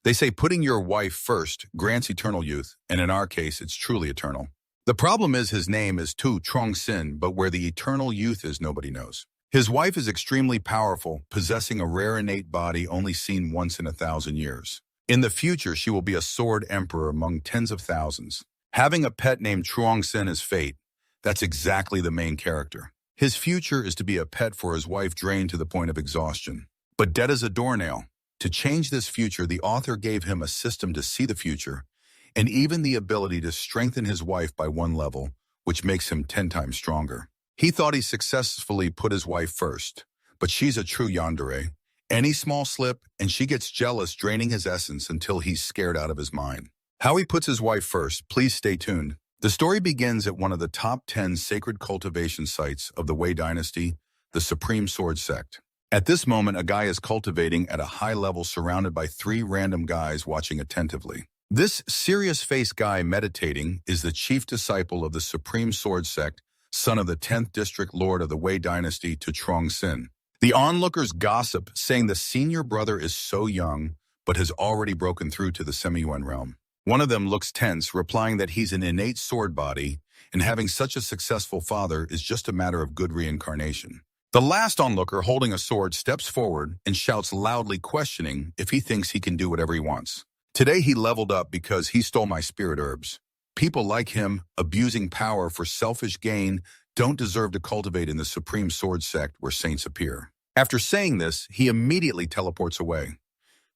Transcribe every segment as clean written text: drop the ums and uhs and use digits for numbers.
They say putting your wife first grants eternal youth, and in our case, it's truly eternal. The problem is his name is Tu Trong Sin, but where the eternal youth is, nobody knows. His wife is extremely powerful, possessing a rare innate body only seen once in 1,000 years. In the future, she will be a sword emperor among tens of thousands. Having a pet named Truong Sin is fate. That's exactly the main character. His future is to be a pet for his wife drained to the point of exhaustion. But dead as a doornail. To change this future, the author gave him a system to see the future, and even the ability to strengthen his wife by 1 level, which makes him 10 times stronger. He thought he successfully put his wife first, but she's a true yandere. Any small slip, and she gets jealous, draining his essence until he's scared out of his mind. How he puts his wife first, please stay tuned. The story begins at one of the top 10 sacred cultivation sites of the Wei Dynasty, the Supreme Sword Sect. At this moment, a guy is cultivating at a high level surrounded by 3 random guys watching attentively. This serious-faced guy meditating is the chief disciple of the Supreme Sword Sect, son of the 10th District Lord of the Wei Dynasty, Tu Trong Sin. The onlookers gossip, saying the senior brother is so young, but has already broken through to the semi-yuan realm. One of them looks tense, replying that he's an innate sword body, and having such a successful father is just a matter of good reincarnation. The last onlooker, holding a sword, steps forward and shouts loudly, questioning if he thinks he can do whatever he wants. Today he leveled up because he stole my spirit herbs. People like him, abusing power for selfish gain, don't deserve to cultivate in the Supreme Sword Sect where saints appear. After saying this, he immediately teleports away.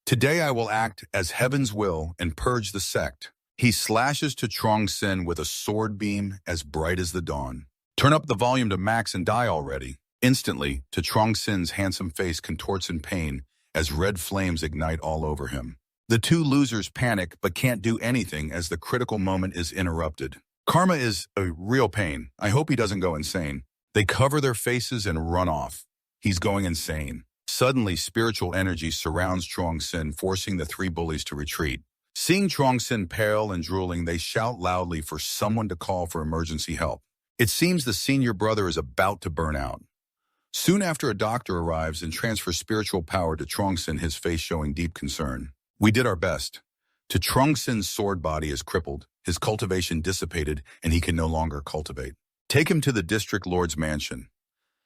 Today I will act as heaven's will and purge the sect. He slashes to Trong Sin with a sword beam as bright as the dawn. Turn up the volume to max and die already. Instantly, Tu Trong Sin's handsome face contorts in pain as red flames ignite all over him. The 2 losers panic but can't do anything as the critical moment is interrupted. Karma is a real pain. I hope he doesn't go insane. They cover their faces and run off. He's going insane. Suddenly, spiritual energy surrounds Trong Sin, forcing the 3 bullies to retreat. Seeing Trong Sin pale and drooling, they shout loudly for someone to call for emergency help. It seems the senior brother is about to burn out. Soon after, a doctor arrives and transfers spiritual power to Trong Sin, his face showing deep concern. We did our best. Tu Trong Sin's sword body is crippled, his cultivation dissipated, and he can no longer cultivate. Take him to the District Lord's mansion.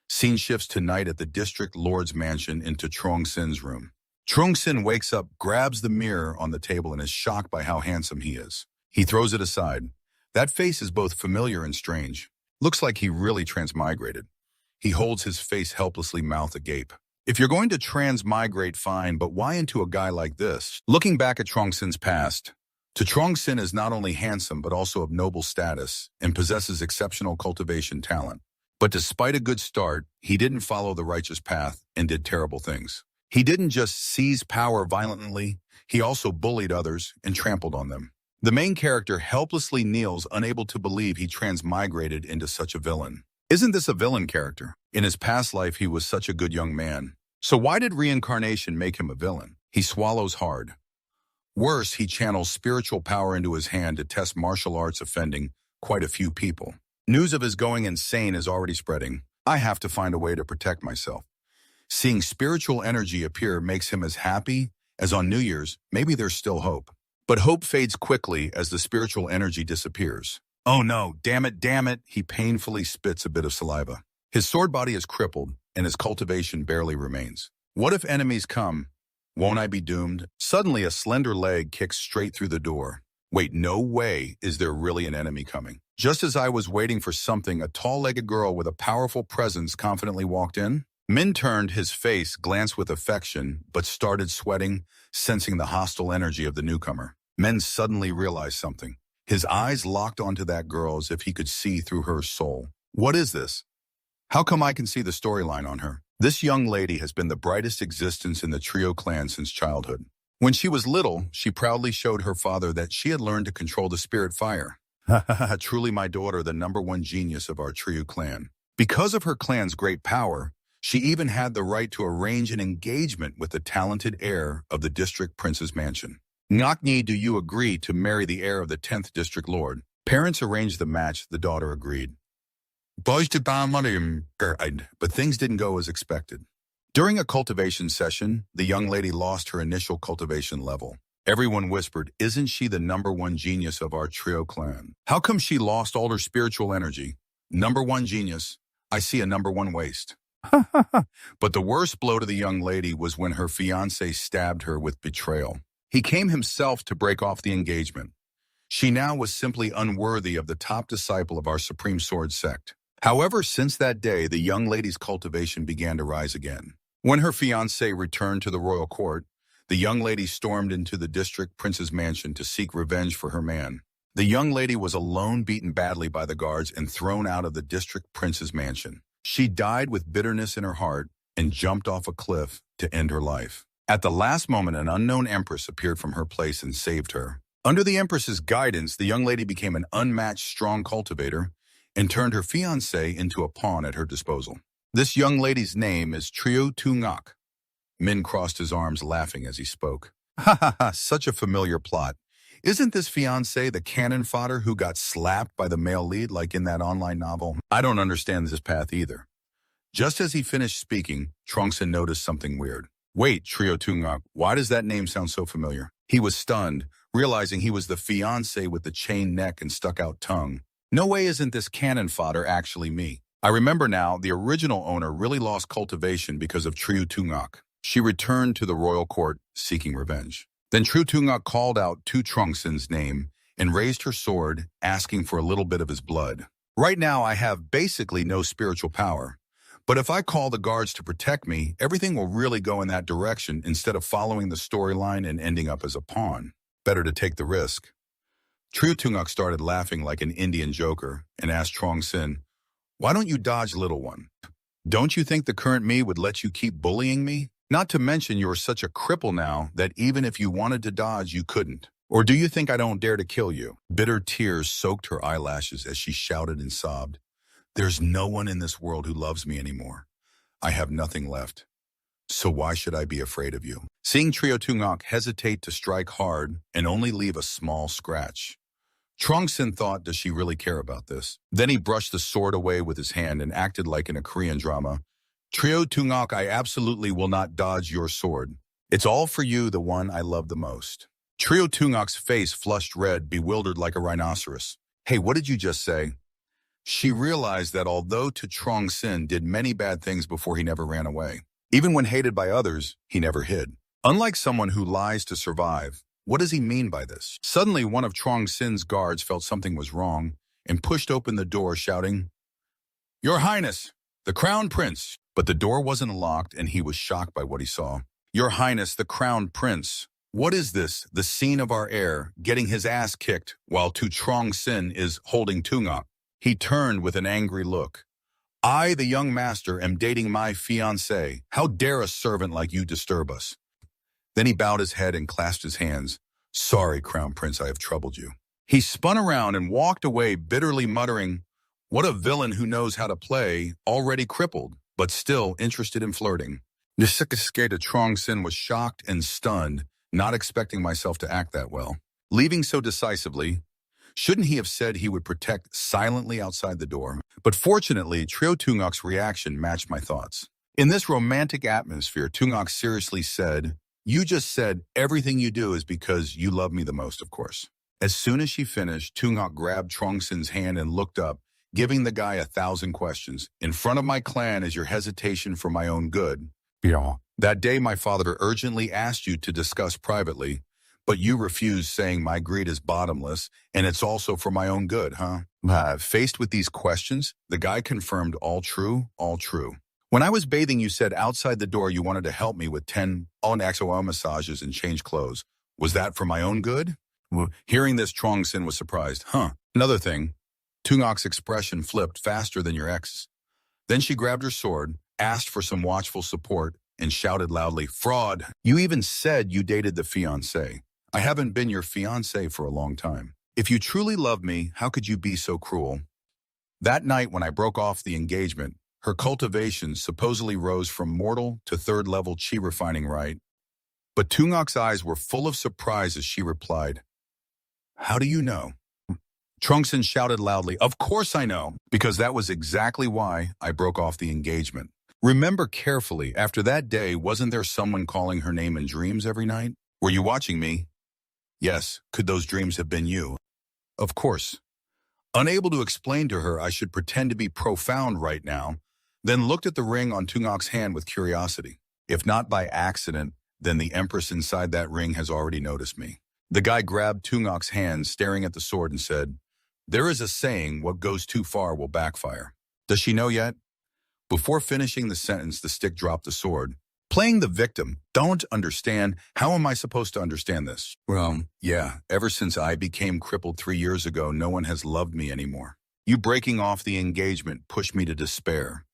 Scene shifts tonight at the District Lord's mansion into Trong Sin's room. Trong Sin wakes up, grabs the mirror on the table, and is shocked by how handsome he is. He throws it aside. That face is both familiar and strange. Looks like he really transmigrated. He holds his face helplessly, mouth agape. If you're going to transmigrate, fine, but why into a guy like this? Looking back at Trong Sin's past, Tu Trong Sin is not only handsome but also of noble status and possesses exceptional cultivation talent. But despite a good start, he didn't follow the righteous path and did terrible things. He didn't just seize power violently, he also bullied others and trampled on them. The main character helplessly kneels, unable to believe he transmigrated into such a villain. Isn't this a villain character? In his past life, he was such a good young man. So why did reincarnation make him a villain? He swallows hard. Worse, he channels spiritual power into his hand to test martial arts, offending quite a few people. News of his going insane is already spreading. I have to find a way to protect myself. Seeing spiritual energy appear makes him as happy as on New Year's. Maybe there's still hope. But hope fades quickly as the spiritual energy disappears. Oh no, damn it, he painfully spits a bit of saliva. His sword body is crippled, and his cultivation barely remains. What if enemies come? Won't I be doomed? Suddenly, a slender leg kicks straight through the door. Wait, no way is there really an enemy coming. Just as I was waiting for something, a tall-legged girl with a powerful presence confidently walked in. Min turned his face, glanced with affection, but started sweating, sensing the hostile energy of the newcomer. Men suddenly realized something. His eyes locked onto that girl as if he could see through her soul. What is this? How come I can see the storyline on her? This young lady has been the brightest existence in the trio clan since childhood. When she was little, she proudly showed her father that she had learned to control the spirit fire. Truly my daughter, the #1 genius of our trio clan. Because of her clan's great power, she even had the right to arrange an engagement with the talented heir of the district prince's mansion. Ngakni, do you agree to marry the heir of the 10th district lord? Parents arranged the match, the daughter agreed. But things didn't go as expected. During a cultivation session, the young lady lost her initial cultivation level. Everyone whispered, "Isn't she the #1 genius of our trio clan? How come she lost all her spiritual energy? #1 genius. I see a #1 waste." But the worst blow to the young lady was when her fiancé stabbed her with betrayal. He came himself to break off the engagement. She now was simply unworthy of the top disciple of our Supreme Sword sect. However, since that day, the young lady's cultivation began to rise again. When her fiancé returned to the royal court, the young lady stormed into the district prince's mansion to seek revenge for her man. The young lady was alone, beaten badly by the guards, and thrown out of the district prince's mansion. She died with bitterness in her heart and jumped off a cliff to end her life. At the last moment, an unknown empress appeared from her place and saved her. Under the empress's guidance, the young lady became an unmatched strong cultivator and turned her fiancé into a pawn at her disposal. This young lady's name is Trio Tungak. Min crossed his arms, laughing as he spoke. Ha ha ha, such a familiar plot. Isn't this fiancé the cannon fodder who got slapped by the male lead like in that online novel? I don't understand this path either. Just as he finished speaking, Trongsin noticed something weird. Wait, Trio Tungak, why does that name sound so familiar? He was stunned, realizing he was the fiancé with the chain neck and stuck-out tongue. No way isn't this cannon fodder actually me. I remember now, the original owner really lost cultivation because of Trio Tungak. She returned to the royal court, seeking revenge. Then Trio Tungak called out to Trongsin's name and raised her sword, asking for a little bit of his blood. Right now, I have basically no spiritual power. But if I call the guards to protect me, everything will really go in that direction instead of following the storyline and ending up as a pawn. Better to take the risk. Trio Tungak started laughing like an Indian joker and asked Trongsin, "Why don't you dodge, little one? Don't you think the current me would let you keep bullying me? Not to mention you're such a cripple now that even if you wanted to dodge, you couldn't. Or do you think I don't dare to kill you?" Bitter tears soaked her eyelashes as she shouted and sobbed. "There's no one in this world who loves me anymore. I have nothing left. So why should I be afraid of you?" Seeing Trio Tungak hesitate to strike hard and only leave a small scratch, Trongsin thought, does she really care about this? Then he brushed the sword away with his hand and acted like in a Korean drama. "Trio Tungak, I absolutely will not dodge your sword. It's all for you, the one I love the most." Trio Tungak's face flushed red, bewildered like a rhinoceros. "Hey, what did you just say?" She realized that although Trongsin did many bad things before he never ran away. Even when hated by others, he never hid. Unlike someone who lies to survive, what does he mean by this? Suddenly, one of Trongsin's guards felt something was wrong and pushed open the door, shouting, "Your Highness, the Crown Prince." But the door wasn't locked and he was shocked by what he saw. "Your Highness, the Crown Prince. What is this? The scene of our heir getting his ass kicked while Trongsin is holding Tungak." He turned with an angry look. "I, the young master, am dating my fiancée. How dare a servant like you disturb us?" Then he bowed his head and clasped his hands. "Sorry, Crown Prince, I have troubled you." He spun around and walked away, bitterly muttering, "What a villain who knows how to play, already crippled, but still interested in flirting." Nisikasketa Trongsin was shocked and stunned, not expecting myself to act that well. Leaving so decisively, shouldn't he have said he would protect silently outside the door? But fortunately, Trio Tungak's reaction matched my thoughts. In this romantic atmosphere, Tungak seriously said, "You just said everything you do is because you love me the most, of course." As soon as she finished, Tungak grabbed Trongsin's hand and looked up, giving the guy 1,000 questions. "In front of my clan is your hesitation for my own good. Yeah. That day my father urgently asked you to discuss privately, but you refused, saying my greed is bottomless, and it's also for my own good, huh?" Faced with these questions, the guy confirmed all true, all true. "When I was bathing, you said outside the door you wanted to help me with 10 on-axo massages and change clothes. Was that for my own good?" Hearing this, Trongsin was surprised. Another thing, Tungak's expression flipped faster than your ex's. Then she grabbed her sword, asked for some watchful support, and shouted loudly, "Fraud! You even said you dated the fiancé. I haven't been your fiancé for a long time. If you truly love me, how could you be so cruel?" That night when I broke off the engagement, her cultivation supposedly rose from mortal to third-level chi refining right. But Tungak's eyes were full of surprise as she replied, "How do you know?" Trongsin shouted loudly, "Of course I know, because that was exactly why I broke off the engagement. Remember carefully, after that day, wasn't there someone calling her name in dreams every night? Were you watching me? Yes, could those dreams have been you? Of course. Unable to explain to her I should pretend to be profound right now, then looked at the ring on Tungok's hand with curiosity. If not by accident, then the Empress inside that ring has already noticed me. The guy grabbed Tungok's hand, staring at the sword, and said, "There is a saying, what goes too far will backfire." Does she know yet? Before finishing the sentence, the stick dropped the sword. Playing the victim. Don't understand. How am I supposed to understand this? Well, yeah, ever since I became crippled 3 years ago, no one has loved me anymore. You breaking off the engagement pushed me to despair.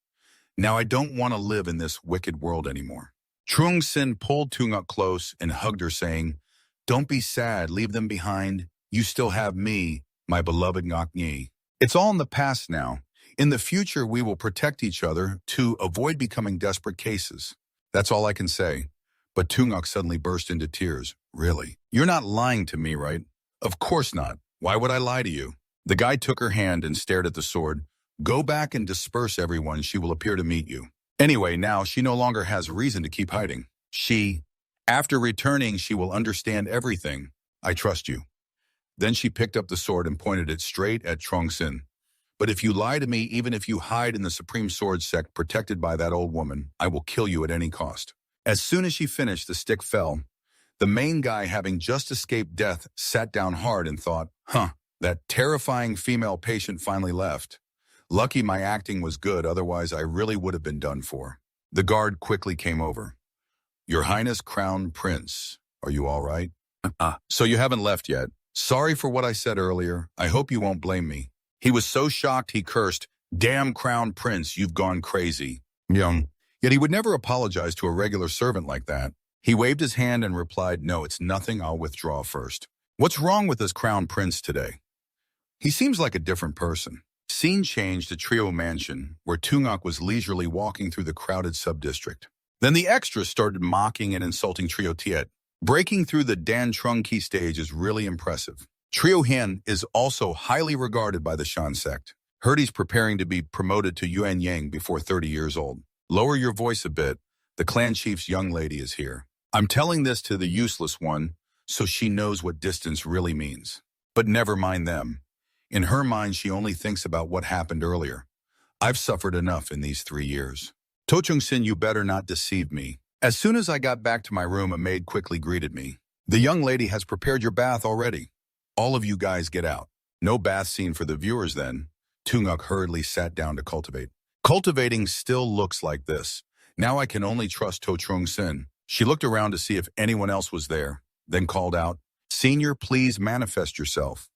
Now I don't want to live in this wicked world anymore. Trung Sin pulled Tungok close and hugged her, saying, "Don't be sad, leave them behind. You still have me, my beloved Ngok Nhi. It's all in the past now. In the future, we will protect each other to avoid becoming desperate cases." That's all I can say. But Tungok suddenly burst into tears. Really? You're not lying to me, right? Of course not. Why would I lie to you? The guy took her hand and stared at the sword. Go back and disperse everyone. She will appear to meet you. Anyway, now she no longer has reason to keep hiding. After returning, she will understand everything. I trust you. Then she picked up the sword and pointed it straight at Trong Sin. But if you lie to me, even if you hide in the Supreme Sword Sect protected by that old woman, I will kill you at any cost. As soon as she finished, the stick fell. The main guy, having just escaped death, sat down hard and thought, that terrifying female patient finally left. Lucky my acting was good, otherwise I really would have been done for. The guard quickly came over. Your Highness Crown Prince, are you all right? So you haven't left yet. Sorry for what I said earlier. I hope you won't blame me. He was so shocked he cursed, "Damn Crown Prince, you've gone crazy." Yet he would never apologize to a regular servant like that. He waved his hand and replied, "No, it's nothing, I'll withdraw first." What's wrong with this Crown Prince today? He seems like a different person. Scene changed to Trio Mansion, where Tungok was leisurely walking through the crowded sub-district. Then the extras started mocking and insulting Trio Tiet. Breaking through the Dan Trung key stage is really impressive. Trio Hien is also highly regarded by the Shan sect. Heard he's preparing to be promoted to Yuan Yang before 30 years old. Lower your voice a bit. The clan chief's young lady is here. I'm telling this to the useless one, so she knows what distance really means. But never mind them. In her mind, she only thinks about what happened earlier. I've suffered enough in these 3 years. To Chung Sin, you better not deceive me. As soon as I got back to my room, a maid quickly greeted me. The young lady has prepared your bath already. All of you guys get out. No bath scene for the viewers then. Tungok hurriedly sat down to cultivate. Cultivating still looks like this. Now I can only trust To Trung Sin. She looked around to see if anyone else was there, then called out, "Senior, please manifest yourself."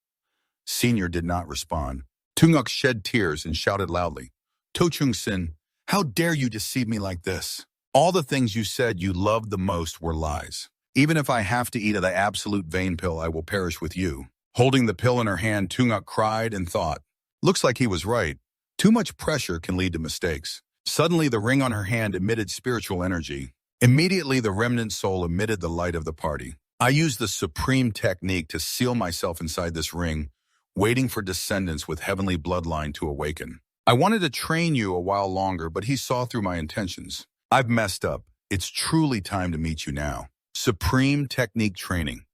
Senior did not respond. Tungok shed tears and shouted loudly, "To Chung Sin, how dare you deceive me like this? All the things you said you loved the most were lies. Even if I have to eat the absolute vein pill, I will perish with you." Holding the pill in her hand, Tungok cried and thought, looks like he was right. Too much pressure can lead to mistakes. Suddenly, the ring on her hand emitted spiritual energy. Immediately, the remnant soul emitted the light of the party. I used the supreme technique to seal myself inside this ring, waiting for descendants with heavenly bloodline to awaken. I wanted to train you a while longer, but he saw through my intentions. I've messed up. It's truly time to meet you now. Supreme technique training.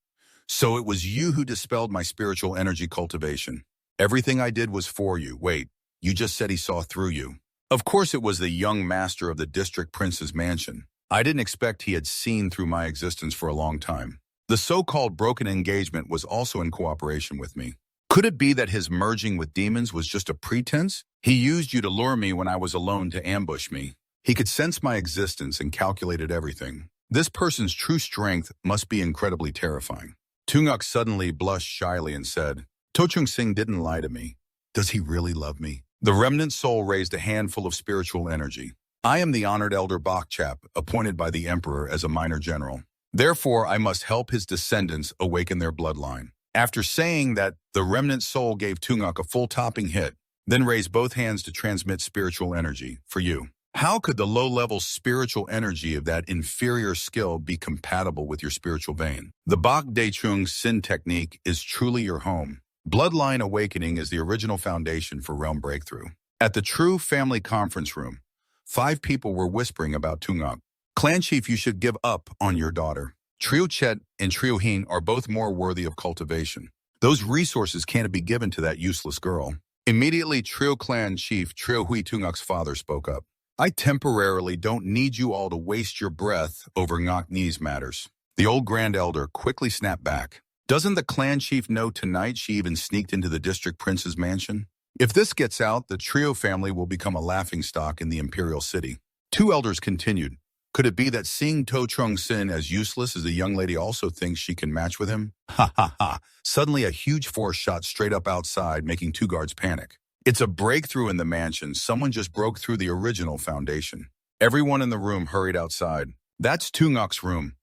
So it was you who dispelled my spiritual energy cultivation. Everything I did was for you. Wait, you just said he saw through you. Of course it was the young master of the district prince's mansion. I didn't expect he had seen through my existence for a long time. The so-called broken engagement was also in cooperation with me. Could it be that his merging with demons was just a pretense? He used you to lure me when I was alone to ambush me. He could sense my existence and calculated everything. This person's true strength must be incredibly terrifying. Tungok suddenly blushed shyly and said, To Chung Sing didn't lie to me. Does he really love me? The remnant soul raised a handful of spiritual energy. I am the honored elder Bakchap, appointed by the emperor as a minor general. Therefore, I must help his descendants awaken their bloodline. After saying that, the remnant soul gave Tungok a full topping hit, then raised both hands to transmit spiritual energy for you. How could the low-level spiritual energy of that inferior skill be compatible with your spiritual vein? The Bak De Chung Sin technique is truly your home. Bloodline awakening is the original foundation for realm breakthrough. At the True Family Conference Room, 5 people were whispering about Tungok. Clan Chief, you should give up on your daughter. Trio Chet and Trio Heen are both more worthy of cultivation. Those resources can't be given to that useless girl. Immediately, Trio Clan Chief Trio Hui Tunguk's father spoke up. I temporarily don't need you all to waste your breath over Ngakni's matters. The old Grand Elder quickly snapped back. Doesn't the clan chief know tonight she even sneaked into the district prince's mansion? If this gets out, the Trio family will become a laughingstock in the imperial city. Two elders continued. Could it be that seeing To Trung Sin as useless as the young lady also thinks she can match with him? Ha ha ha. Suddenly a huge force shot straight up outside, making two guards panic. It's a breakthrough in the mansion. Someone just broke through the original foundation. Everyone in the room hurried outside. That's Tunguk's room.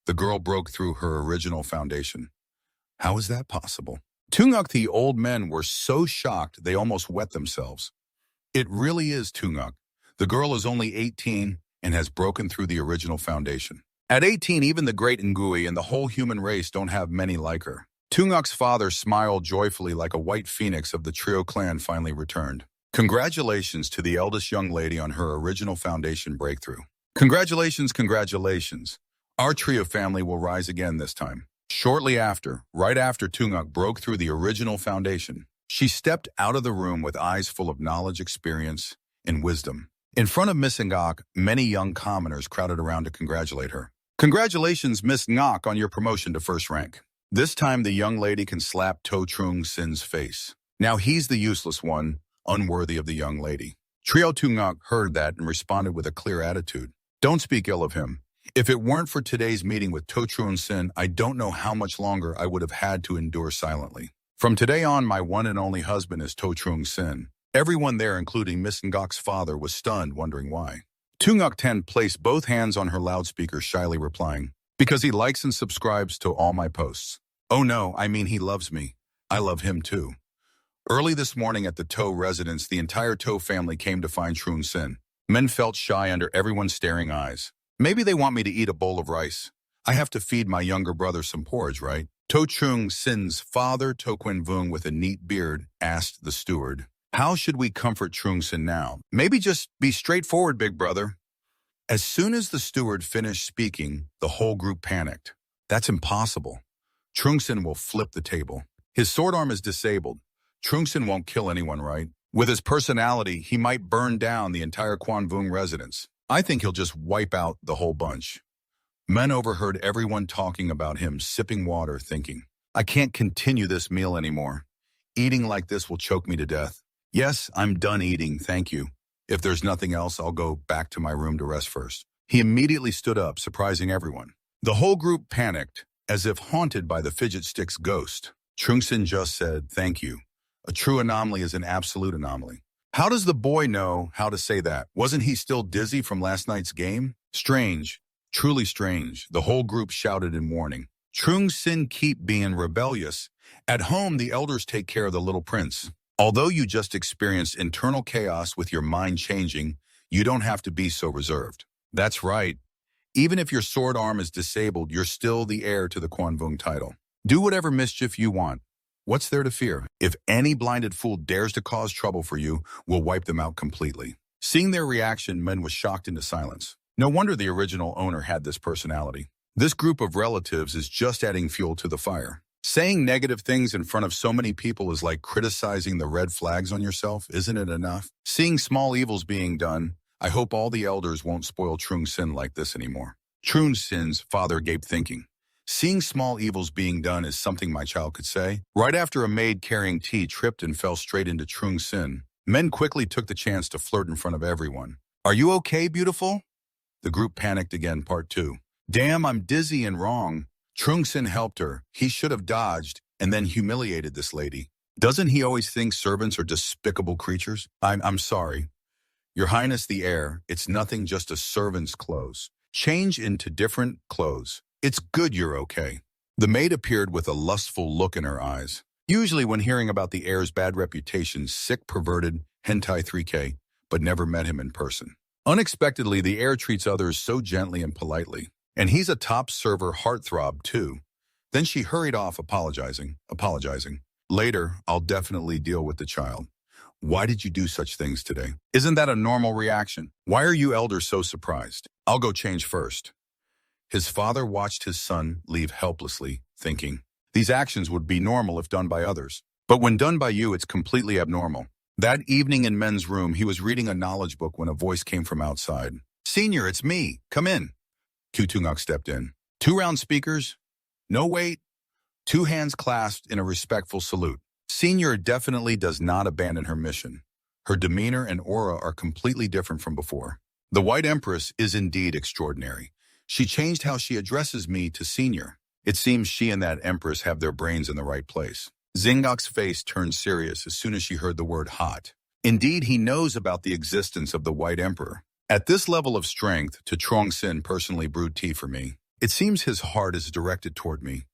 The girl broke through her original foundation. How is that possible? Tunguk, the old men were so shocked they almost wet themselves. It really is Tunguk. The girl is only 18 and has broken through the original foundation. At 18, even the great Ngui and the whole human race don't have many like her. Tunguk's father smiled joyfully like a white phoenix of the Trio clan finally returned. Congratulations to the eldest young lady on her original foundation breakthrough. Congratulations, congratulations. Our Trio family will rise again this time. Shortly after, right after Tunguk broke through the original foundation, she stepped out of the room with eyes full of knowledge, experience, and wisdom. In front of Miss Ngak, many young commoners crowded around to congratulate her. Congratulations, Miss Ngak, on your promotion to first rank. This time the young lady can slap To Trung Sin's face. Now he's the useless one, unworthy of the young lady. Trio Tunguk heard that and responded with a clear attitude. Don't speak ill of him. If it weren't for today's meeting with To Trung Sin, I don't know how much longer I would have had to endure silently. From today on, my one and only husband is To Trung Sin. Everyone there, including Miss Ngak's father, was stunned, wondering why. Tunguk Ten placed both hands on her loudspeaker, shyly replying, because he likes and subscribes to all my posts. Oh no, I mean he loves me. I love him too. Early this morning at the To residence, the entire To family came to find Trung Sin. Men felt shy under everyone's staring eyes. Maybe they want me to eat a bowl of rice. I have to feed my younger brother some porridge, right? To Trung Sin's father, To Quin Vung, with a neat beard, asked the steward. How should we comfort Trung Sin now? Maybe just be straightforward, big brother. As soon as the steward finished speaking, the whole group panicked. That's impossible. Trung Sin will flip the table. His sword arm is disabled. Trung Sin won't kill anyone, right? With his personality, he might burn down the entire Quan Vung residence. I think he'll just wipe out the whole bunch. Men overheard everyone talking about him, sipping water, thinking, I can't continue this meal anymore. Eating like this will choke me to death. Yes, I'm done eating, thank you. If there's nothing else, I'll go back to my room to rest first. He immediately stood up, surprising everyone. The whole group panicked, as if haunted by the fidget stick's ghost. Trung Sin just said, thank you. A true anomaly is an absolute anomaly. How does the boy know how to say that? Wasn't he still dizzy from last night's game? Strange, truly strange, the whole group shouted in warning. Trung Sin keep being rebellious. At home, the elders take care of the little prince. Although you just experienced internal chaos with your mind changing, you don't have to be so reserved. That's right. Even if your sword arm is disabled, you're still the heir to the Quan Vung title. Do whatever mischief you want. What's there to fear? If any blinded fool dares to cause trouble for you, we'll wipe them out completely. Seeing their reaction, men was shocked into silence. No wonder the original owner had this personality. This group of relatives is just adding fuel to the fire. Saying negative things in front of so many people is like criticizing the red flags on yourself, isn't it enough? Seeing small evils being done, I hope all the elders won't spoil Trung Sin like this anymore. Trung Sin's father gaped thinking. Seeing small evils being done is something my child could say. Right after a maid carrying tea tripped and fell straight into Trung Sin, men quickly took the chance to flirt in front of everyone. Are you okay, beautiful? The group panicked again, part 2. Damn, I'm dizzy and wrong. Trung Sin helped her. He should have dodged and then humiliated this lady. Doesn't he always think servants are despicable creatures? I'm sorry. Your Highness the heir, it's nothing, just a servant's clothes. Change into different clothes. It's good you're okay. The maid appeared with a lustful look in her eyes. Usually when hearing about the heir's bad reputation, sick, perverted, hentai 3K, but never met him in person. Unexpectedly, the heir treats others so gently and politely. And he's a top server heartthrob, too. Then she hurried off, apologizing. Later, I'll definitely deal with the child. Why did you do such things today? Isn't that a normal reaction? Why are you elders so surprised? I'll go change first. His father watched his son leave helplessly, thinking, these actions would be normal if done by others. But when done by you, it's completely abnormal. That evening in men's room, he was reading a knowledge book when a voice came from outside. Senior, it's me. Come in. Tungak stepped in. 2-round speakers. No wait. 2 hands clasped in a respectful salute. Senior definitely does not abandon her mission. Her demeanor and aura are completely different from before. The White Empress is indeed extraordinary. She changed how she addresses me to Senior. It seems she and that Empress have their brains in the right place. Xingok's face turned serious as soon as she heard the word hot. Indeed, he knows about the existence of the White Emperor. At this level of strength, to Trong-sin personally brewed tea for me. It seems his heart is directed toward me.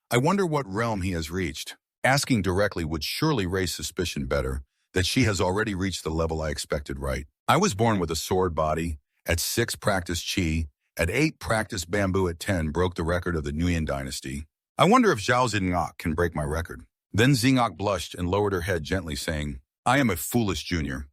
I wonder what realm he has reached. Asking directly would surely raise suspicion better that she has already reached the level I expected right. I was born with a sword body. At 6 practiced chi. At 8 practiced bamboo. At 10 broke the record of the Nguyen dynasty. I wonder if Zhao Xingok can break my record. Then Xingok blushed and lowered her head gently, saying, I am a foolish junior.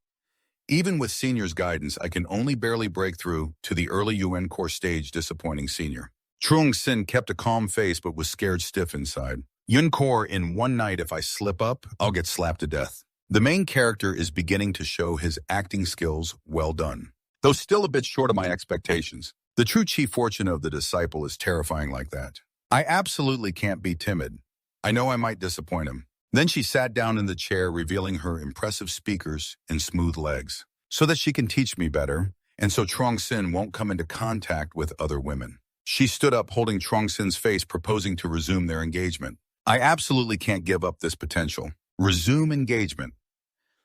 Even with Senior's guidance, I can only barely break through to the early UN core stage, disappointing Senior. Trong-sin kept a calm face but was scared stiff inside. Yun core, in one night if I slip up, I'll get slapped to death. The main character is beginning to show his acting skills well done, though still a bit short of my expectations. The true chief fortune of the disciple is terrifying like that. I absolutely can't be timid. I know I might disappoint him. Then she sat down in the chair, revealing her impressive speakers and smooth legs, so that she can teach me better, and so Trong-sin won't come into contact with other women. She stood up, holding Trong-sin's face, proposing to resume their engagement. I absolutely can't give up this potential. Resume engagement.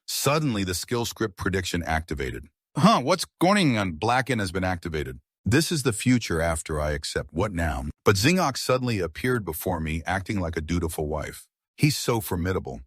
Suddenly, the skill script prediction activated. What's going on? Blacken has been activated. This is the future after I accept. What now? But Xingok suddenly appeared before me, acting like a dutiful wife. He's so formidable.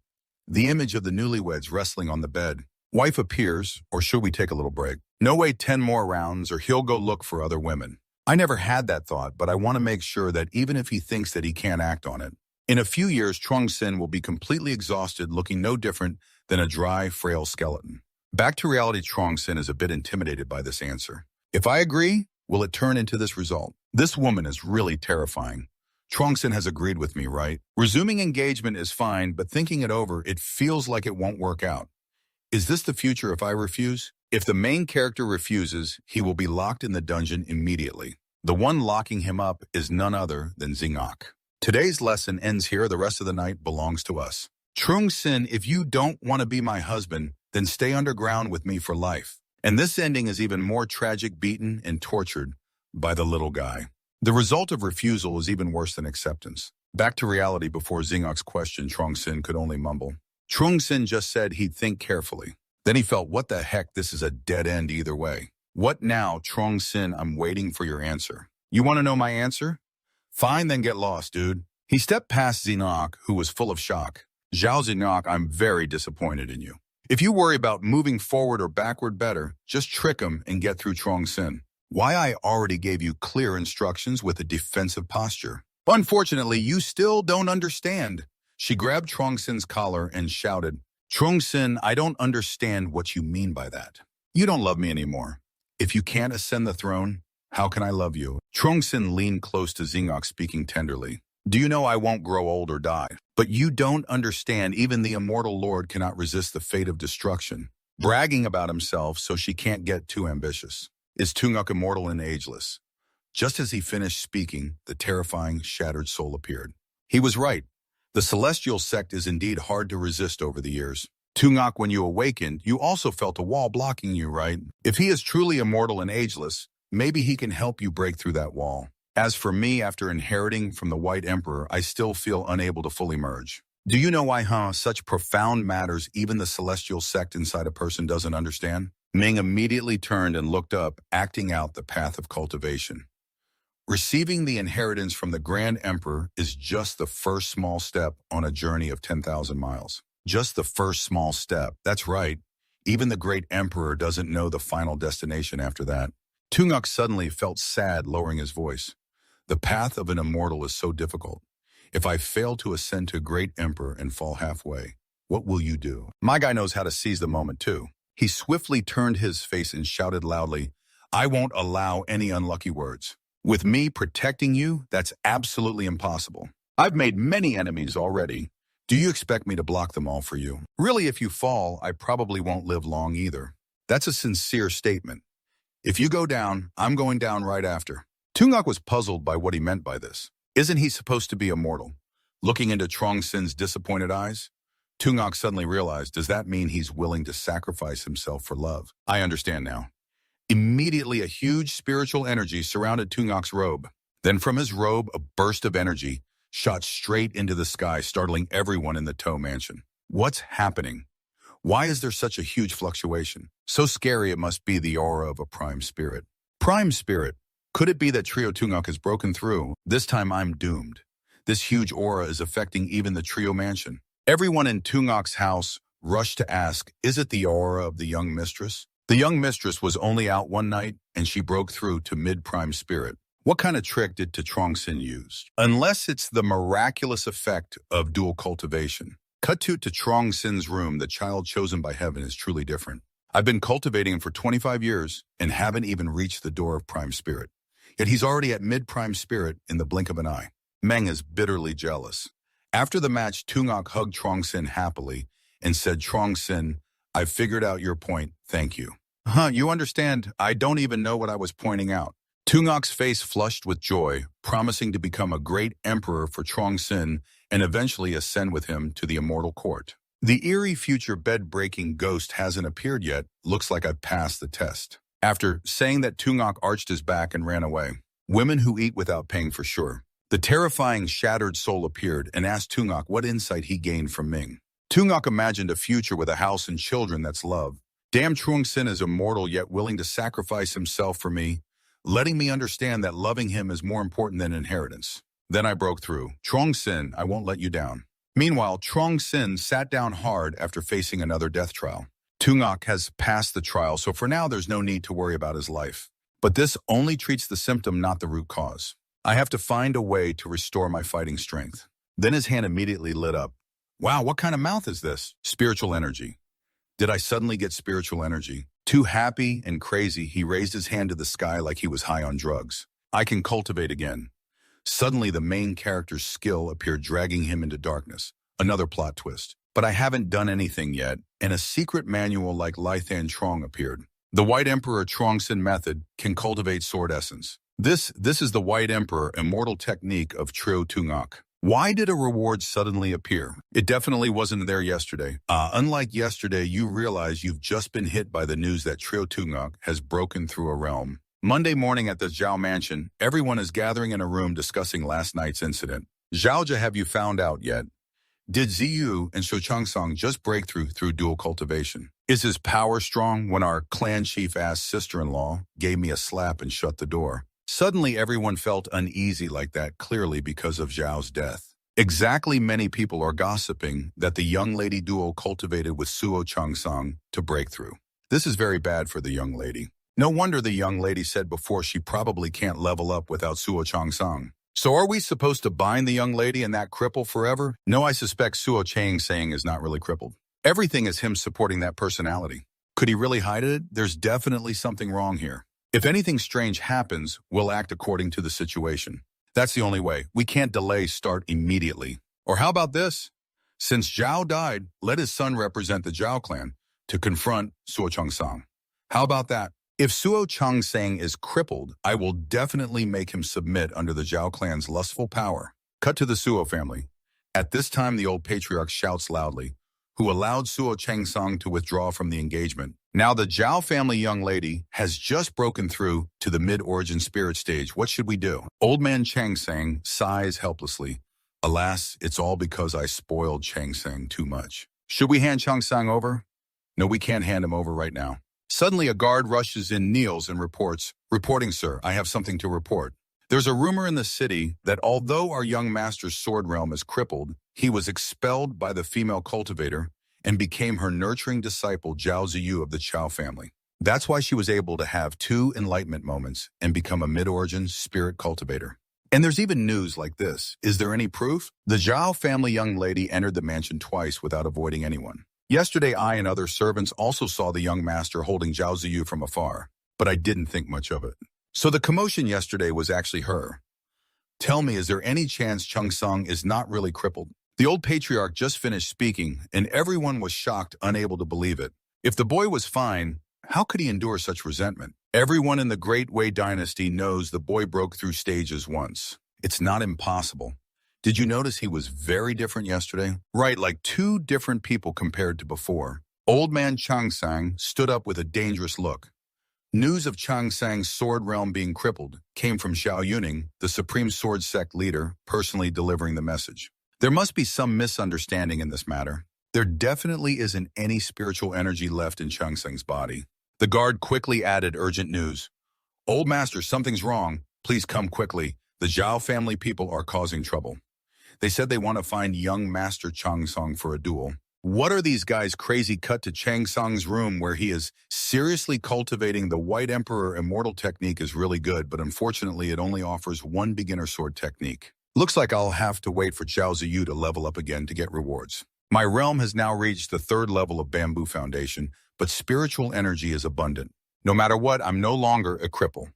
The image of the newlyweds wrestling on the bed. Wife appears, or should we take a little break? No, wait 10 more rounds, or he'll go look for other women. I never had that thought, but I want to make sure that even if he thinks that he can't act on it, in a few years, Trong-sin will be completely exhausted, looking no different than a dry, frail skeleton. Back to reality, Trong-sin is a bit intimidated by this answer. If I agree, will it turn into this result? This woman is really terrifying. Trong-sin has agreed with me, right? Resuming engagement is fine, but thinking it over, it feels like it won't work out. Is this the future if I refuse? If the main character refuses, he will be locked in the dungeon immediately. The one locking him up is none other than Xingok. Today's lesson ends here. The rest of the night belongs to us. Trong-sin, if you don't want to be my husband, then stay underground with me for life. And this ending is even more tragic, beaten and tortured by the little guy. The result of refusal is even worse than acceptance. Back to reality, before Xingok's question, Trong-sin could only mumble. Trong-sin just said he'd think carefully. Then he felt, what the heck, this is a dead end either way. What now, Trong-sin? I'm waiting for your answer. You want to know my answer? Fine, then get lost, dude. He stepped past Xingok, who was full of shock. Zhao Xingok, I'm very disappointed in you. If you worry about moving forward or backward better, just trick him and get through Trong-sin. Why, I already gave you clear instructions with a defensive posture. Unfortunately, you still don't understand. She grabbed Trong-sin's collar and shouted, Trong-sin, I don't understand what you mean by that. You don't love me anymore. If you can't ascend the throne, how can I love you? Trong-sin leaned close to Xingok, speaking tenderly. Do you know I won't grow old or die? But you don't understand, even the immortal lord cannot resist the fate of destruction. Bragging about himself so she can't get too ambitious. Is Tungak immortal and ageless? Just as he finished speaking, the terrifying, shattered soul appeared. He was right. The celestial sect is indeed hard to resist over the years. Tungak, when you awakened, you also felt a wall blocking you, right? If he is truly immortal and ageless, maybe he can help you break through that wall. As for me, after inheriting from the White Emperor, I still feel unable to fully merge. Do you know why, such profound matters even the celestial sect inside a person doesn't understand? Ming immediately turned and looked up, acting out the path of cultivation. Receiving the inheritance from the Grand Emperor is just the first small step on a journey of 10,000 miles. Just the first small step. That's right. Even the Great Emperor doesn't know the final destination after that. Tungak suddenly felt sad, lowering his voice. The path of an immortal is so difficult. If I fail to ascend to Great Emperor and fall halfway, what will you do? My guy knows how to seize the moment too. He swiftly turned his face and shouted loudly, I won't allow any unlucky words. With me protecting you, that's absolutely impossible. I've made many enemies already. Do you expect me to block them all for you? Really, if you fall, I probably won't live long either. That's a sincere statement. If you go down, I'm going down right after. Tungok was puzzled by what he meant by this. Isn't he supposed to be immortal? Looking into Trong Sin's disappointed eyes, Tungok suddenly realized, does that mean he's willing to sacrifice himself for love? I understand now. Immediately, a huge spiritual energy surrounded Tungok's robe. Then from his robe, a burst of energy shot straight into the sky, startling everyone in the Toe Mansion. What's happening? Why is there such a huge fluctuation? So scary it must be the aura of a prime spirit. Prime spirit? Could it be that Trio Tungok has broken through? This time I'm doomed. This huge aura is affecting even the Trio Mansion. Everyone in Tungok's house rushed to ask, is it the aura of the young mistress? The young mistress was only out one night, and she broke through to mid-prime spirit. What kind of trick did Trong Sin use? Unless it's the miraculous effect of dual cultivation. Cut to Trong Sin's room, the child chosen by heaven is truly different. I've been cultivating him for 25 years and haven't even reached the door of prime spirit. Yet he's already at mid-prime spirit in the blink of an eye. Meng is bitterly jealous. After the match, Tungok hugged Trong Sin happily and said, Trong Sin, I've figured out your point, thank you. You understand, I don't even know what I was pointing out. Tungok's face flushed with joy, promising to become a great emperor for Trong Sin and eventually ascend with him to the immortal court. The eerie future bed-breaking ghost hasn't appeared yet. Looks like I've passed the test. After saying that, Tungok arched his back and ran away. Women who eat without paying for sure. The terrifying shattered soul appeared and asked Tungok what insight he gained from Ming. Tungok imagined a future with a house and children that's love. Damn, Trong Sin is immortal yet willing to sacrifice himself for me, letting me understand that loving him is more important than inheritance. Then I broke through. Trong Sin, I won't let you down. Meanwhile, Trong Sin sat down hard after facing another death trial. Tungok has passed the trial, so for now there's no need to worry about his life. But this only treats the symptom, not the root cause. I have to find a way to restore my fighting strength. Then his hand immediately lit up. Wow, what kind of mouth is this? Spiritual energy. Did I suddenly get spiritual energy? Too happy and crazy, he raised his hand to the sky like he was high on drugs. I can cultivate again. Suddenly, the main character's skill appeared, dragging him into darkness. Another plot twist. But I haven't done anything yet, and a secret manual like Lithan Trong appeared. The White Emperor Trong Sin method can cultivate sword essence. This is the White Emperor immortal technique of Trio Tungok. Why did a reward suddenly appear? It definitely wasn't there yesterday. Unlike yesterday, you realize you've just been hit by the news that Trio Tungok has broken through a realm. Monday morning at the Zhao Mansion, everyone is gathering in a room discussing last night's incident. Zhaoja, have you found out yet? Did Ziyu and Shochangsong just break through dual cultivation? Is his power strong? When our clan chief asked sister-in-law, gave me a slap and shut the door. Suddenly, everyone felt uneasy like that, clearly because of Zhao's death. Exactly, many people are gossiping that the young lady duo cultivated with Suo Changsong to break through. This is very bad for the young lady. No wonder the young lady said before she probably can't level up without Suo Changsong. So are we supposed to bind the young lady and that cripple forever? No, I suspect Suo Changsong is not really crippled. Everything is him supporting that personality. Could he really hide it? There's definitely something wrong here. If anything strange happens, we'll act according to the situation. That's the only way. We can't delay, start immediately. Or how about this? Since Zhao died, let his son represent the Zhao clan to confront Suo Changsong. How about that? If Suo Changsong is crippled, I will definitely make him submit under the Zhao clan's lustful power. Cut to the Suo family. At this time, the old patriarch shouts loudly, who allowed Suo Changsong to withdraw from the engagement. Now the Zhao family young lady has just broken through to the mid-origin spirit stage. What should we do? Old man Changsong sighs helplessly. Alas, it's all because I spoiled Changsong too much. Should we hand Changsong over? No, we can't hand him over right now. Suddenly a guard rushes in, kneels, and reports, "Reporting, sir, I have something to report. There's a rumor in the city that although our young master's sword realm is crippled, he was expelled by the female cultivator and became her nurturing disciple Zhao Ziyu of the Chao family. That's why she was able to have 2 enlightenment moments and become a mid-origin spirit cultivator. And there's even news like this. Is there any proof? The Zhao family young lady entered the mansion twice without avoiding anyone. Yesterday, I and other servants also saw the young master holding Zhao Ziyu from afar, but I didn't think much of it. So the commotion yesterday was actually her. Tell me, is there any chance Chung Sung is not really crippled? The old patriarch just finished speaking, and everyone was shocked, unable to believe it. If the boy was fine, how could he endure such resentment? Everyone in the Great Wei dynasty knows the boy broke through stages once. It's not impossible. Did you notice he was very different yesterday? Right, like two different people compared to before. Old man Chang Sang stood up with a dangerous look. News of Chang Sang's sword realm being crippled came from Xiao Yuning, the supreme sword sect leader, personally delivering the message. There must be some misunderstanding in this matter. There definitely isn't any spiritual energy left in Chang Sang's body. The guard quickly added urgent news. Old master, something's wrong. Please come quickly. The Zhao family people are causing trouble. They said they want to find young master Chang Song for a duel. What are these guys crazy? Cut to Chang Song's room where he is seriously cultivating the White Emperor immortal technique is really good, but unfortunately it only offers one beginner sword technique. Looks like I'll have to wait for Zhao Ziyu to level up again to get rewards. My realm has now reached the 3rd level of Bamboo Foundation, but spiritual energy is abundant. No matter what, I'm no longer a cripple.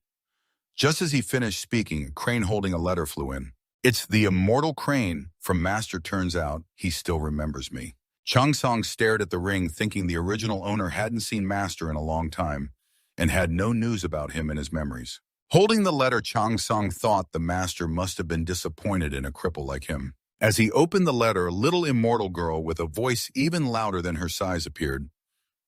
Just as he finished speaking, a crane holding a letter flew in. It's the immortal crane from Master. Turns out he still remembers me. Chang Song stared at the ring, thinking the original owner hadn't seen Master in a long time and had no news about him in his memories. Holding the letter, Chang Song thought the Master must have been disappointed in a cripple like him. As he opened the letter, a little immortal girl with a voice even louder than her size appeared.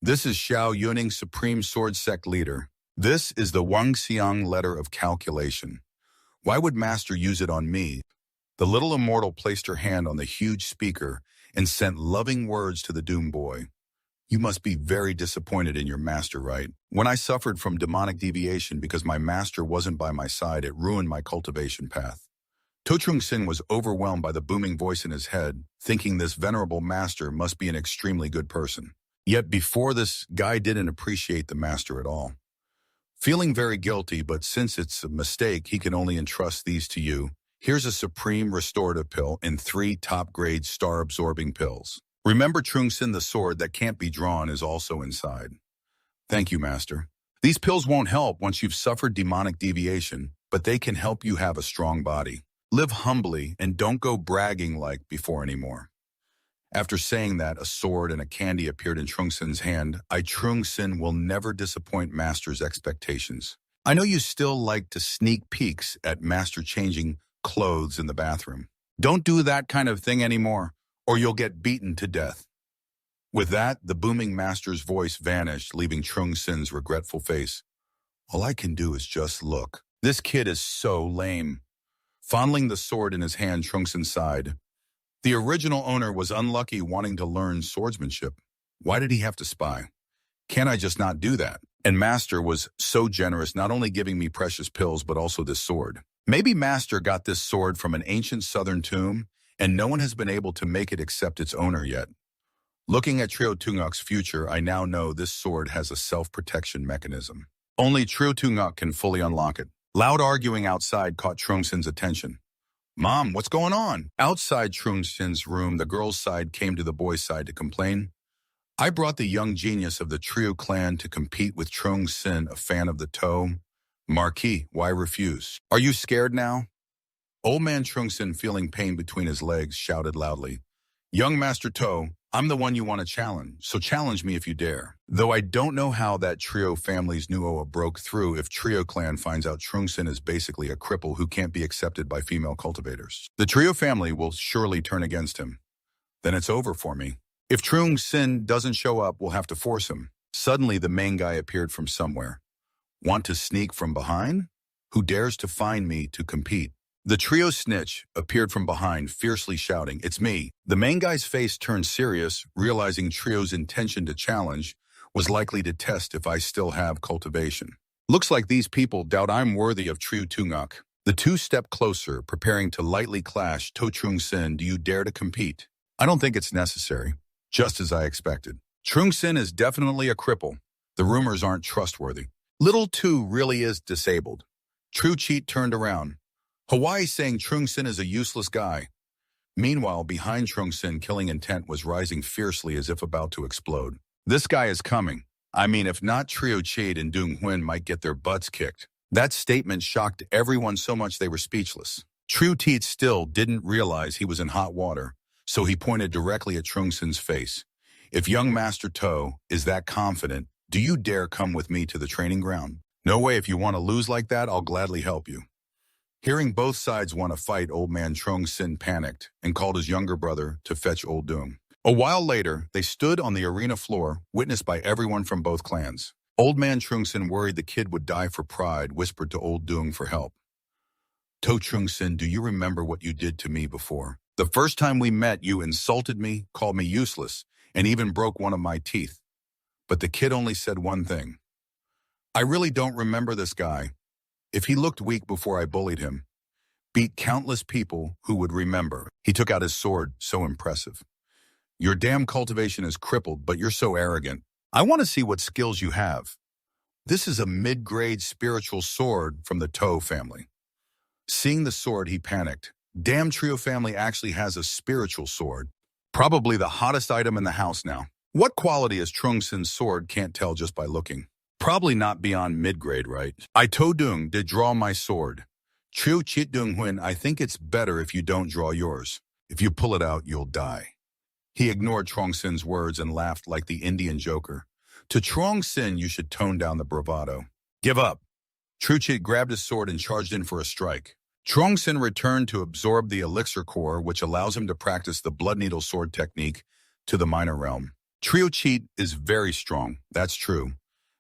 This is Xiao Yuning, Supreme Sword Sect Leader. This is the Wang Xiang letter of calculation. Why would Master use it on me? The little immortal placed her hand on the huge speaker and sent loving words to the doomed boy. You must be very disappointed in your master, right? When I suffered from demonic deviation because my master wasn't by my side, it ruined my cultivation path. To Trung Sin was overwhelmed by the booming voice in his head, thinking this venerable master must be an extremely good person. Yet before this, guy didn't appreciate the master at all. Feeling very guilty, but since it's a mistake, he can only entrust these to you. Here's a supreme restorative pill and 3 top-grade star-absorbing pills. Remember, Trung Sin, the sword that can't be drawn, is also inside. Thank you, Master. These pills won't help once you've suffered demonic deviation, but they can help you have a strong body. Live humbly and don't go bragging like before anymore. After saying that, a sword and a candy appeared in Trung Sin's hand. Trung Sin will never disappoint Master's expectations. I know you still like to sneak peeks at Master changing clothes in the bathroom. Don't do that kind of thing anymore, or you'll get beaten to death. With that, the booming Master's voice vanished, leaving Trung Sin's regretful face. All I can do is just look. This kid is so lame. Fondling the sword in his hand, Trung Sin sighed. The original owner was unlucky wanting to learn swordsmanship. Why did he have to spy? Can't I just not do that? And Master was so generous, not only giving me precious pills, but also this sword. Maybe Master got this sword from an ancient southern tomb, and no one has been able to make it except its owner yet. Looking at Trio Tunguk's future, I now know this sword has a self-protection mechanism. Only Trio Tunguk can fully unlock it. Loud arguing outside caught Trung Sin's attention. Mom, what's going on? Outside Trung Sin's room, the girl's side came to the boy's side to complain. I brought the young genius of the Trio clan to compete with Trung Sin, a fan of the toe. Marquis, why refuse? Are you scared now? Old man Trung Sin, feeling pain between his legs, shouted loudly. Young Master To, I'm the one you want to challenge, so challenge me if you dare. Though I don't know how that Trio family's new Oa broke through if Trio clan finds out Trung Sin is basically a cripple who can't be accepted by female cultivators. The Trio family will surely turn against him. Then it's over for me. If Trung Sin doesn't show up, we'll have to force him. Suddenly, the main guy appeared from somewhere. Want to sneak from behind? Who dares to find me to compete? The Trio snitch appeared from behind, fiercely shouting, It's me. The main guy's face turned serious, realizing Trio's intention to challenge was likely to test if I still have cultivation. Looks like these people doubt I'm worthy of Trio Tunguk. The two stepped closer, preparing to lightly clash. To Trung Sin, do you dare to compete? I don't think it's necessary. Just as I expected. Trung Sin is definitely a cripple. The rumors aren't trustworthy. Little Tu really is disabled. True Cheat turned around. Hawaii saying Trung Sin is a useless guy. Meanwhile, behind Trung Sin, killing intent was rising fiercely as if about to explode. This guy is coming. I mean, if not, Trio Cheat and Dung Huyen might get their butts kicked. That statement shocked everyone so much they were speechless. True Teat still didn't realize he was in hot water, so he pointed directly at Trungsin's face. If young Master To is that confident, do you dare come with me to the training ground? No way, if you want to lose like that, I'll gladly help you. Hearing both sides want to fight, old man Trungsin panicked and called his younger brother to fetch old Doom. A while later, they stood on the arena floor, witnessed by everyone from both clans. Old man Trungsin, worried the kid would die for pride, whispered to old Doom for help. To Trungsin, do you remember what you did to me before? The first time we met, you insulted me, called me useless, and even broke one of my teeth. But the kid only said one thing. I really don't remember this guy. If he looked weak before I bullied him, beat countless people who would remember. He took out his sword, so impressive. Your damn cultivation is crippled, but you're so arrogant. I want to see what skills you have. This is a mid-grade spiritual sword from the To family. Seeing the sword, he panicked. Damn, Trio family actually has a spiritual sword. Probably the hottest item in the house now. What quality is Trungsin's sword? Can't tell just by looking. Probably not beyond mid-grade, right? I To Dung did draw my sword. Trio Chit Dung Huin, I think it's better if you don't draw yours. If you pull it out, you'll die. He ignored Trungsin's words and laughed like the Indian Joker. To Trungsin, you should tone down the bravado. Give up. Truchit grabbed his sword and charged in for a strike. Trungsin returned to absorb the elixir core, which allows him to practice the blood needle sword technique to the minor realm. Trio Cheat is very strong, that's true.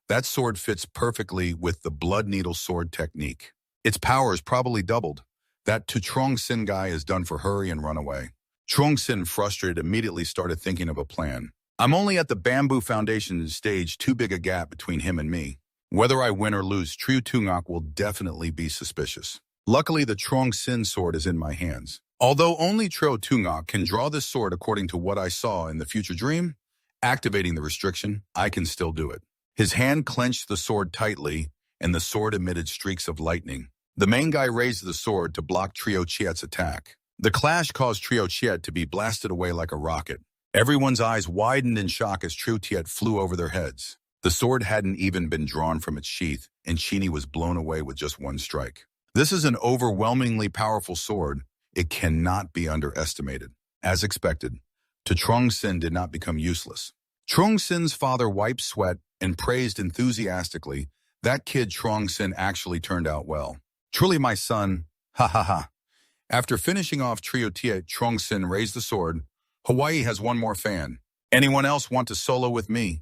That sword fits perfectly with the blood needle sword technique. Its power is probably doubled. That To Trungsin guy is done for, hurry and run away. Trungsin, frustrated, immediately started thinking of a plan. I'm only at the bamboo foundation stage, too big a gap between him and me. Whether I win or lose, Trio Tungok will definitely be suspicious. Luckily, the Trungsin sword is in my hands. Although only Trio Tungok can draw this sword according to what I saw in the future dream, activating the restriction, I can still do it. His hand clenched the sword tightly, and the sword emitted streaks of lightning. The main guy raised the sword to block Trio Chiet's attack. The clash caused Trio Chiet to be blasted away like a rocket. Everyone's eyes widened in shock as Trio Chiet flew over their heads. The sword hadn't even been drawn from its sheath, and Chini was blown away with just one strike. This is an overwhelmingly powerful sword. It cannot be underestimated. As expected, To Trungsin did not become useless. Trungsin's father wiped sweat and praised enthusiastically. That kid Trungsin actually turned out well. Truly my son, ha ha ha. After finishing off Trio Tiet, Trungsin raised the sword. Hawaii has one more fan. Anyone else want to solo with me?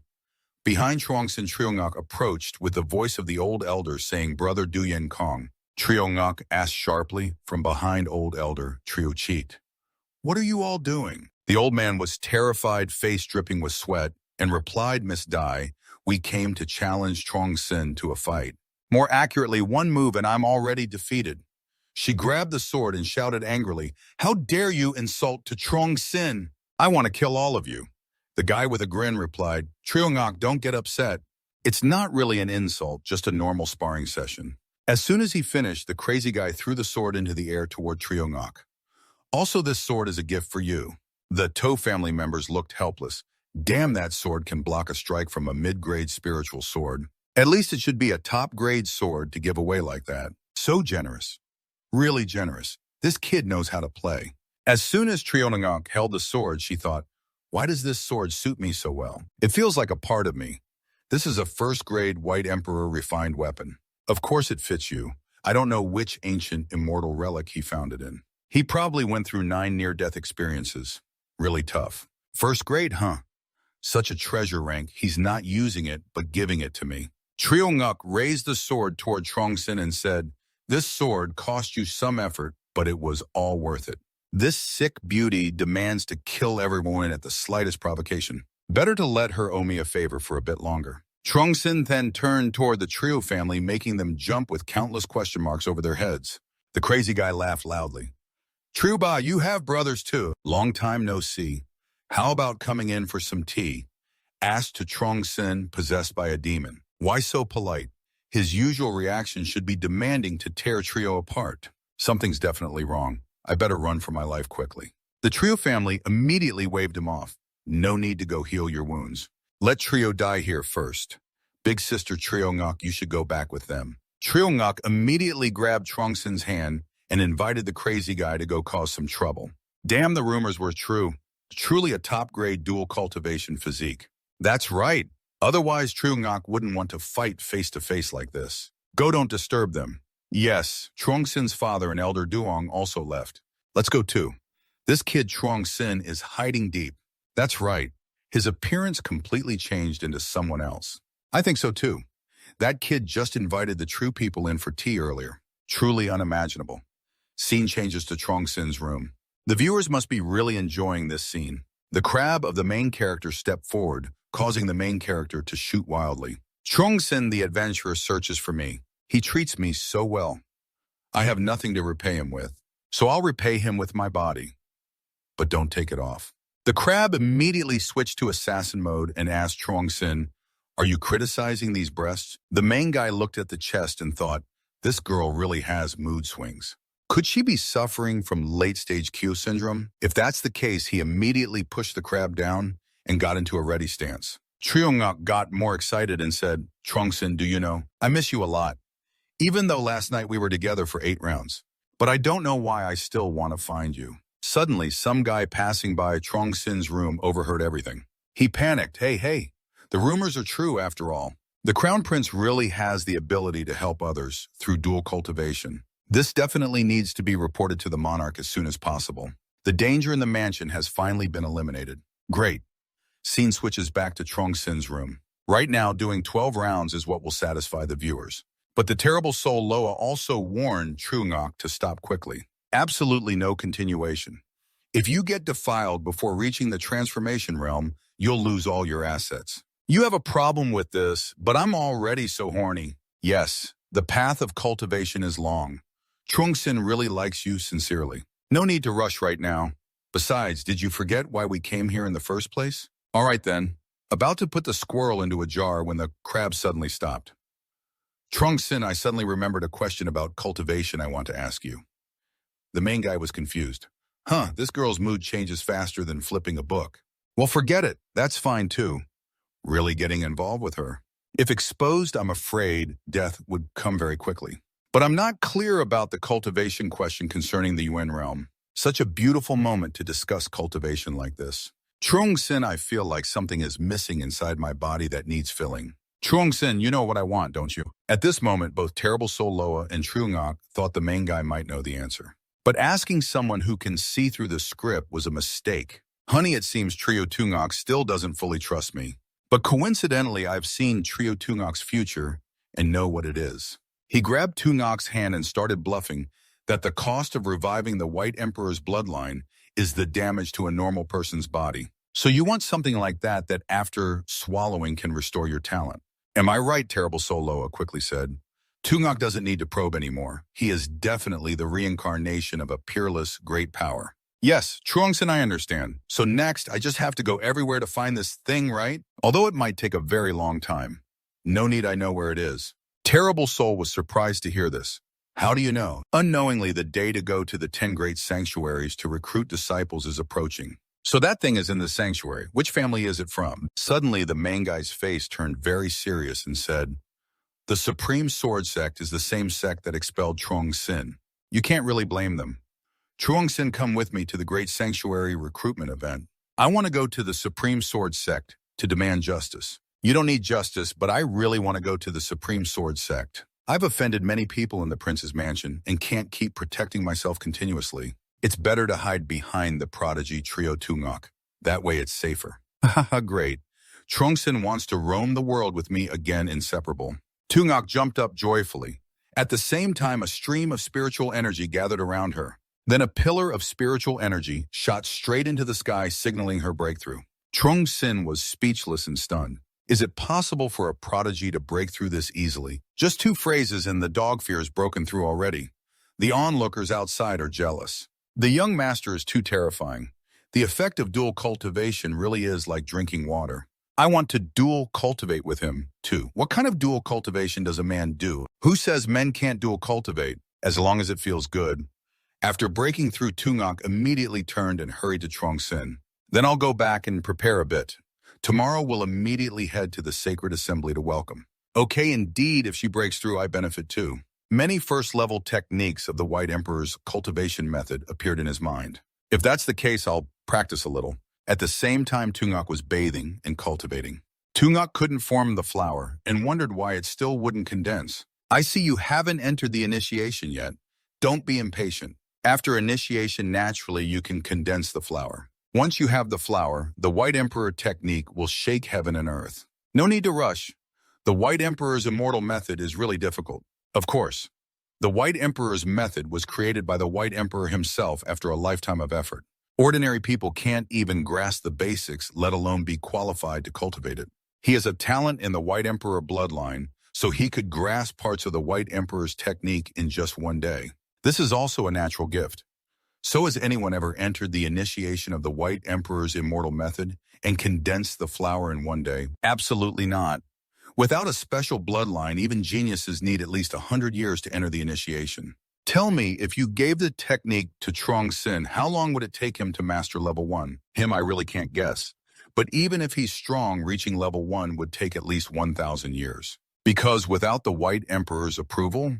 Behind Trungsin, Triongok approached with the voice of the old elder saying, Brother Duyen Kong. Triongok asked sharply from behind old elder Trio Cheat. What are you all doing? The old man was terrified, face dripping with sweat, and replied, Miss Dai, we came to challenge Trungsin to a fight. More accurately, one move and I'm already defeated. She grabbed the sword and shouted angrily, How dare you insult To Trungsin? I want to kill all of you. The guy with a grin replied, Triongok, don't get upset. It's not really an insult, just a normal sparring session. As soon as he finished, the crazy guy threw the sword into the air toward Triongok. Also, this sword is a gift for you. The To family members looked helpless. Damn, that sword can block a strike from a mid-grade spiritual sword. At least it should be a top-grade sword to give away like that. So generous. Really generous. This kid knows how to play. As soon as Triongok held the sword, she thought, why does this sword suit me so well? It feels like a part of me. This is a first-grade White Emperor refined weapon. Of course it fits you. I don't know which ancient immortal relic he found it in. He probably went through 9 near-death experiences. Really tough. First grade, huh? Such a treasure rank, he's not using it, but giving it to me. Triongok raised the sword toward Trungsin and said, This sword cost you some effort, but it was all worth it. This sick beauty demands to kill everyone at the slightest provocation. Better to let her owe me a favor for a bit longer. Trungsin then turned toward the Trio family, making them jump with countless question marks over their heads. The crazy guy laughed loudly. Truba, you have brothers too. Long time no see. How about coming in for some tea? Asked To Trungsin, possessed by a demon. Why so polite? His usual reaction should be demanding to tear Trio apart. Something's definitely wrong. I better run for my life quickly. The Trio family immediately waved him off. No need to go heal your wounds. Let Trio die here first. Big sister Triongok, you should go back with them. Treongak immediately grabbed Trongsin's hand and invited the crazy guy to go cause some trouble. Damn, the rumors were true. Truly a top-grade dual cultivation physique. That's right. Otherwise, Treongak wouldn't want to fight face-to-face like this. Go, don't disturb them. Yes, Trongsin's father and Elder Duong also left. Let's go too. This kid Trongsin is hiding deep. That's right. His appearance completely changed into someone else. I think so too. That kid just invited the true people in for tea earlier. Truly unimaginable. Scene changes to Trongsin's room. The viewers must be really enjoying this scene. The crab of the main character stepped forward, causing the main character to shoot wildly. Trongsin, the adventurer, searches for me. He treats me so well. I have nothing to repay him with, so I'll repay him with my body. But don't take it off. The crab immediately switched to assassin mode and asked Trongsin, "Are you criticizing these breasts?" The main guy looked at the chest and thought, this girl really has mood swings. Could she be suffering from late-stage Q syndrome? If that's the case, he immediately pushed the crab down and got into a ready stance. Treongak got more excited and said, "Trongsin, do you know, I miss you a lot. Even though last night we were together for 8 rounds. But I don't know why I still want to find you." Suddenly, some guy passing by Trongsin's room overheard everything. He panicked. Hey, the rumors are true after all. The Crown Prince really has the ability to help others through dual cultivation. This definitely needs to be reported to the monarch as soon as possible. The danger in the mansion has finally been eliminated. Great. Scene switches back to Trongsin's room. Right now, doing 12 rounds is what will satisfy the viewers. But the terrible soul Loa also warned Treongak to stop quickly. Absolutely no continuation. If you get defiled before reaching the transformation realm, you'll lose all your assets. You have a problem with this, but I'm already so horny. Yes, the path of cultivation is long. Trongsin really likes you sincerely. No need to rush right now. Besides, did you forget why we came here in the first place? All right then. About to put the squirrel into a jar when the crab suddenly stopped. Trongsin, I suddenly remembered a question about cultivation I want to ask you. The main guy was confused. This girl's mood changes faster than flipping a book. Well, forget it. That's fine too. Really getting involved with her. If exposed, I'm afraid death would come very quickly. But I'm not clear about the cultivation question concerning the UN realm. Such a beautiful moment to discuss cultivation like this. Trongsin, I feel like something is missing inside my body that needs filling. Trongsin, you know what I want, don't you? At this moment, both Terrible Soul Loa and Treongak thought the main guy might know the answer. But asking someone who can see through the script was a mistake. Honey, it seems Trio Tungok still doesn't fully trust me. But coincidentally, I've seen Trio Tungok's future and know what it is. He grabbed Tungok's hand and started bluffing that the cost of reviving the White Emperor's bloodline is the damage to a normal person's body. So you want something like that after swallowing can restore your talent. Am I right, Terrible Soul Loa quickly said. Tungok doesn't need to probe anymore. He is definitely the reincarnation of a peerless, great power. Yes, Trongsin, I understand. So next, I just have to go everywhere to find this thing, right? Although it might take a very long time. No need I know where it is. Terrible Soul was surprised to hear this. How do you know? Unknowingly, the day to go to the 10 great sanctuaries to recruit disciples is approaching. So that thing is in the sanctuary. Which family is it from? Suddenly, the main guy's face turned very serious and said, "The Supreme Sword Sect is the same sect that expelled Trongsin. You can't really blame them. Trongsin, come with me to the Great Sanctuary recruitment event. I want to go to the Supreme Sword Sect to demand justice. You don't need justice, but I really want to go to the Supreme Sword Sect. I've offended many people in the Prince's mansion and can't keep protecting myself continuously. It's better to hide behind the prodigy Trio Tungok. That way it's safer." Haha, great. Trongsin wants to roam the world with me again, inseparable. Tungok jumped up joyfully. At the same time, a stream of spiritual energy gathered around her. Then a pillar of spiritual energy shot straight into the sky, signaling her breakthrough. Trongsin was speechless and stunned. Is it possible for a prodigy to break through this easily? Just 2 phrases and the dog fear is broken through already. The onlookers outside are jealous. The young master is too terrifying. The effect of dual cultivation really is like drinking water. I want to dual cultivate with him, too. What kind of dual cultivation does a man do? Who says men can't dual cultivate, as long as it feels good? After breaking through, Tungok immediately turned and hurried to Trongsin. Then I'll go back and prepare a bit. Tomorrow we'll immediately head to the sacred assembly to welcome. Okay, indeed, if she breaks through, I benefit too. Many first-level techniques of the White Emperor's cultivation method appeared in his mind. If that's the case, I'll practice a little. At the same time, Tungok was bathing and cultivating. Tungok couldn't form the flower and wondered why it still wouldn't condense. I see you haven't entered the initiation yet. Don't be impatient. After initiation, naturally, you can condense the flower. Once you have the flower, the White Emperor technique will shake heaven and earth. No need to rush. The White Emperor's immortal method is really difficult. Of course, the White Emperor's method was created by the White Emperor himself after a lifetime of effort. Ordinary people can't even grasp the basics, let alone be qualified to cultivate it. He has a talent in the White Emperor bloodline, so he could grasp parts of the White Emperor's technique in just one day. This is also a natural gift. So has anyone ever entered the initiation of the White Emperor's immortal method and condensed the flower in one day? Absolutely not. Without a special bloodline, even geniuses need at least 100 years to enter the initiation. Tell me, if you gave the technique to Trong Sin, how long would it take him to master level 1? Him, I really can't guess. But even if he's strong, reaching level 1 would take at least 1,000 years. Because without the White Emperor's approval,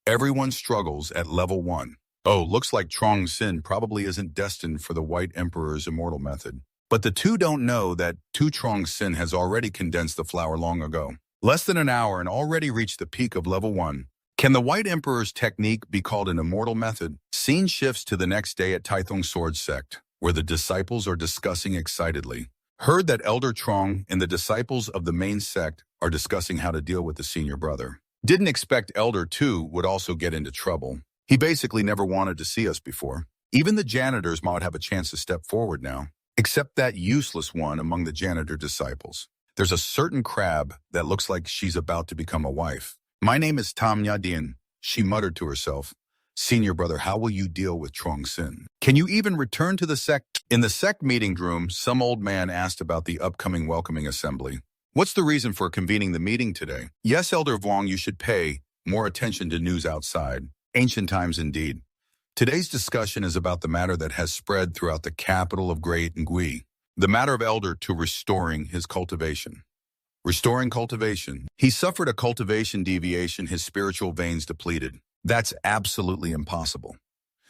everyone struggles at level 1. Oh, looks like Trong Sin probably isn't destined for the White Emperor's immortal method. But the two don't know that Trong Sin has already condensed the flower long ago. Less than an hour and already reached the peak of level 1. Can the White Emperor's technique be called an immortal method? Scene shifts to the next day at Taithong Sword Sect, where the disciples are discussing excitedly. Heard that Elder Trong and the disciples of the main sect are discussing how to deal with the senior brother. Didn't expect Elder 2 would also get into trouble. He basically never wanted to see us before. Even the janitors might have a chance to step forward now. Except that useless one among the janitor disciples. There's a certain crab that looks like she's about to become a wife. My name is Tam Yadin, she muttered to herself. Senior brother, how will you deal with Trong Sin? Can you even return to the sect? In the sect meeting room, some old man asked about the upcoming welcoming assembly. What's the reason for convening the meeting today? Yes, Elder Vuong, you should pay more attention to news outside. Ancient times indeed. Today's discussion is about the matter that has spread throughout the capital of Great Ngui. The matter of Elder to restoring his cultivation. Restoring cultivation. He suffered a cultivation deviation, his spiritual veins depleted. That's absolutely impossible.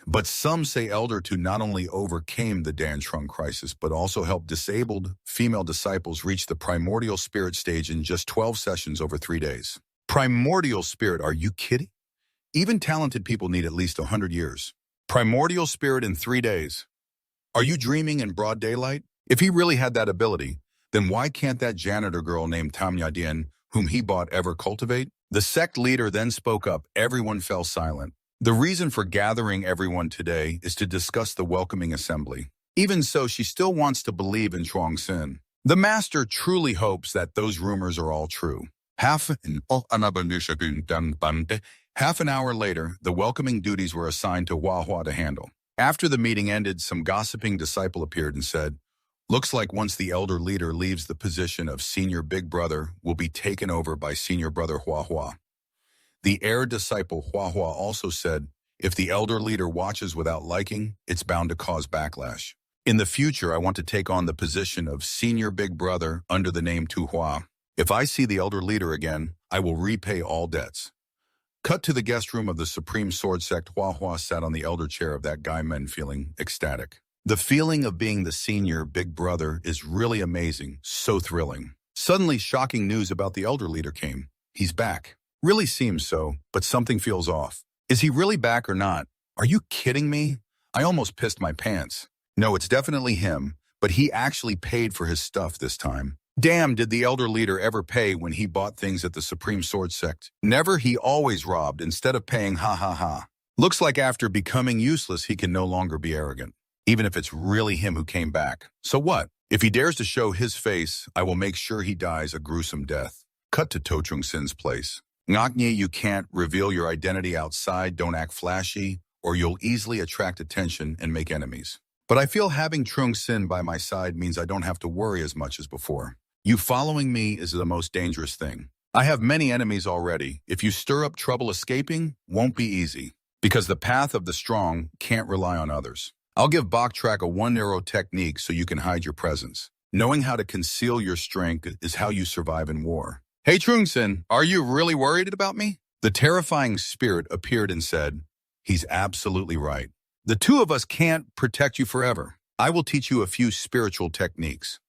But some say Elder to not only overcame the Dan Trung crisis, but also helped disabled female disciples reach the primordial spirit stage in just 12 sessions over 3 days. Primordial spirit, are you kidding? Even talented people need at least 100 years. Primordial spirit in 3 days. Are you dreaming in broad daylight? If he really had that ability, then why can't that janitor girl named Tam Yadien, whom he bought, ever cultivate? The sect leader then spoke up. Everyone fell silent. The reason for gathering everyone today is to discuss the welcoming assembly. Even so, she still wants to believe in Trong Sin. The master truly hopes that those rumors are all true. Half an hour later, the welcoming duties were assigned to Hua Hua to handle. After the meeting ended, some gossiping disciple appeared and said, "Looks like once the elder leader leaves, the position of senior big brother will be taken over by senior brother Hua Hua." The heir disciple Hua Hua also said, "If the elder leader watches without liking, it's bound to cause backlash. In the future, I want to take on the position of senior big brother under the name Tu Hua. If I see the elder leader again, I will repay all debts." Cut to the guest room of the Supreme Sword Sect. Hua Hua sat on the elder chair of that guy men, feeling ecstatic. The feeling of being the senior big brother is really amazing, so thrilling. Suddenly, shocking news about the elder leader came. He's back. Really seems so, but something feels off. Is he really back or not? Are you kidding me? I almost pissed my pants. No, it's definitely him, but he actually paid for his stuff this time. Damn, did the elder leader ever pay when he bought things at the Supreme Sword Sect? Never, he always robbed instead of paying, ha ha ha. Looks like after becoming useless, he can no longer be arrogant. Even if it's really him who came back. So what? If he dares to show his face, I will make sure he dies a gruesome death. Cut to To Chung Sin's place. Ngaknye, you can't reveal your identity outside, don't act flashy, or you'll easily attract attention and make enemies. But I feel having Trung Sin by my side means I don't have to worry as much as before. You following me is the most dangerous thing. I have many enemies already. If you stir up trouble, escaping won't be easy, because the path of the strong can't rely on others. I'll give Baktrak a 1-arrow technique so you can hide your presence. Knowing how to conceal your strength is how you survive in war. Hey Trungsin, are you really worried about me? The terrifying spirit appeared and said, he's absolutely right. The two of us can't protect you forever. I will teach you a few spiritual techniques.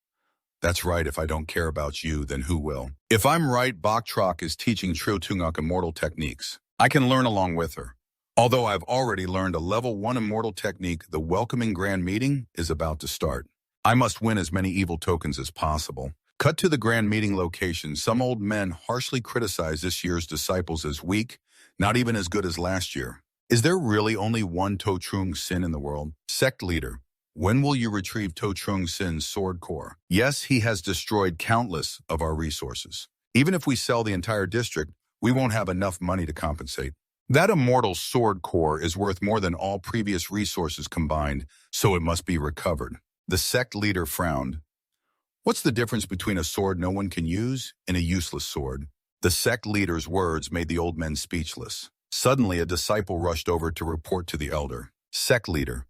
That's right, if I don't care about you, then who will? If I'm right, Baktrok is teaching Tungak immortal techniques. I can learn along with her. Although I've already learned a level 1 immortal technique, the welcoming grand meeting is about to start. I must win as many evil tokens as possible. Cut to the grand meeting location. Some old men harshly criticize this year's disciples as weak, not even as good as last year. Is there really only one Totrung Sin in the world? Sect leader, when will you retrieve Totrung Sin's sword core? Yes, he has destroyed countless of our resources. Even if we sell the entire district, we won't have enough money to compensate. That immortal sword core is worth more than all previous resources combined, so it must be recovered. The sect leader frowned. What's the difference between a sword no one can use and a useless sword? The sect leader's words made the old men speechless. Suddenly, a disciple rushed over to report to the elder. Sect leader,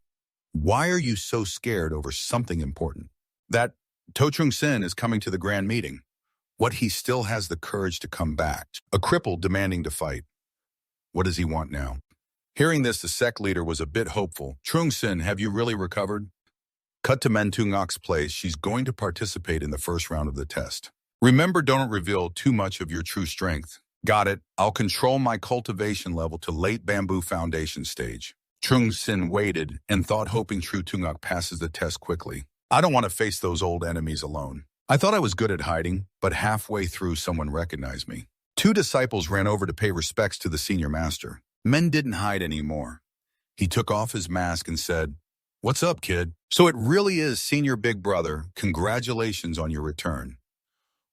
why are you so scared over something important? That Totrung Sin is coming to the grand meeting. What, he still has the courage to come back? A cripple demanding to fight. What does he want now? Hearing this, the sect leader was a bit hopeful. Trung Sin, have you really recovered? Cut to Mentungok's place. She's going to participate in the first round of the test. Remember, don't reveal too much of your true strength. Got it. I'll control my cultivation level to late bamboo foundation stage. Trung Sin waited and thought, hoping True Tungok passes the test quickly. I don't want to face those old enemies alone. I thought I was good at hiding, but halfway through someone recognized me. Two disciples ran over to pay respects to the senior master. Men didn't hide anymore. He took off his mask and said, "What's up, kid? So it really is Senior Big Brother. Congratulations on your return.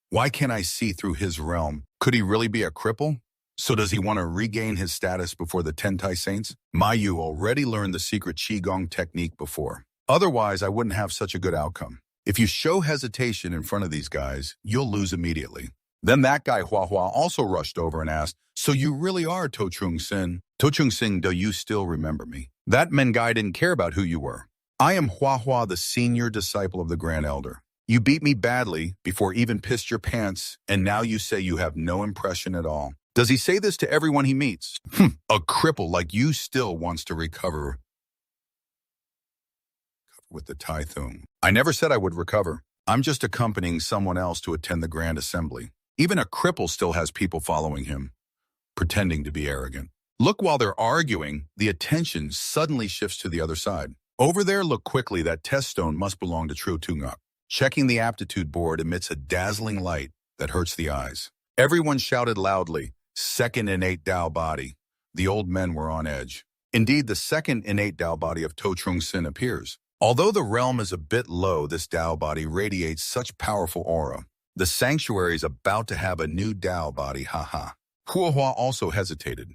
Why can't I see through his realm? Could he really be a cripple? So does he want to regain his status before the Tentai Saints? Mayu already learned the secret Qigong technique before. Otherwise, I wouldn't have such a good outcome. If you show hesitation in front of these guys, you'll lose immediately." Then that guy Hua Hua also rushed over and asked, "So you really are Totrung Sin? Totrung Sin, do you still remember me?" That men guy didn't care about who you were. "I am Hua Hua, the senior disciple of the Grand Elder. You beat me badly before even pissed your pants, and now you say you have no impression at all." Does he say this to everyone he meets? A cripple like you still wants to recover with the Typhoon. I never said I would recover. I'm just accompanying someone else to attend the Grand Assembly. Even a cripple still has people following him, pretending to be arrogant. Look, while they're arguing, the attention suddenly shifts to the other side. Over there, look quickly, that test stone must belong to True Tungak. Checking the aptitude board emits a dazzling light that hurts the eyes. Everyone shouted loudly, "Second innate Tao body." The old men were on edge. Indeed, the second innate Tao body of Totrung Sin appears. Although the realm is a bit low, this Tao body radiates such powerful aura. The sanctuary is about to have a new Tao body, haha. Hua Hua also hesitated.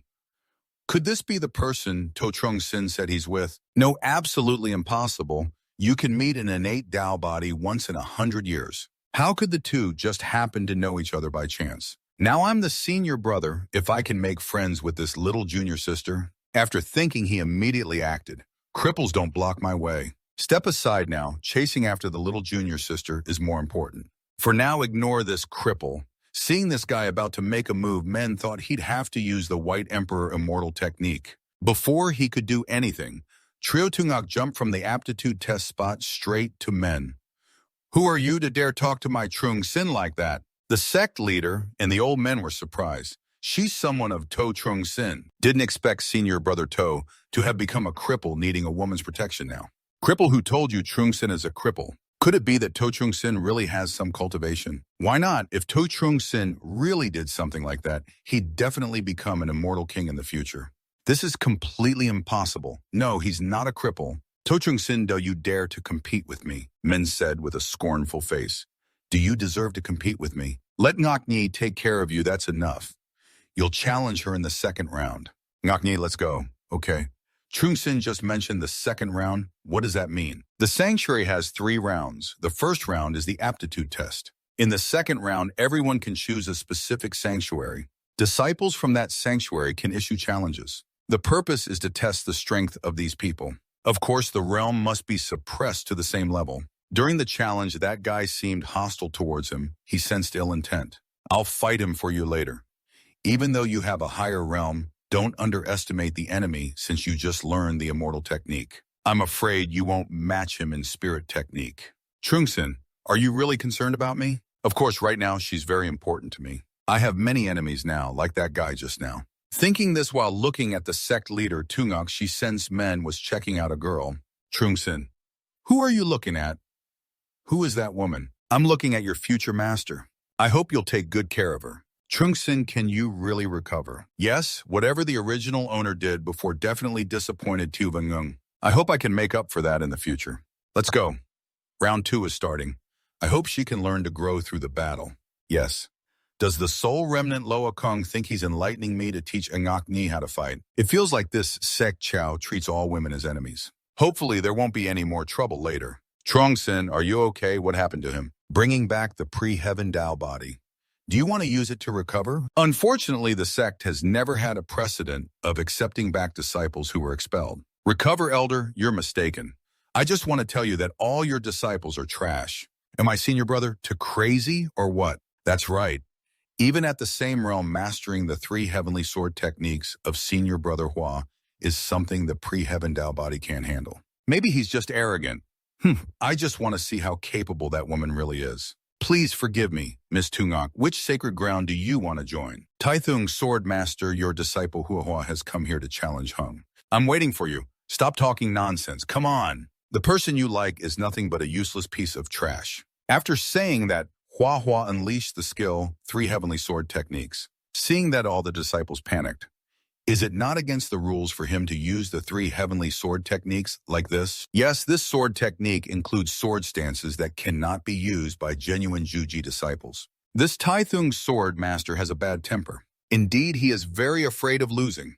Could this be the person Totrung Sin said he's with? No, absolutely impossible. You can meet an innate Tao body once in 100 years. How could the two just happen to know each other by chance? Now I'm the senior brother, if I can make friends with this little junior sister. After thinking, he immediately acted. Cripples don't block my way. Step aside now. Chasing after the little junior sister is more important. For now, ignore this cripple. Seeing this guy about to make a move, men thought he'd have to use the White Emperor immortal technique. Before he could do anything, Trio Tungak jumped from the aptitude test spot straight to men. "Who are you to dare talk to my Trung Sin like that?" The sect leader and the old men were surprised. She's someone of To Trung Sin. Didn't expect senior brother To to have become a cripple needing a woman's protection now. Cripple, who told you Trung Sin is a cripple? Could it be that To Trung Sin really has some cultivation? Why not? If To Trung Sin really did something like that, he'd definitely become an immortal king in the future. This is completely impossible. No, he's not a cripple. To Trung Sin, do you dare to compete with me? Men said with a scornful face. Do you deserve to compete with me? Let Ngakni take care of you, that's enough. You'll challenge her in the second round. Ngakni, let's go. Okay. Trung Sin just mentioned the second round. What does that mean? The sanctuary has 3 rounds. The first round is the aptitude test. In the second round, everyone can choose a specific sanctuary. Disciples from that sanctuary can issue challenges. The purpose is to test the strength of these people. Of course, the realm must be suppressed to the same level. During the challenge, that guy seemed hostile towards him. He sensed ill intent. I'll fight him for you later. Even though you have a higher realm, don't underestimate the enemy since you just learned the immortal technique. I'm afraid you won't match him in spirit technique. Trungsin, are you really concerned about me? Of course, right now she's very important to me. I have many enemies now, like that guy just now. Thinking this while looking at the sect leader, Tungok, she sensed men was checking out a girl. Trungsin, who are you looking at? Who is that woman? I'm looking at your future master. I hope you'll take good care of her. Trungsin, can you really recover? Yes, whatever the original owner did before definitely disappointed Tu Vangung. I hope I can make up for that in the future. Let's go. Round 2 is starting. I hope she can learn to grow through the battle. Yes. Does the soul remnant Loa Kung think he's enlightening me to teach Ngok Ni how to fight? It feels like this sect Chow treats all women as enemies. Hopefully there won't be any more trouble later. Trongsin, are you okay? What happened to him? Bringing back the pre-heaven Dao body. Do you want to use it to recover? Unfortunately, the sect has never had a precedent of accepting back disciples who were expelled. Recover, Elder, you're mistaken. I just want to tell you that all your disciples are trash. Am I senior brother to crazy or what? That's right. Even at the same realm, mastering the 3 heavenly sword techniques of senior brother Hua is something the pre-heaven Dao body can't handle. Maybe he's just arrogant. I just want to see how capable that woman really is. Please forgive me, Miss Tungok. Which sacred ground do you want to join? Taithung, sword master, your disciple Hua has come here to challenge Hung. I'm waiting for you. Stop talking nonsense. Come on. The person you like is nothing but a useless piece of trash. After saying that, Hua unleashed the skill 3 heavenly sword techniques. Seeing that, all the disciples panicked. Is it not against the rules for him to use the 3 heavenly sword techniques like this? Yes, this sword technique includes sword stances that cannot be used by genuine Juji disciples. This Taithung sword master has a bad temper. Indeed, he is very afraid of losing.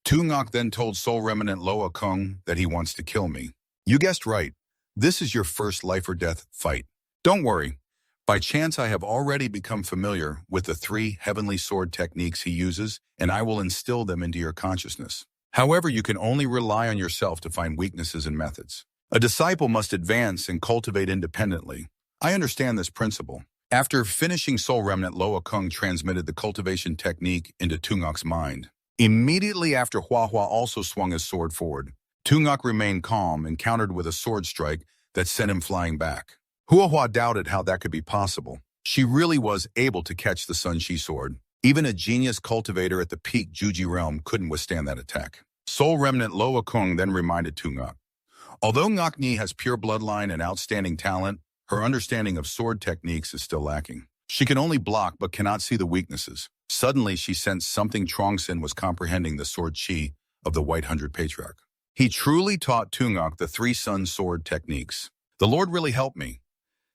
Tungok then told Soul Remnant Loa Kung that he wants to kill me. You guessed right. This is your first life or death fight. Don't worry. By chance, I have already become familiar with the 3 heavenly sword techniques he uses, and I will instill them into your consciousness. However, you can only rely on yourself to find weaknesses and methods. A disciple must advance and cultivate independently. I understand this principle. After finishing, Soul Remnant Loa Kung transmitted the cultivation technique into Tungok's mind. Immediately after, Hua also swung his sword forward. Tungok remained calm and countered with a sword strike that sent him flying back. Hua doubted how that could be possible. She really was able to catch the Sun Chi sword. Even a genius cultivator at the peak Juji realm couldn't withstand that attack. Soul Remnant Loa Kung then reminded Tungok. Although Ngok Ni has pure bloodline and outstanding talent, her understanding of sword techniques is still lacking. She can only block but cannot see the weaknesses. Suddenly, she sensed something. Trongsin was comprehending the sword chi of the White Hundred Patriarch. He truly taught Tungok the 3 sun sword techniques. The Lord really helped me.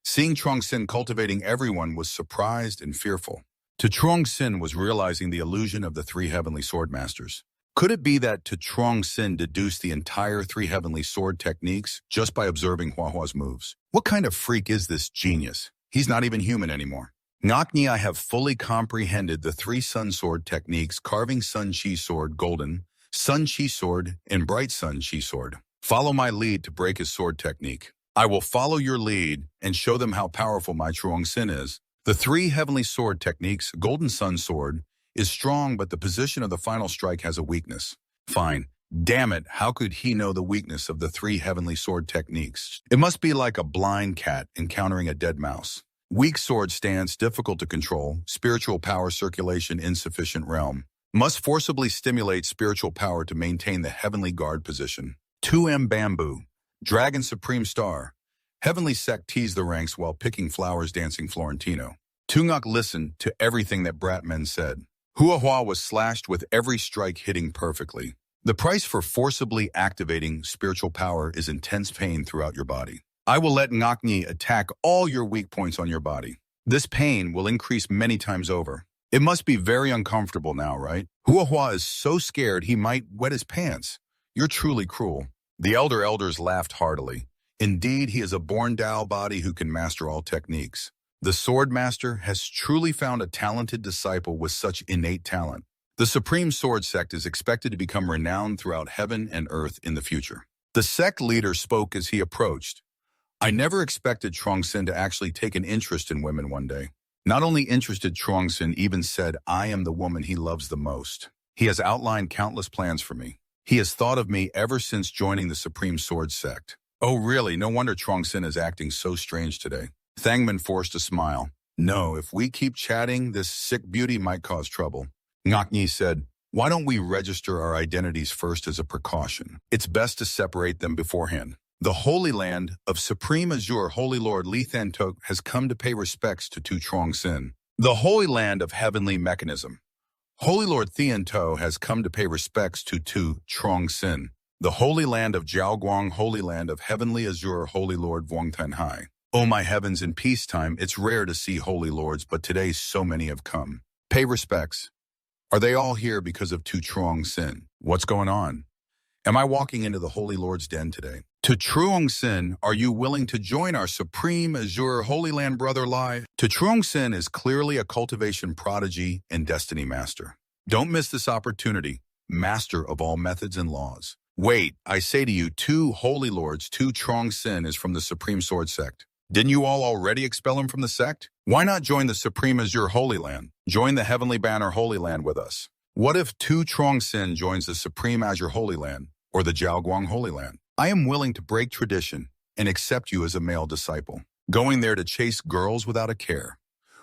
Seeing Trongsin cultivating everyone was surprised and fearful. To Trongsin was realizing the illusion of the 3 heavenly sword masters. Could it be that to Trongsin deduced the entire 3 heavenly sword techniques just by observing Hua's moves? What kind of freak is this genius? He's not even human anymore. Ngok Ni, I have fully comprehended the 3 sun sword techniques: carving Sun Chi sword, golden, Sun Chi sword, and bright Sun Chi sword. Follow my lead to break his sword technique. I will follow your lead and show them how powerful my Trongsin is. The 3 heavenly sword techniques, Golden Sun Sword, is strong, but the position of the final strike has a weakness. Fine. Damn it, how could he know the weakness of the 3 heavenly sword techniques? It must be like a blind cat encountering a dead mouse. Weak sword stance, difficult to control, spiritual power circulation, insufficient realm. Must forcibly stimulate spiritual power to maintain the heavenly guard position. 2M Bamboo. Dragon Supreme Star. Heavenly sect teased the ranks while picking flowers, dancing Florentino. Tungok listened to everything that Bratmen said. Hua was slashed with every strike hitting perfectly. The price for forcibly activating spiritual power is intense pain throughout your body. I will let Ngok Ni attack all your weak points on your body. This pain will increase many times over. It must be very uncomfortable now, right? Hua is so scared he might wet his pants. You're truly cruel. The elders laughed heartily. Indeed, he is a born Dao body who can master all techniques. The sword master has truly found a talented disciple with such innate talent. The Supreme Sword Sect is expected to become renowned throughout heaven and earth in the future. The sect leader spoke as he approached. I never expected Trongsin to actually take an interest in women one day. Not only interested, Chuang-sin even said, I am the woman he loves the most. He has outlined countless plans for me. He has thought of me ever since joining the Supreme Sword Sect. Oh really, no wonder Chuang-sin is acting so strange today. Thangmin forced a smile. No, if we keep chatting, this sick beauty might cause trouble. Ngakni said, why don't we register our identities first as a precaution? It's best to separate them beforehand. The Holy Land of Supreme Azure Holy Lord Li Thantok has come to pay respects to Tu Chuang-sin. The Holy Land of Heavenly Mechanism. Holy Lord Thian-To has come to pay respects to Tu Chuang-sin. The Holy Land of Jiaoguang, Holy Land of Heavenly Azure Holy Lord Vuong Tanhai. Oh my heavens, in peacetime, it's rare to see Holy Lords, but today so many have come. Pay respects. Are they all here because of Tu Chuang-sin? What's going on? Am I walking into the Holy Lord's den today? Tu Chuang-sin, are you willing to join our Supreme Azure Holy Land brother Lai? Tu Chuang-sin is clearly a cultivation prodigy and destiny master. Don't miss this opportunity, master of all methods and laws. Wait, I say to you, two Holy Lords, Tu Chuang-sin is from the Supreme Sword Sect. Didn't you all already expel him from the sect? Why not join the Supreme Azure Holy Land? Join the Heavenly Banner Holy Land with us. What if Tu Chuang-sin joins the Supreme Azure Holy Land or the Jiaoguang Holy Land? I am willing to break tradition and accept you as a male disciple, going there to chase girls without a care.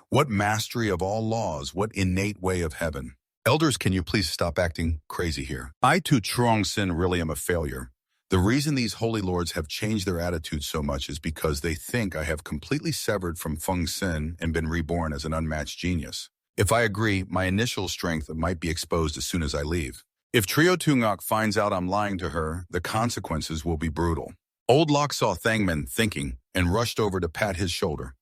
What mastery of all laws, what innate way of heaven. Elders, can you please stop acting crazy here? I, Tu Chuang-sin, really am a failure. The reason these holy lords have changed their attitude so much is because they think I have completely severed from Feng Sin and been reborn as an unmatched genius. If I agree, my initial strength might be exposed as soon as I leave. If Trio Tungok finds out I'm lying to her, the consequences will be brutal. Old Locke saw Thangmin thinking and rushed over to pat his shoulder.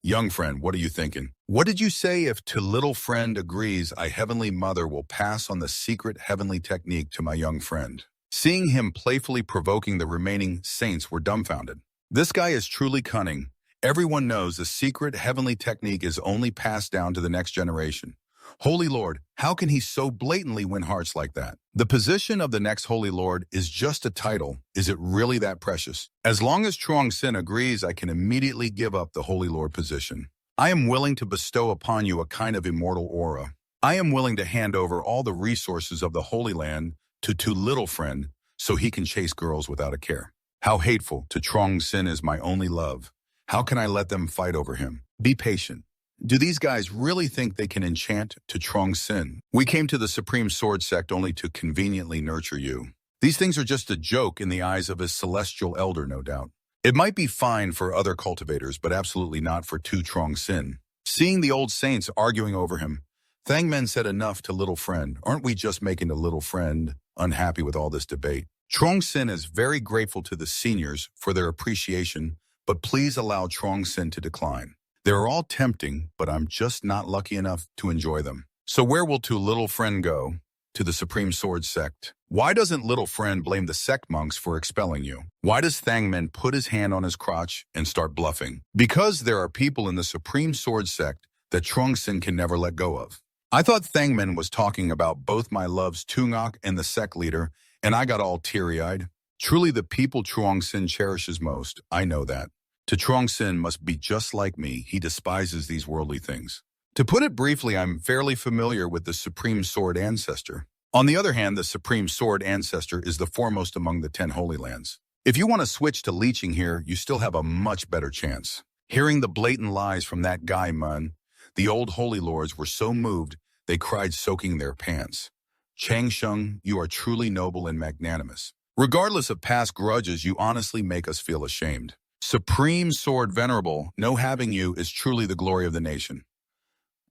Young friend, what are you thinking? What did you say? If to little friend agrees, I heavenly mother will pass on the secret heavenly technique to my young friend. Seeing him playfully provoking the remaining saints were dumbfounded. This guy is truly cunning. Everyone knows the secret heavenly technique is only passed down to the next generation. Holy Lord, how can he so blatantly win hearts like that? The position of the next Holy Lord is just a title. Is it really that precious? As long as Chuang-sin agrees, I can immediately give up the Holy Lord position. I am willing to bestow upon you a kind of immortal aura. I am willing to hand over all the resources of the Holy Land to Tu Little Friend so he can chase girls without a care. How hateful. Tu Chuang-sin is my only love. How can I let them fight over him? Be patient. Do these guys really think they can enchant Tu Chuang-sin? We came to the Supreme Sword Sect only to conveniently nurture you. These things are just a joke in the eyes of his celestial elder, no doubt. It might be fine for other cultivators, but absolutely not for Tu Chuang-sin. Seeing the old saints arguing over him, Thangmen said, enough to little friend. Aren't we just making the little friend unhappy with all this debate? Chuang-sin is very grateful to the seniors for their appreciation, but please allow Chuang-sin to decline. They're all tempting, but I'm just not lucky enough to enjoy them. So where will Tu Little Friend go? To the Supreme Sword Sect. Why doesn't Little Friend blame the sect monks for expelling you? Why does Thangmen put his hand on his crotch and start bluffing? Because there are people in the Supreme Sword Sect that Chuang-sin can never let go of. I thought Thangmen was talking about both my loves Tungok and the sect leader, and I got all teary-eyed. Truly the people Chuang-sin cherishes most, I know that. Tu Chuang-sin must be just like me. He despises these worldly things. To put it briefly, I'm fairly familiar with the Supreme Sword Ancestor. On the other hand, the Supreme Sword Ancestor is the foremost among the 10 Holy Lands. If you want to switch to leeching here, you still have a much better chance. Hearing the blatant lies from that guy, Mun, the old Holy Lords were so moved, they cried soaking their pants. Chang Sheng, you are truly noble and magnanimous. Regardless of past grudges, you honestly make us feel ashamed. Supreme Sword Venerable, no having you is truly the glory of the nation.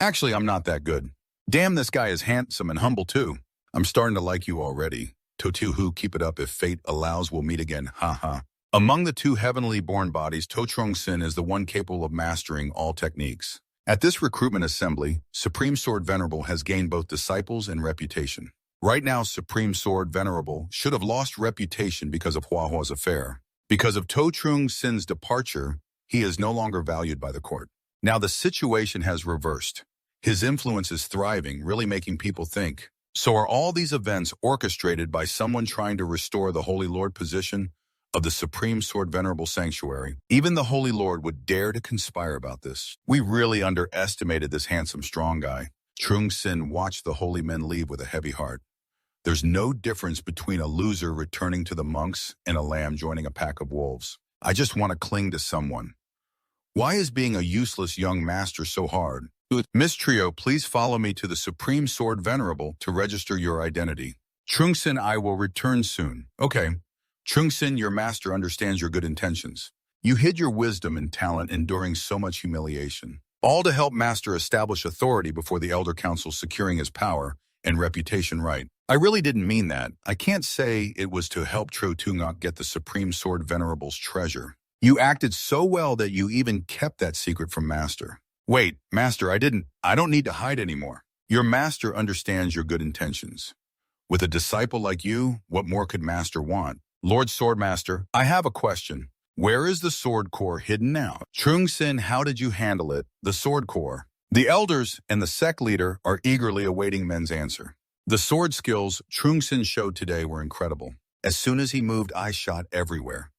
Actually, I'm not that good. Damn, this guy is handsome and humble too. I'm starting to like you already. Totu, keep it up. If fate allows, we'll meet again. Ha. Among the two heavenly born bodies, To Chuang-sin is the one capable of mastering all techniques. At this recruitment assembly, Supreme Sword Venerable has gained both disciples and reputation. Right now, Supreme Sword Venerable should have lost reputation because of Huahua's affair. Because of To Chuang-sin's departure, he is no longer valued by the court. Now the situation has reversed. His influence is thriving, really making people think. So are all these events orchestrated by someone trying to restore the Holy Lord position? of the Supreme Sword Venerable Sanctuary. Even the Holy Lord would dare to conspire about this. We really underestimated this handsome, strong guy. Trung Sin watched the holy men leave with a heavy heart. There's no difference between a loser returning to the monks and a lamb joining a pack of wolves. I just want to cling to someone. Why is being a useless young master so hard? Miss Trio, please follow me to the Supreme Sword Venerable to register your identity. Trung Sin, I will return soon. Okay. Trung Sin, your master understands your good intentions. You hid your wisdom and talent enduring so much humiliation. All to help master establish authority before the Elder Council, securing his power and reputation right. I really didn't mean that. I can't say it was to help Tro Tungok get the Supreme Sword Venerable's treasure. You acted so well that you even kept that secret from master. Wait, master, I don't need to hide anymore. Your master understands your good intentions. With a disciple like you, what more could master want? Lord Swordmaster, I have a question. Where is the sword core hidden now? Trung Sin, how did you handle it, the sword core? The elders and the sect leader are eagerly awaiting Men's answer. The sword skills Trung Sin showed today were incredible. As soon as he moved, eyes shot everywhere.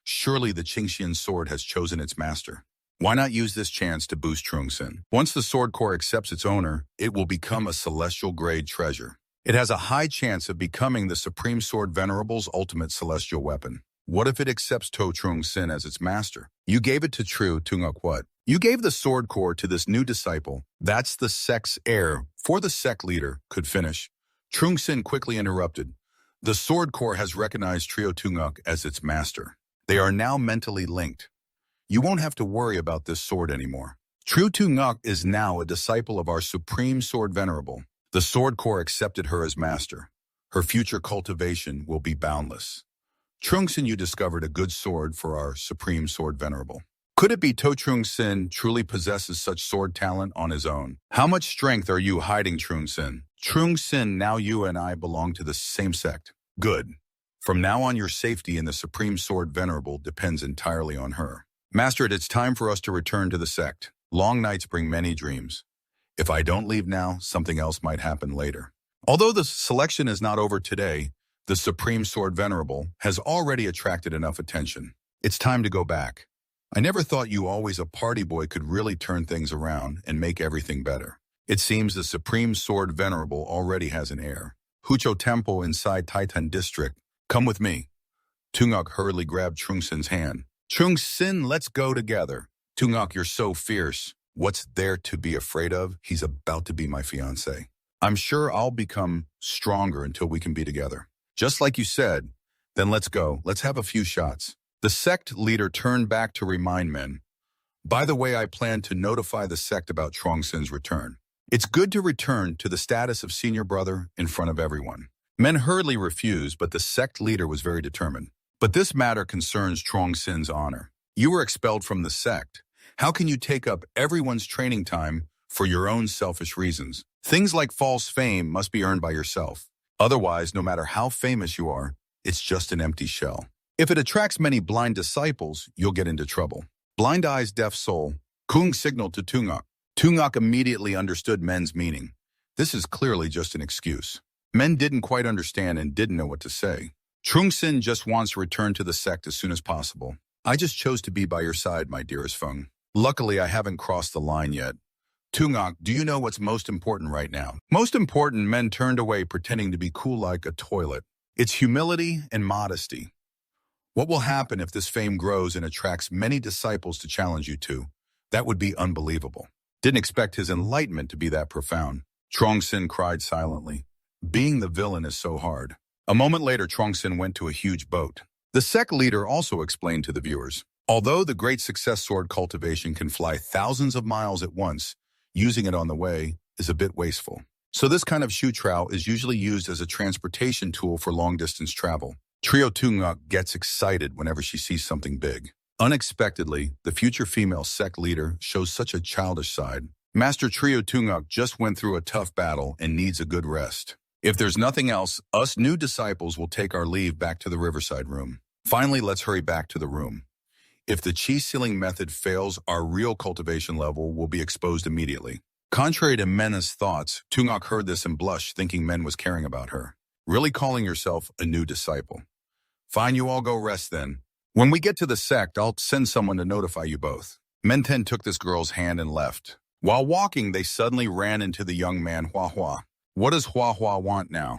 Surely the Qingxian sword has chosen its master. Why not use this chance to boost Trung Sin? Once the sword core accepts its owner, it will become a celestial grade treasure. It has a high chance of becoming the Supreme Sword Venerable's ultimate celestial weapon. What if it accepts To Trung Sin as its master? You gave it to Tru Tungok what? You gave the sword core to this new disciple. That's the sect's heir, for the sect leader could finish. Trung Sin quickly interrupted. The sword core has recognized Trio Tungok as its master. They are now mentally linked. You won't have to worry about this sword anymore. Trio Tungok is now a disciple of our Supreme Sword Venerable. The sword core accepted her as master. Her future cultivation will be boundless. Trung Sin, you discovered a good sword for our Supreme Sword Venerable. Could it be To Trung Sin truly possesses such sword talent on his own? How much strength are you hiding, Trung Sin? Trung Sin, now you and I belong to the same sect. Good. From now on, your safety in the Supreme Sword Venerable depends entirely on her. Master, it's time for us to return to the sect. Long nights bring many dreams. If I don't leave now, something else might happen later. Although the selection is not over today, the Supreme Sword Venerable has already attracted enough attention. It's time to go back. I never thought you, always a party boy, could really turn things around and make everything better. It seems the Supreme Sword Venerable already has an heir. Hucho Temple inside Titan District. Come with me. Tungok hurriedly grabbed Trung Sin's hand. Trung Sin, let's go together. Tungok, you're so fierce. What's there to be afraid of? He's about to be my fiancé. I'm sure I'll become stronger until we can be together. Just like you said. Then let's go. Let's have a few shots. The sect leader turned back to remind men. By the way, I plan to notify the sect about Trung Sin's return. It's good to return to the status of senior brother in front of everyone. Men hurriedly refused, but the sect leader was very determined. But this matter concerns Trung Sin's honor. You were expelled from the sect. How can you take up everyone's training time for your own selfish reasons? Things like false fame must be earned by yourself. Otherwise, no matter how famous you are, it's just an empty shell. If it attracts many blind disciples, you'll get into trouble. Blind eyes, deaf soul. Kung signaled to Tungok. Tungok immediately understood Men's meaning. This is clearly just an excuse. Men didn't quite understand and didn't know what to say. Trung Sin just wants to return to the sect as soon as possible. I just chose to be by your side, my dearest Feng. Luckily, I haven't crossed the line yet. Tungok, do you know what's most important right now? Most important, men turned away pretending to be cool like a toilet. It's humility and modesty. What will happen if this fame grows and attracts many disciples to challenge you two? That would be unbelievable. Didn't expect his enlightenment to be that profound. Trung Sin cried silently. Being the villain is so hard. A moment later, Trung Sin went to a huge boat. The sect leader also explained to the viewers. Although the great success sword cultivation can fly thousands of miles at once, using it on the way is a bit wasteful. So this kind of shu trao is usually used as a transportation tool for long-distance travel. Trio Tungok gets excited whenever she sees something big. Unexpectedly, the future female sect leader shows such a childish side. Master Trio Tungok just went through a tough battle and needs a good rest. If there's nothing else, us new disciples will take our leave back to the riverside room. Finally, let's hurry back to the room. If the chi sealing method fails, our real cultivation level will be exposed immediately. Contrary to Mena's thoughts, Tungok heard this and blushed, thinking Men was caring about her. Really calling yourself a new disciple. Fine, you all go rest then. When we get to the sect, I'll send someone to notify you both. Men then took this girl's hand and left. While walking, they suddenly ran into the young man Hua Hua. What does Hua Hua want now?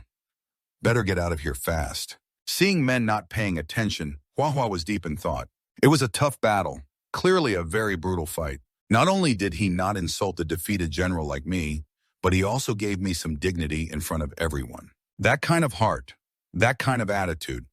Better get out of here fast. Seeing men not paying attention, Hua Hua was deep in thought. It was a tough battle, clearly a very brutal fight. Not only did he not insult the defeated general like me, but he also gave me some dignity in front of everyone. That kind of heart, that kind of attitude.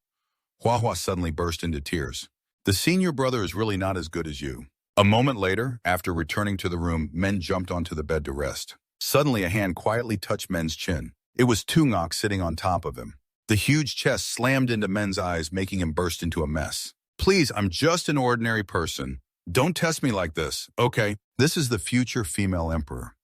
Hua Hua suddenly burst into tears. The senior brother is really not as good as you. A moment later, after returning to the room, Men jumped onto the bed to rest. Suddenly, a hand quietly touched Men's chin. It was Tungok sitting on top of him. The huge chest slammed into Men's eyes, making him burst into a mess. Please, I'm just an ordinary person. Don't test me like this, okay? This is the future female emperor.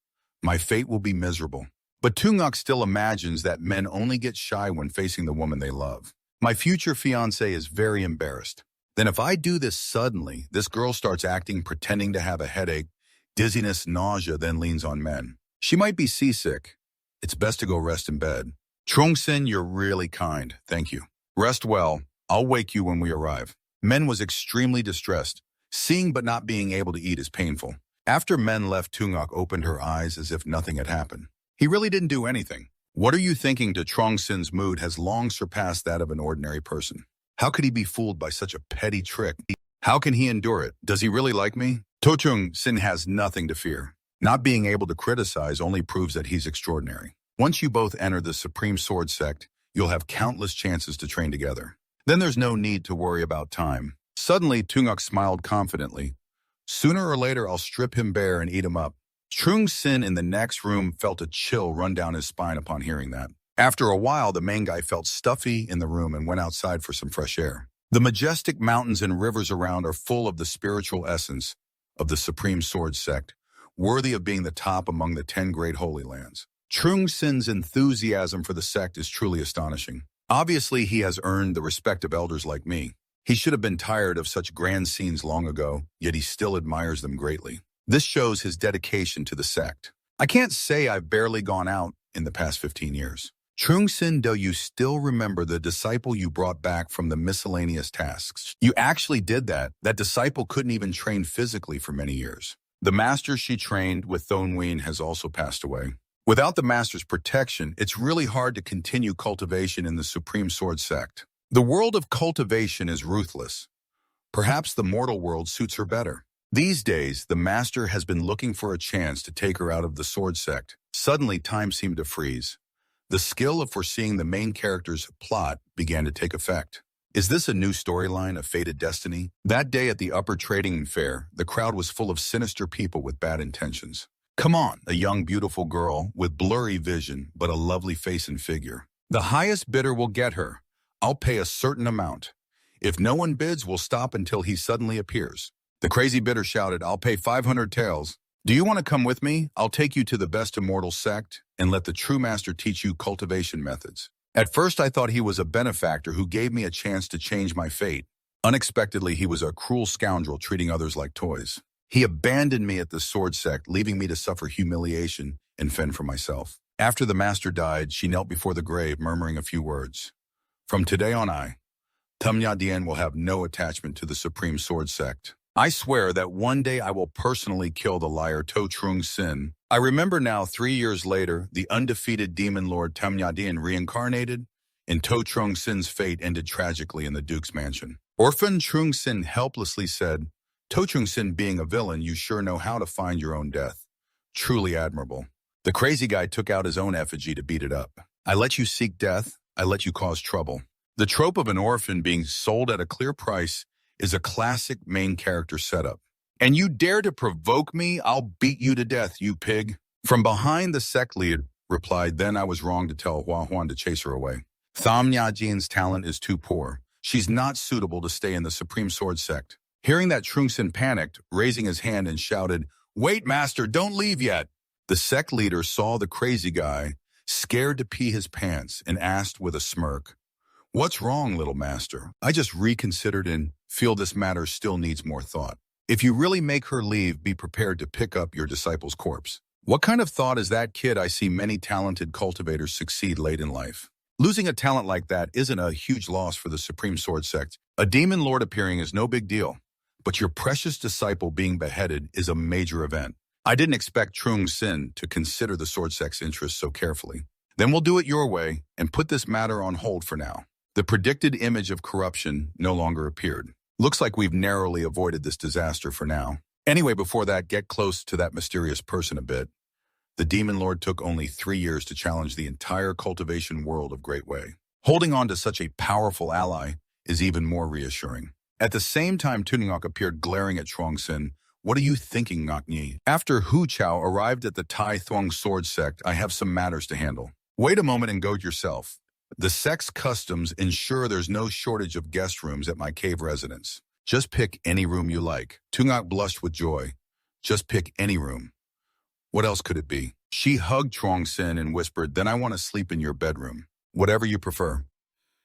My fate will be miserable. But Tungok still imagines that men only get shy when facing the woman they love. My future fiancé is very embarrassed. Then if I do this suddenly, this girl starts acting, pretending to have a headache, dizziness, nausea, then leans on Men. She might be seasick. It's best to go rest in bed. Trongsin, you're really kind. Thank you. Rest well. I'll wake you when we arrive. Men was extremely distressed. Seeing but not being able to eat is painful. After Men left, Tungok opened her eyes as if nothing had happened. He really didn't do anything. What are you thinking? To Trongsin's mood has long surpassed that of an ordinary person. How could he be fooled by such a petty trick? How can he endure it? Does he really like me? Trongsin has nothing to fear. Not being able to criticize only proves that he's extraordinary. Once you both enter the Supreme Sword Sect, you'll have countless chances to train together. Then there's no need to worry about time. Suddenly, Tungok smiled confidently. Sooner or later, I'll strip him bare and eat him up. Trongsin in the next room felt a chill run down his spine upon hearing that. After a while, the main guy felt stuffy in the room and went outside for some fresh air. The majestic mountains and rivers around are full of the spiritual essence of the Supreme Sword Sect, worthy of being the top among the 10 great holy lands. Trongsin's enthusiasm for the sect is truly astonishing. Obviously, he has earned the respect of elders like me. He should have been tired of such grand scenes long ago, yet he still admires them greatly. This shows his dedication to the sect. I can't say I've barely gone out in the past 15 years. Trongsin, do you still remember the disciple you brought back from the miscellaneous tasks? You actually did that. That disciple couldn't even train physically for many years. The master she trained with Thonween has also passed away. Without the master's protection, it's really hard to continue cultivation in the Supreme Sword Sect. The world of cultivation is ruthless. Perhaps the mortal world suits her better. These days, the master has been looking for a chance to take her out of the sword sect. Suddenly, time seemed to freeze. The skill of foreseeing the main character's plot began to take effect. Is this a new storyline of fated destiny? That day at the upper trading fair, the crowd was full of sinister people with bad intentions. Come on, a young, beautiful girl with blurry vision, but a lovely face and figure. The highest bidder will get her. I'll pay a certain amount. If no one bids, we'll stop until he suddenly appears. The crazy bidder shouted, I'll pay 500 taels. Do you want to come with me? I'll take you to the best immortal sect and let the true master teach you cultivation methods. At first, I thought he was a benefactor who gave me a chance to change my fate. Unexpectedly, he was a cruel scoundrel treating others like toys. He abandoned me at the sword sect, leaving me to suffer humiliation and fend for myself. After the master died, she knelt before the grave, murmuring a few words. From today on, Tumnya Dien will have no attachment to the Supreme Sword Sect. I swear that one day I will personally kill the liar To Trongsin. I remember now, 3 years later, the undefeated demon lord Tumnya Dien reincarnated, and To Trongsin's fate ended tragically in the Duke's mansion. Orphan Trongsin helplessly said, To Trongsin, being a villain, you sure know how to find your own death. Truly admirable. The crazy guy took out his own effigy to beat it up. I let you seek death, I let you cause trouble. The trope of an orphan being sold at a clear price is a classic main character setup. And you dare to provoke me? I'll beat you to death, you pig. From behind, the sect leader replied, then I was wrong to tell Hua Huan to chase her away. Tham Jin's talent is too poor. She's not suitable to stay in the Supreme Sword Sect. Hearing that, Trongsin panicked, raising his hand and shouted, Wait, master, don't leave yet. The sect leader saw the crazy guy, scared to pee his pants, and asked with a smirk, What's wrong, little master? I just reconsidered and feel this matter still needs more thought. If you really make her leave, be prepared to pick up your disciple's corpse. What kind of thought is that, kid? I see many talented cultivators succeed late in life. Losing a talent like that isn't a huge loss for the Supreme Sword Sect. A demon lord appearing is no big deal, but your precious disciple being beheaded is a major event. I didn't expect Trung Sin to consider the sword sect's interests so carefully. Then we'll do it your way and put this matter on hold for now. The predicted image of corruption no longer appeared. Looks like we've narrowly avoided this disaster for now. Anyway, before that, get close to that mysterious person a bit. The Demon Lord took only 3 years to challenge the entire cultivation world of Great Way. Holding on to such a powerful ally is even more reassuring. At the same time Tuningok appeared glaring at Chuang Sin. What are you thinking, Ngok Nyi? After Hu Chao arrived at the Tai Thuong sword sect, I have some matters to handle. Wait a moment and goad yourself. The sect's customs ensure there's no shortage of guest rooms at my cave residence. Just pick any room you like. Tungok blushed with joy. Just pick any room. What else could it be? She hugged Chuang Sin and whispered, then I want to sleep in your bedroom. Whatever you prefer.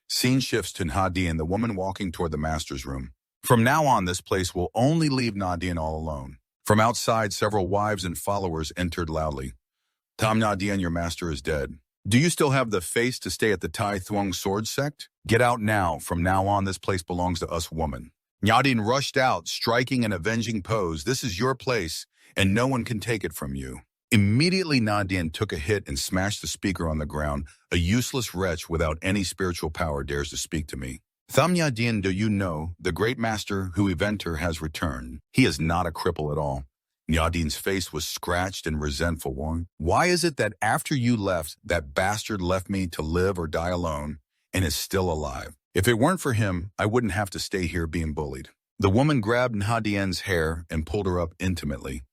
Scene shifts to Nadian, the woman walking toward the master's room. From now on, this place will only leave Nadian all alone. From outside, several wives and followers entered loudly. Tam Nadian, your master is dead. Do you still have the face to stay at the Tai Thuong sword sect? Get out now. From now on, this place belongs to us, woman. Nadian rushed out, striking an avenging pose. This is your place, and no one can take it from you. Immediately, Nadian took a hit and smashed the speaker on the ground. A useless wretch without any spiritual power dares to speak to me. Tham Nadian, do you know, the great master who eventer has returned. He is not a cripple at all. Nadian's face was scratched and resentful. Why is it that after you left, that bastard left me to live or die alone and is still alive? If it weren't for him, I wouldn't have to stay here being bullied. The woman grabbed Nadian's hair and pulled her up intimately.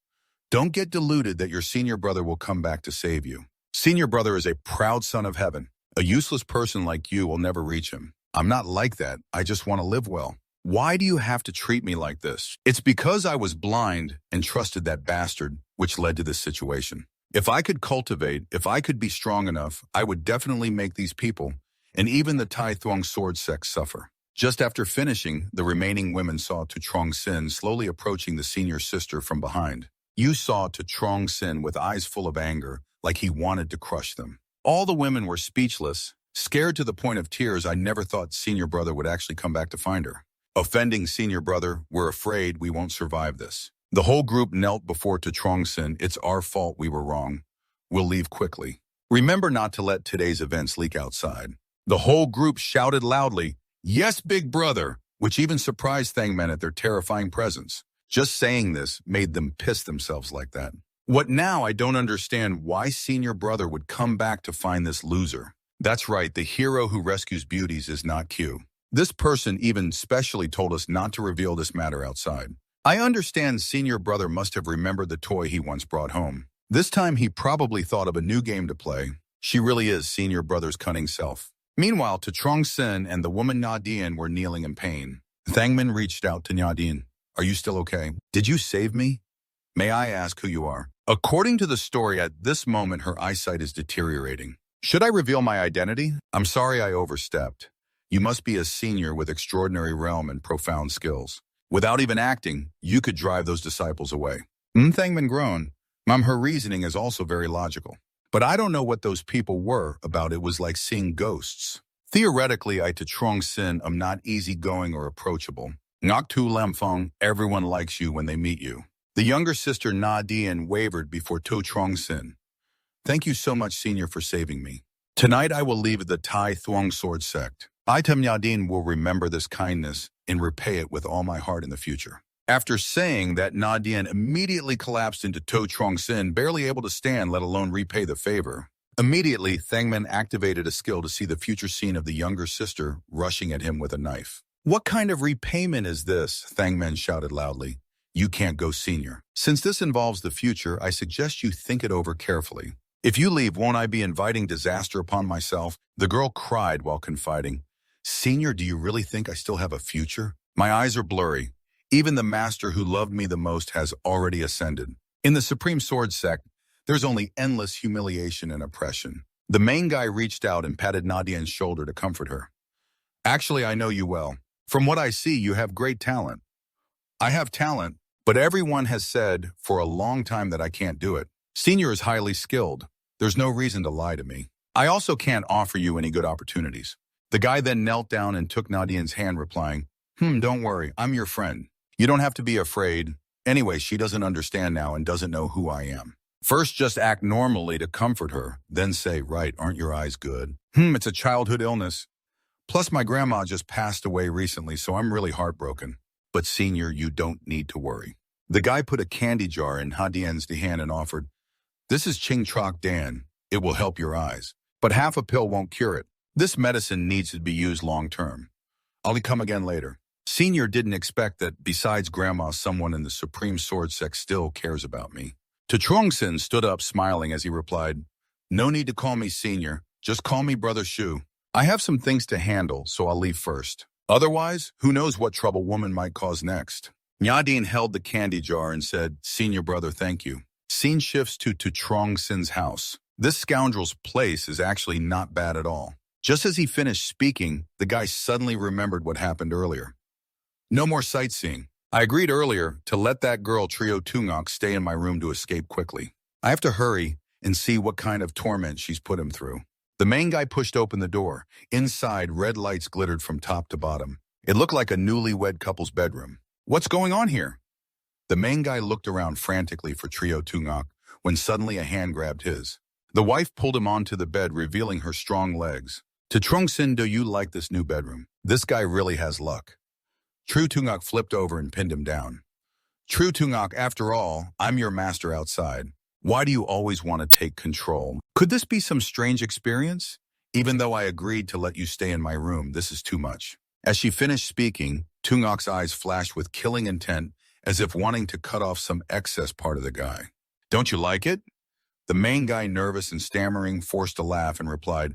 Don't get deluded that your senior brother will come back to save you. Senior brother is a proud son of heaven. A useless person like you will never reach him. I'm not like that. I just want to live well. Why do you have to treat me like this? It's because I was blind and trusted that bastard, which led to this situation. If I could cultivate, if I could be strong enough, I would definitely make these people, and even the Tai Thuong sword sect, suffer. Just after finishing, the remaining women saw Tu Trong Sin slowly approaching the senior sister from behind. You saw Tu Trong Sin with eyes full of anger, like he wanted to crush them. All the women were speechless, scared to the point of tears. I never thought senior brother would actually come back to find her. Offending senior brother, we're afraid we won't survive this. The whole group knelt before Tu Trong Sin. It's our fault we were wrong. We'll leave quickly. Remember not to let today's events leak outside. The whole group shouted loudly, yes, big brother, which even surprised Thangmen at their terrifying presence. Just saying this made them piss themselves like that. What now? I don't understand why senior brother would come back to find this loser. That's right, the hero who rescues beauties is not Q. This person even specially told us not to reveal this matter outside. I understand senior brother must have remembered the toy he once brought home. This time he probably thought of a new game to play. She really is senior brother's cunning self. Meanwhile, Tu Trong Sin and the woman Nadian were kneeling in pain. Thangmin reached out to Nadian. Are you still okay? Did you save me? May I ask who you are? According to the story, at this moment her eyesight is deteriorating. Should I reveal my identity? I'm sorry I overstepped. You must be a senior with extraordinary realm and profound skills. Without even acting, you could drive those disciples away. Thangmin groaned. Her reasoning is also very logical. But I don't know what those people were about. It was like seeing ghosts. Theoretically, I Tu Trong Sin am not easygoing or approachable. Ngok Tu Lam Fong, everyone likes you when they meet you. The younger sister Nadian wavered before Tu Trong Sin. Thank you so much, senior, for saving me. Tonight I will leave the Tai Thuong sword sect. I, Tam Nadian, will remember this kindness and repay it with all my heart in the future. After saying that, Nadian immediately collapsed into Tu Trong Sin, barely able to stand, let alone repay the favor. Immediately, Thangmen activated a skill to see the future scene of the younger sister rushing at him with a knife. What kind of repayment is this? Thangmen shouted loudly. You can't go, senior. Since this involves the future, I suggest you think it over carefully. If you leave, won't I be inviting disaster upon myself? The girl cried while confiding. Senior, do you really think I still have a future? My eyes are blurry. Even the master who loved me the most has already ascended. In the Supreme Sword Sect, there's only endless humiliation and oppression. The main guy reached out and patted Nadian's shoulder to comfort her. Actually, I know you well. From what I see, you have great talent. I have talent, but everyone has said for a long time that I can't do it. Senior is highly skilled. There's no reason to lie to me. I also can't offer you any good opportunities. The guy then knelt down and took Nadian's hand, replying, Don't worry, I'm your friend. You don't have to be afraid. Anyway, she doesn't understand now and doesn't know who I am. First, just act normally to comfort her, then say, right, aren't your eyes good? It's a childhood illness. Plus, my grandma just passed away recently, so I'm really heartbroken. But senior, you don't need to worry. The guy put a candy jar in Hadien's hand and offered, this is Ching Chok Dan. It will help your eyes. But half a pill won't cure it. This medicine needs to be used long term. I'll come again later. Senior didn't expect that, besides grandma, someone in the Supreme Sword Sect still cares about me. To Trongsin stood up smiling as he replied, no need to call me senior. Just call me Brother Shu. I have some things to handle, so I'll leave first. Otherwise, who knows what trouble woman might cause next. Nyadin held the candy jar and said, senior brother, thank you. Scene shifts to Trongsin's house. This scoundrel's place is actually not bad at all. Just as he finished speaking, the guy suddenly remembered what happened earlier. No more sightseeing. I agreed earlier to let that girl Trio Tungok stay in my room to escape quickly. I have to hurry and see what kind of torment she's put him through. The main guy pushed open the door. Inside, red lights glittered from top to bottom. It looked like a newlywed couple's bedroom. What's going on here? The main guy looked around frantically for Trio Tungok when suddenly a hand grabbed his. The wife pulled him onto the bed, revealing her strong legs. To Trongsin, do you like this new bedroom? This guy really has luck. Trio Tungok flipped over and pinned him down. Trio Tungok, after all, I'm your master outside. Why do you always want to take control? Could this be some strange experience? Even though I agreed to let you stay in my room, this is too much. As she finished speaking, Tungok's eyes flashed with killing intent, as if wanting to cut off some excess part of the guy. Don't you like it? The main guy, nervous and stammering, forced a laugh and replied,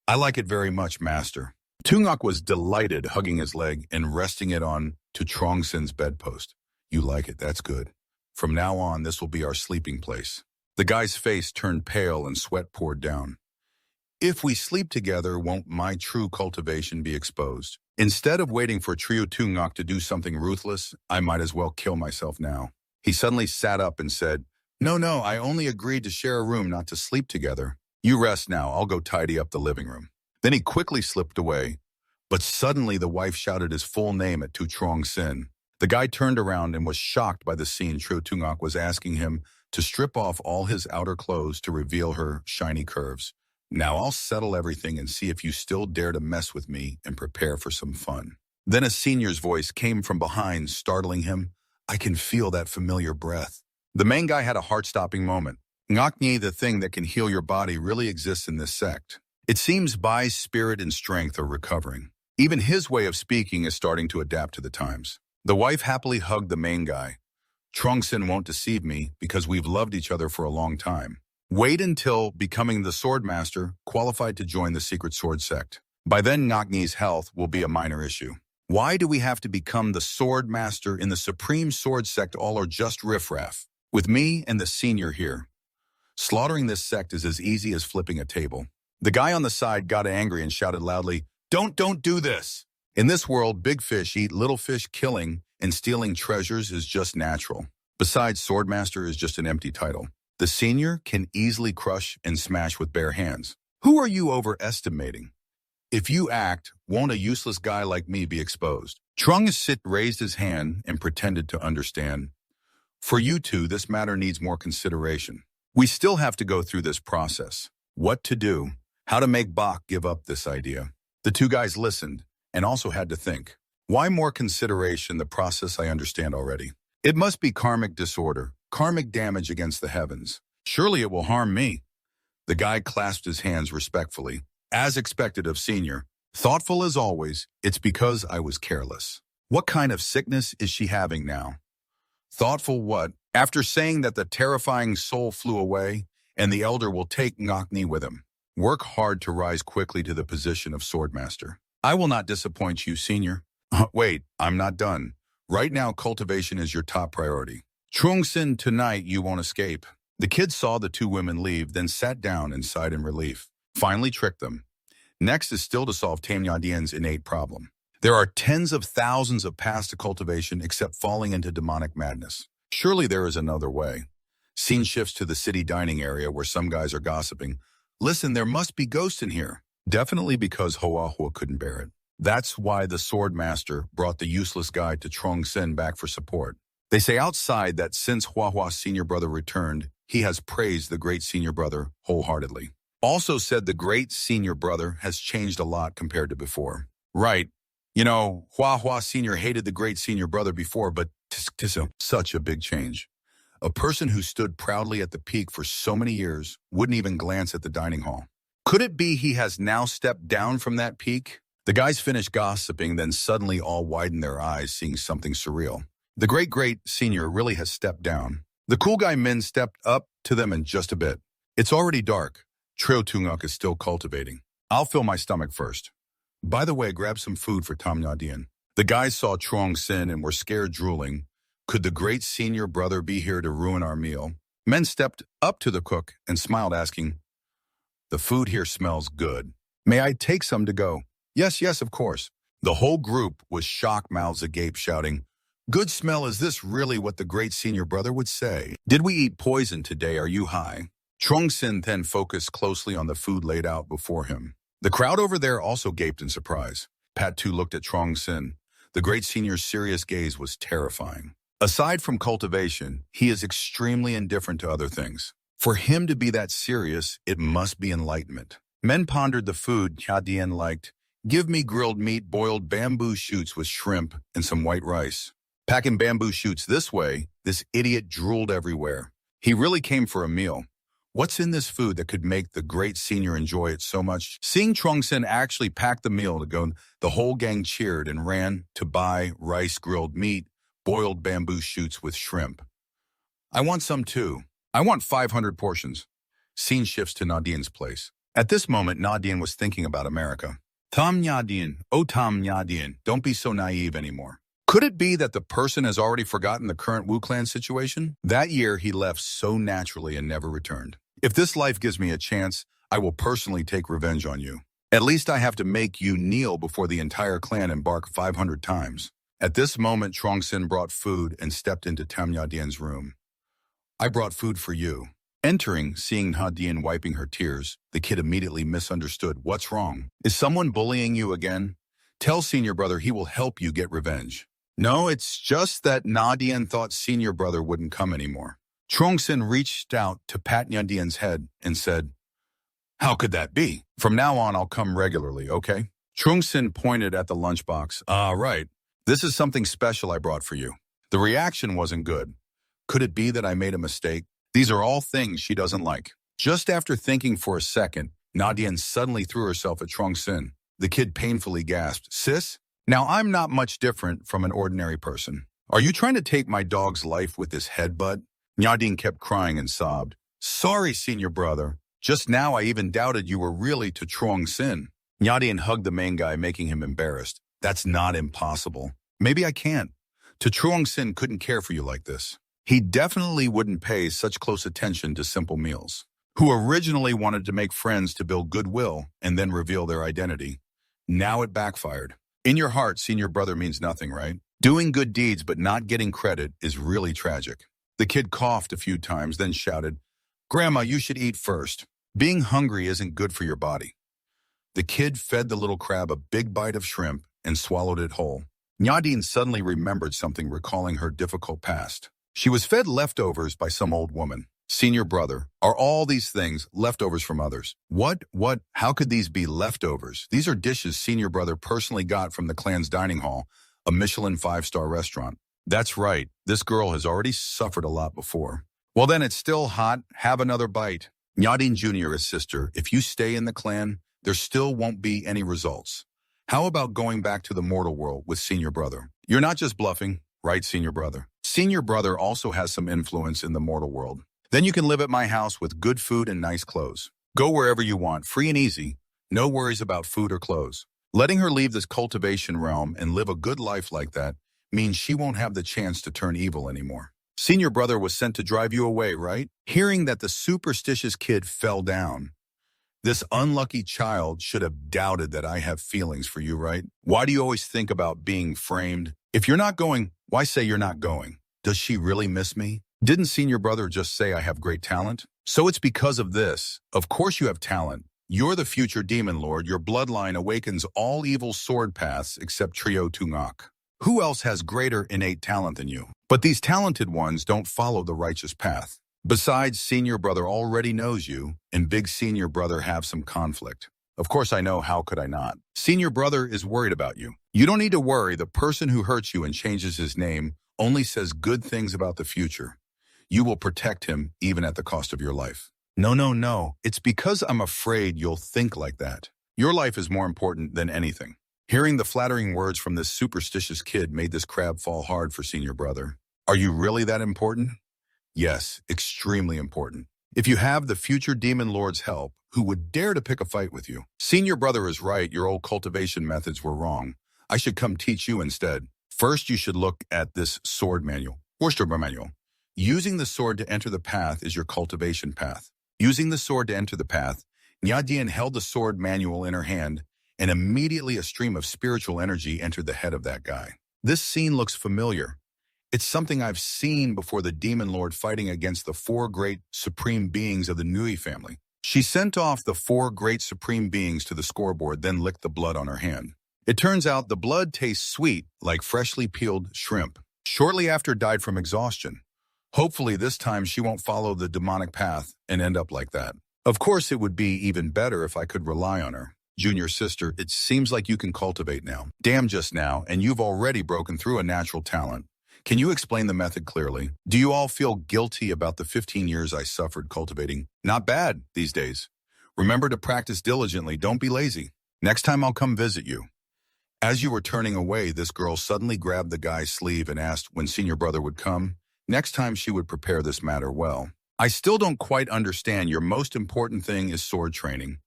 I like it very much, master. Tungok was delighted, hugging his leg and resting it on to Trongsin's bedpost. You like it, that's good. From now on, this will be our sleeping place. The guy's face turned pale and sweat poured down. If we sleep together, won't my true cultivation be exposed? Instead of waiting for Trio Tungok to do something ruthless, I might as well kill myself now. He suddenly sat up and said, No, I only agreed to share a room, not to sleep together. You rest now, I'll go tidy up the living room. Then he quickly slipped away, but suddenly the wife shouted his full name at Tu Trongsin. The guy turned around and was shocked by the scene. Trio Tungok was asking him to strip off all his outer clothes to reveal her shiny curves. Now I'll settle everything and see if you still dare to mess with me and prepare for some fun. Then a senior's voice came from behind, startling him. I can feel that familiar breath. The main guy had a heart-stopping moment. Ngakni, the thing that can heal your body, really exists in this sect. It seems Bai's spirit and strength are recovering. Even his way of speaking is starting to adapt to the times. The wife happily hugged the main guy. Trongsin won't deceive me because we've loved each other for a long time. Wait until becoming the sword master, qualified to join the secret sword sect. By then, Ngakni's health will be a minor issue. Why do we have to become the sword master in the supreme sword sect? All are just riffraff. With me and the senior here. Slaughtering this sect is as easy as flipping a table. The guy on the side got angry and shouted loudly, Don't do this. In this world, big fish eat little fish. Killing and stealing treasures is just natural. Besides, swordmaster is just an empty title. The senior can easily crush and smash with bare hands. Who are you overestimating? If you act, won't a useless guy like me be exposed? Trongsin raised his hand and pretended to understand. For you two, this matter needs more consideration. We still have to go through this process. What to do, how to make Bach give up this idea. The two guys listened and also had to think. Why more consideration? The process I understand already. It must be karmic disorder, karmic damage against the heavens. Surely it will harm me. The guy clasped his hands respectfully, as expected of senior. Thoughtful as always, it's because I was careless. What kind of sickness is she having now? Thoughtful what? After saying that the terrifying soul flew away, and the elder will take Ngakni with him. Work hard to rise quickly to the position of swordmaster. I will not disappoint you, senior. Wait, I'm not done. Right now, cultivation is your top priority. Trongsin, tonight you won't escape. The kid saw the two women leave, then sat down and sighed in relief. Finally tricked them. Next is still to solve Tamyadien's innate problem. There are tens of thousands of paths to cultivation except falling into demonic madness. Surely there is another way. Scene shifts to the city dining area where some guys are gossiping. Listen, there must be ghosts in here. Definitely because Hoahua couldn't bear it. That's why the sword master brought the useless guy to Trong Sin back for support. They say outside that since Huahua's senior brother returned, he has praised the great senior brother wholeheartedly. Also said the great senior brother has changed a lot compared to before. Right. You know, Huahua Senior hated the great senior brother before, but such a big change. A person who stood proudly at the peak for so many years wouldn't even glance at the dining hall. Could it be he has now stepped down from that peak? The guys finished gossiping, then suddenly all widened their eyes, seeing something surreal. The great senior really has stepped down. The cool guy men stepped up to them in just a bit. It's already dark. Trio Tunguk is still cultivating. I'll fill my stomach first. By the way, grab some food for Tom Yadian. The guys saw Trong Sin and were scared, drooling. Could the great senior brother be here to ruin our meal? Men stepped up to the cook and smiled, asking, "The food here smells good. May I take some to go?" Yes, of course. The whole group was shocked, mouths agape, shouting, "Good smell, is this really what the great senior brother would say? Did we eat poison today? Are you high?" Trong Sin then focused closely on the food laid out before him. The crowd over there also gaped in surprise. Pat too looked at Trong Sin. The great senior's serious gaze was terrifying. Aside from cultivation, he is extremely indifferent to other things. For him to be that serious, it must be enlightenment. Men pondered the food Yadian liked. Give me grilled meat, boiled bamboo shoots with shrimp, and some white rice. Packing bamboo shoots this way, this idiot drooled everywhere. He really came for a meal. What's in this food that could make the great senior enjoy it so much? Seeing Trong Sin actually pack the meal to go, the whole gang cheered and ran to buy rice, grilled meat, boiled bamboo shoots with shrimp. I want some too. I want 500 portions. Scene shifts to Nadine's place. At this moment, Nadine was thinking about America. Tom Yadian, oh Tom Yadian, don't be so naive anymore. Could it be that the person has already forgotten the current Wu Clan situation? That year, he left so naturally and never returned. If this life gives me a chance, I will personally take revenge on you. At least I have to make you kneel before the entire clan and bark 500 times. At this moment, Trong Sin brought food and stepped into Tam Yadian's room. I brought food for you. Entering, seeing Nadian wiping her tears, the kid immediately misunderstood. What's wrong? Is someone bullying you again? Tell senior brother he will help you get revenge. No, it's just that Nadian thought senior brother wouldn't come anymore. Trong Sin reached out to pat Nadian's head and said, "How could that be? From now on, I'll come regularly, okay?" Trong Sin pointed at the lunchbox. Right. This is something special I brought for you. The reaction wasn't good. Could it be that I made a mistake? These are all things she doesn't like. Just after thinking for a second, Nadian suddenly threw herself at Trong Sin. The kid painfully gasped, "Sis? Now I'm not much different from an ordinary person. Are you trying to take my dog's life with this headbutt?" Nadine kept crying and sobbed. "Sorry, senior brother. Just now I even doubted you were really to Trong Sin." Nadine hugged the main guy, making him embarrassed. "That's not impossible. Maybe I can't. To Trong Sin couldn't care for you like this. He definitely wouldn't pay such close attention to simple meals. Who originally wanted to make friends to build goodwill and then reveal their identity. Now it backfired. In your heart, senior brother means nothing, right? Doing good deeds but not getting credit is really tragic." The kid coughed a few times, then shouted, "Grandma, you should eat first. Being hungry isn't good for your body." The kid fed the little crab a big bite of shrimp and swallowed it whole. Nadine suddenly remembered something, recalling her difficult past. She was fed leftovers by some old woman. Senior brother, are all these things leftovers from others? What? How could these be leftovers? These are dishes senior brother personally got from the clan's dining hall, a Michelin 5-star restaurant. That's right, this girl has already suffered a lot before. Well then, it's still hot, have another bite. Nadine Jr. is sister, if you stay in the clan, there still won't be any results. How about going back to the mortal world with senior brother? You're not just bluffing, right, senior brother? Senior brother also has some influence in the mortal world. Then you can live at my house with good food and nice clothes. Go wherever you want, free and easy. No worries about food or clothes. Letting her leave this cultivation realm and live a good life like that means she won't have the chance to turn evil anymore. Senior brother was sent to drive you away, right? Hearing that the superstitious kid fell down. This unlucky child should have doubted that I have feelings for you, right? Why do you always think about being framed? If you're not going, why say you're not going? Does she really miss me? Didn't senior brother just say I have great talent? So it's because of this. Of course you have talent. You're the future demon lord. Your bloodline awakens all evil sword paths except Trio Tungak. Who else has greater innate talent than you? But these talented ones don't follow the righteous path. Besides, senior brother already knows you, and big senior brother have some conflict. Of course I know, how could I not? Senior brother is worried about you. You don't need to worry. The person who hurts you and changes his name only says good things about the future. You will protect him even at the cost of your life. No. It's because I'm afraid you'll think like that. Your life is more important than anything. Hearing the flattering words from this superstitious kid made this crab fall hard for senior brother. Are you really that important? Yes, extremely important. If you have the future demon lord's help, who would dare to pick a fight with you? Senior brother is right. Your old cultivation methods were wrong. I should come teach you instead. First, you should look at this sword manual. Manual. Using the sword to enter the path is your cultivation path. Using the sword to enter the path, Nyadian held the sword manual in her hand, and immediately a stream of spiritual energy entered the head of that guy. This scene looks familiar. It's something I've seen before. The demon lord fighting against the 4 great supreme beings of the Nui family. She sent off the 4 great supreme beings to the scoreboard, then licked the blood on her hand. It turns out the blood tastes sweet, like freshly peeled shrimp. Shortly after, died from exhaustion. Hopefully this time she won't follow the demonic path and end up like that. Of course, it would be even better if I could rely on her. Junior sister, it seems like you can cultivate now. Damn, just now, and you've already broken through a natural talent. Can you explain the method clearly? Do you all feel guilty about the 15 years I suffered cultivating? Not bad these days. Remember to practice diligently. Don't be lazy. Next time I'll come visit you. As you were turning away, this girl suddenly grabbed the guy's sleeve and asked when senior brother would come. Next time she would prepare this matter well. I still don't quite understand. Your most important thing is sword training.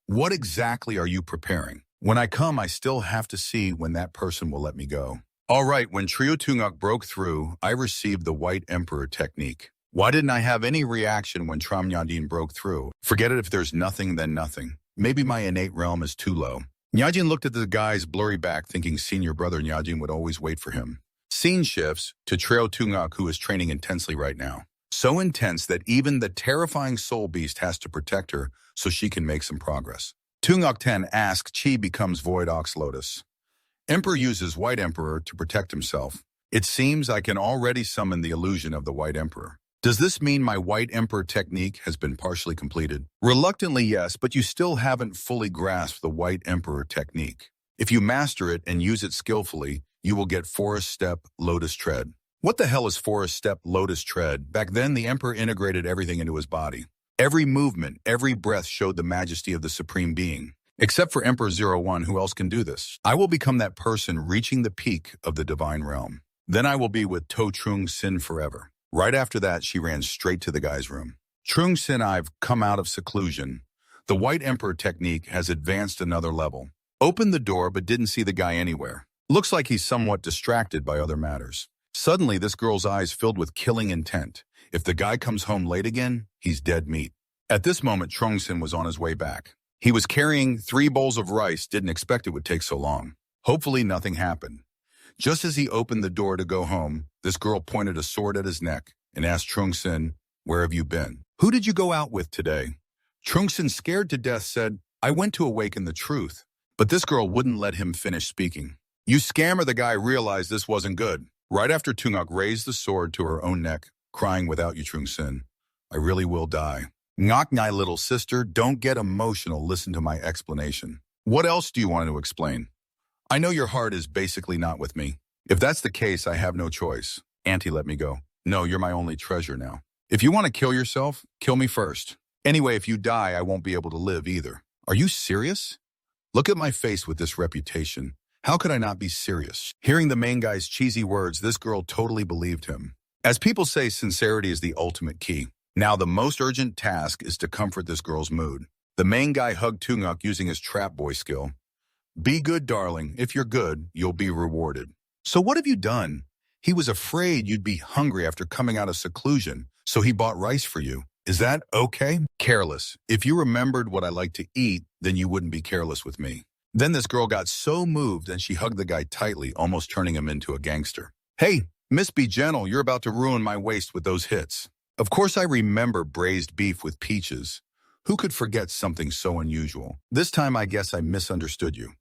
What exactly are you preparing? When I come, I still have to see when that person will let me go. All right, when Trio Tungak broke through, I received the White Emperor technique. Why didn't I have any reaction when Tram Nyadin broke through? Forget it. If there's nothing, then nothing. Maybe my innate realm is too low. Nyadin looked at the guy's blurry back, thinking senior brother Nyadin would always wait for him. Scene shifts to Trio Tungak, who is training intensely right now. So intense that even the terrifying soul beast has to protect her so she can make some progress. Tungak 10 asks, Chi becomes Void Ox Lotus. Emperor uses White Emperor to protect himself. It seems I can already summon the illusion of the White Emperor. Does this mean my White Emperor technique has been partially completed? Reluctantly, yes, but you still haven't fully grasped the White Emperor technique. If you master it and use it skillfully, you will get Forest Step Lotus Tread. What the hell is Forest Step Lotus Tread? Back then, the Emperor integrated everything into his body. Every movement, every breath showed the majesty of the Supreme Being. Except for Emperor 01, who else can do this? I will become that person reaching the peak of the divine realm. Then I will be with To Trung Sin forever. Right after that, she ran straight to the guy's room. Trung Sin, I've come out of seclusion. The White Emperor technique has advanced another level. Opened the door but didn't see the guy anywhere. Looks like he's somewhat distracted by other matters. Suddenly, this girl's eyes filled with killing intent. If the guy comes home late again, he's dead meat. At this moment, Trung Sin was on his way back. He was carrying 3 bowls of rice, didn't expect it would take so long. Hopefully nothing happened. Just as he opened the door to go home, this girl pointed a sword at his neck and asked Trung Sin, where have you been? Who did you go out with today? Trung Sin, scared to death, said, I went to awaken the truth. But this girl wouldn't let him finish speaking. You scammer. The guy realized this wasn't good. Right after Tungak raised the sword to her own neck, crying, without you, Trung Sin, I really will die. Ngok Ngai, little sister, don't get emotional. Listen to my explanation. What else do you want to explain? I know your heart is basically not with me. If that's the case, I have no choice. Auntie, let me go. No, you're my only treasure now. If you want to kill yourself, kill me first. Anyway, if you die, I won't be able to live either. Are you serious? Look at my face with this reputation. How could I not be serious? Hearing the main guy's cheesy words, this girl totally believed him. As people say, sincerity is the ultimate key. Now, the most urgent task is to comfort this girl's mood. The main guy hugged Tungak using his trap boy skill. Be good, darling. If you're good, you'll be rewarded. So what have you done? He was afraid you'd be hungry after coming out of seclusion, so he bought rice for you. Is that okay? Careless. If you remembered what I like to eat, then you wouldn't be careless with me. Then this girl got so moved and she hugged the guy tightly, almost turning him into a gangster. Hey, Miss, be gentle. You're about to ruin my waist with those hits. Of course I remember braised beef with peaches. Who could forget something so unusual? This time I guess I misunderstood you.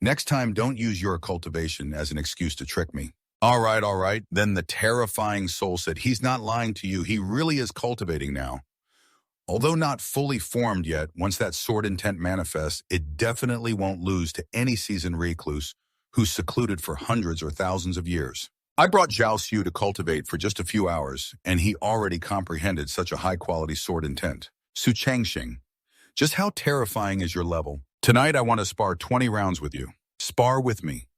Next time don't use your cultivation as an excuse to trick me. All right. Then the terrifying soul said he's not lying to you. He really is cultivating now. Although not fully formed yet, once that sword intent manifests, it definitely won't lose to any seasoned recluse who's secluded for hundreds or thousands of years. I brought Zhao Xiu to cultivate for just a few hours, and he already comprehended such a high-quality sword intent. Su Changxing, just how terrifying is your level? Tonight I want to spar 20 rounds with you. Spar with me.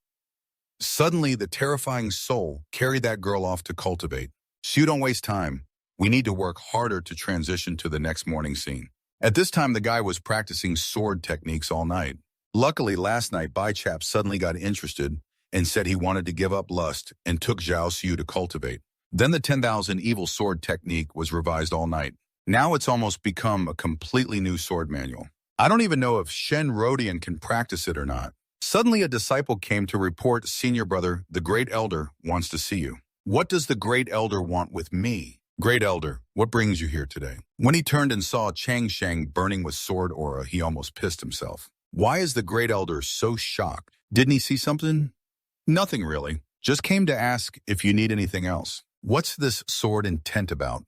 Suddenly, the terrifying soul carried that girl off to cultivate. Xiu, don't waste time. We need to work harder to transition to the next morning scene. At this time, the guy was practicing sword techniques all night. Luckily, last night, Bai Chap suddenly got interested and said he wanted to give up lust and took Zhao Xiu to cultivate. Then the 10,000 evil sword technique was revised all night. Now it's almost become a completely new sword manual. I don't even know if Shen Rodian can practice it or not. Suddenly, a disciple came to report, "Senior brother, the Great Elder wants to see you." What does the Great Elder want with me? Great Elder, what brings you here today? When he turned and saw Chang Shang burning with sword aura, he almost pissed himself. Why is the Great Elder so shocked? Didn't he see something? Nothing really. Just came to ask if you need anything else. What's this sword intent about?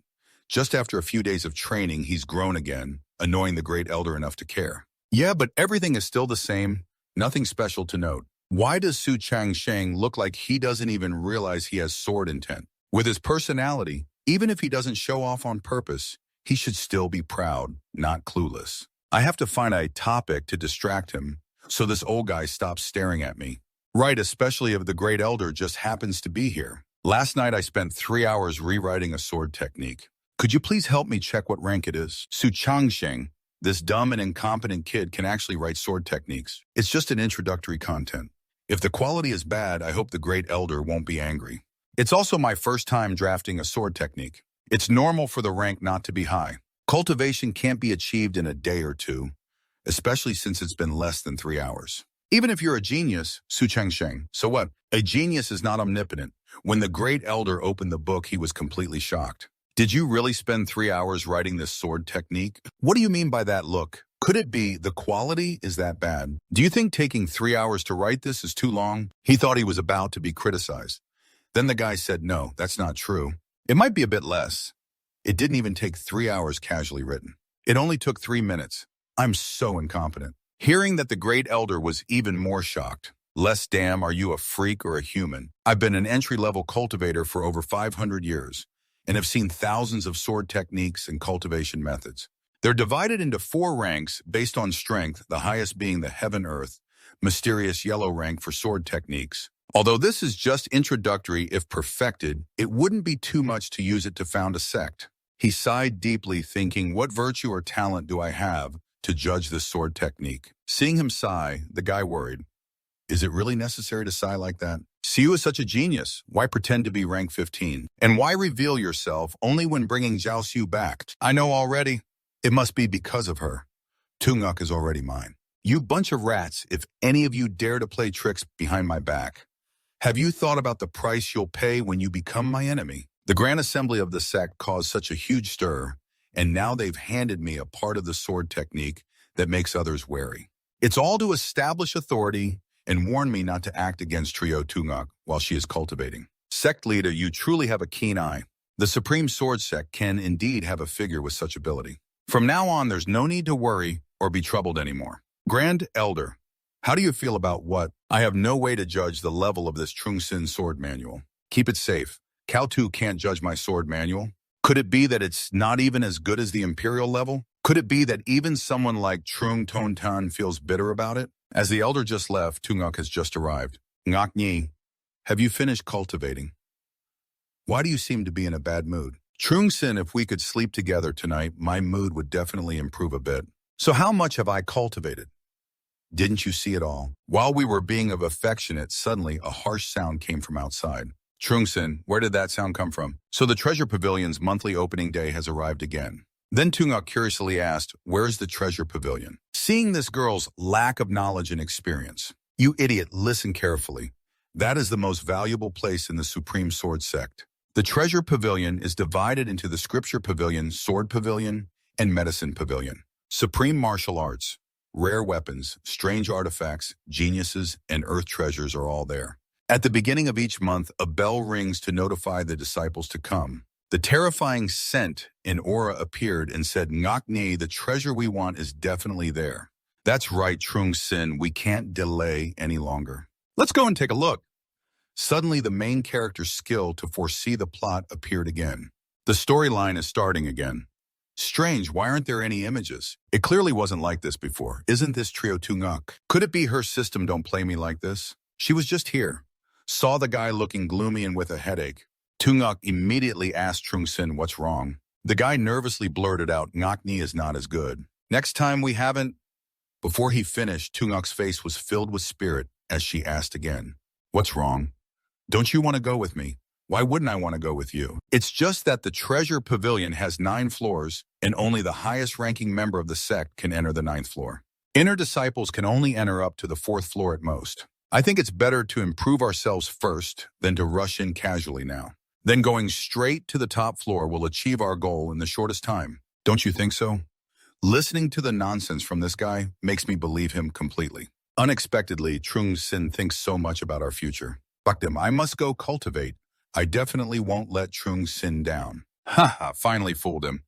Just after a few days of training, he's grown again, annoying the Great Elder enough to care. Yeah, but everything is still the same. Nothing special to note. Why does Su Changsheng look like he doesn't even realize he has sword intent? With his personality, even if he doesn't show off on purpose, he should still be proud, not clueless. I have to find a topic to distract him, so this old guy stops staring at me. Right, especially if the Great Elder just happens to be here. Last night I spent 3 hours rewriting a sword technique. Could you please help me check what rank it is? Su Changsheng, this dumb and incompetent kid, can actually write sword techniques. It's just an introductory content. If the quality is bad, I hope the Great Elder won't be angry. It's also my first time drafting a sword technique. It's normal for the rank not to be high. Cultivation can't be achieved in a day or two, especially since it's been less than 3 hours. Even if you're a genius, Su Changsheng, so what? A genius is not omnipotent. When the Great Elder opened the book, he was completely shocked. Did you really spend 3 hours writing this sword technique? What do you mean by that look? Could it be the quality is that bad? Do you think taking 3 hours to write this is too long? He thought he was about to be criticized. Then the guy said, no, that's not true. It might be a bit less. It didn't even take 3 hours casually written. It only took 3 minutes. I'm so incompetent. Hearing that the Great Elder was even more shocked. Less damn, are you a freak or a human? I've been an entry-level cultivator for over 500 years and have seen thousands of sword techniques and cultivation methods. They're divided into 4 ranks based on strength, the highest being the Heaven-Earth, mysterious yellow rank for sword techniques. Although this is just introductory, if perfected, it wouldn't be too much to use it to found a sect. He sighed deeply, thinking, what virtue or talent do I have to judge this sword technique? Seeing him sigh, the guy worried. Is it really necessary to sigh like that? Siu is such a genius. Why pretend to be rank 15? And why reveal yourself only when bringing Zhao Xiu back? I know already. It must be because of her. Tunguk is already mine. You bunch of rats, if any of you dare to play tricks behind my back. Have you thought about the price you'll pay when you become my enemy? The Grand Assembly of the sect caused such a huge stir, and now they've handed me a part of the sword technique that makes others wary. It's all to establish authority and warn me not to act against Trio Tunguk while she is cultivating. Sect leader, you truly have a keen eye. The Supreme Sword Sect can indeed have a figure with such ability. From now on, there's no need to worry or be troubled anymore. Grand Elder, how do you feel about what? I have no way to judge the level of this Trung Sin sword manual. Keep it safe. Cao Tu can't judge my sword manual. Could it be that it's not even as good as the Imperial level? Could it be that even someone like Trung Ton Tan feels bitter about it? As the Elder just left, Tunguk has just arrived. Ngak Nyi, have you finished cultivating? Why do you seem to be in a bad mood? Trung Sin, if we could sleep together tonight, my mood would definitely improve a bit. So how much have I cultivated? Didn't you see it all? While we were being affectionate, suddenly a harsh sound came from outside. Trung Sin, where did that sound come from? So the Treasure Pavilion's monthly opening day has arrived again. Then Tunguk curiously asked, where's the Treasure Pavilion? Seeing this girl's lack of knowledge and experience. You idiot, listen carefully. That is the most valuable place in the Supreme Sword Sect. The Treasure Pavilion is divided into the Scripture Pavilion, Sword Pavilion, and Medicine Pavilion. Supreme martial arts, rare weapons, strange artifacts, geniuses, and earth treasures are all there. At the beginning of each month, a bell rings to notify the disciples to come. The terrifying scent in aura appeared and said, "Ngakni, the treasure we want is definitely there." That's right, Trung Sin, we can't delay any longer. Let's go and take a look. Suddenly, the main character's skill to foresee the plot appeared again. The storyline is starting again. Strange, why aren't there any images? It clearly wasn't like this before. Isn't this trio Tunguk? Could it be her system don't play me like this? She was just here. Saw the guy looking gloomy and with a headache. Tunguk immediately asked Trung Sin what's wrong. The guy nervously blurted out, "Ngakni is not as good. Next time we haven't..." Before he finished, Tunguk's face was filled with spirit as she asked again, "What's wrong? Don't you want to go with me?" "Why wouldn't I want to go with you?" "It's just that the treasure pavilion has 9 floors and only the highest ranking member of the sect can enter the 9th floor. Inner disciples can only enter up to the 4th floor at most. I think it's better to improve ourselves first than to rush in casually now. Then going straight to the top floor will achieve our goal in the shortest time. Don't you think so?" Listening to the nonsense from this guy makes me believe him completely. Unexpectedly, Trung Sin thinks so much about our future. Fuck him, I must go cultivate. I definitely won't let Trung Sin down. Haha, finally fooled him.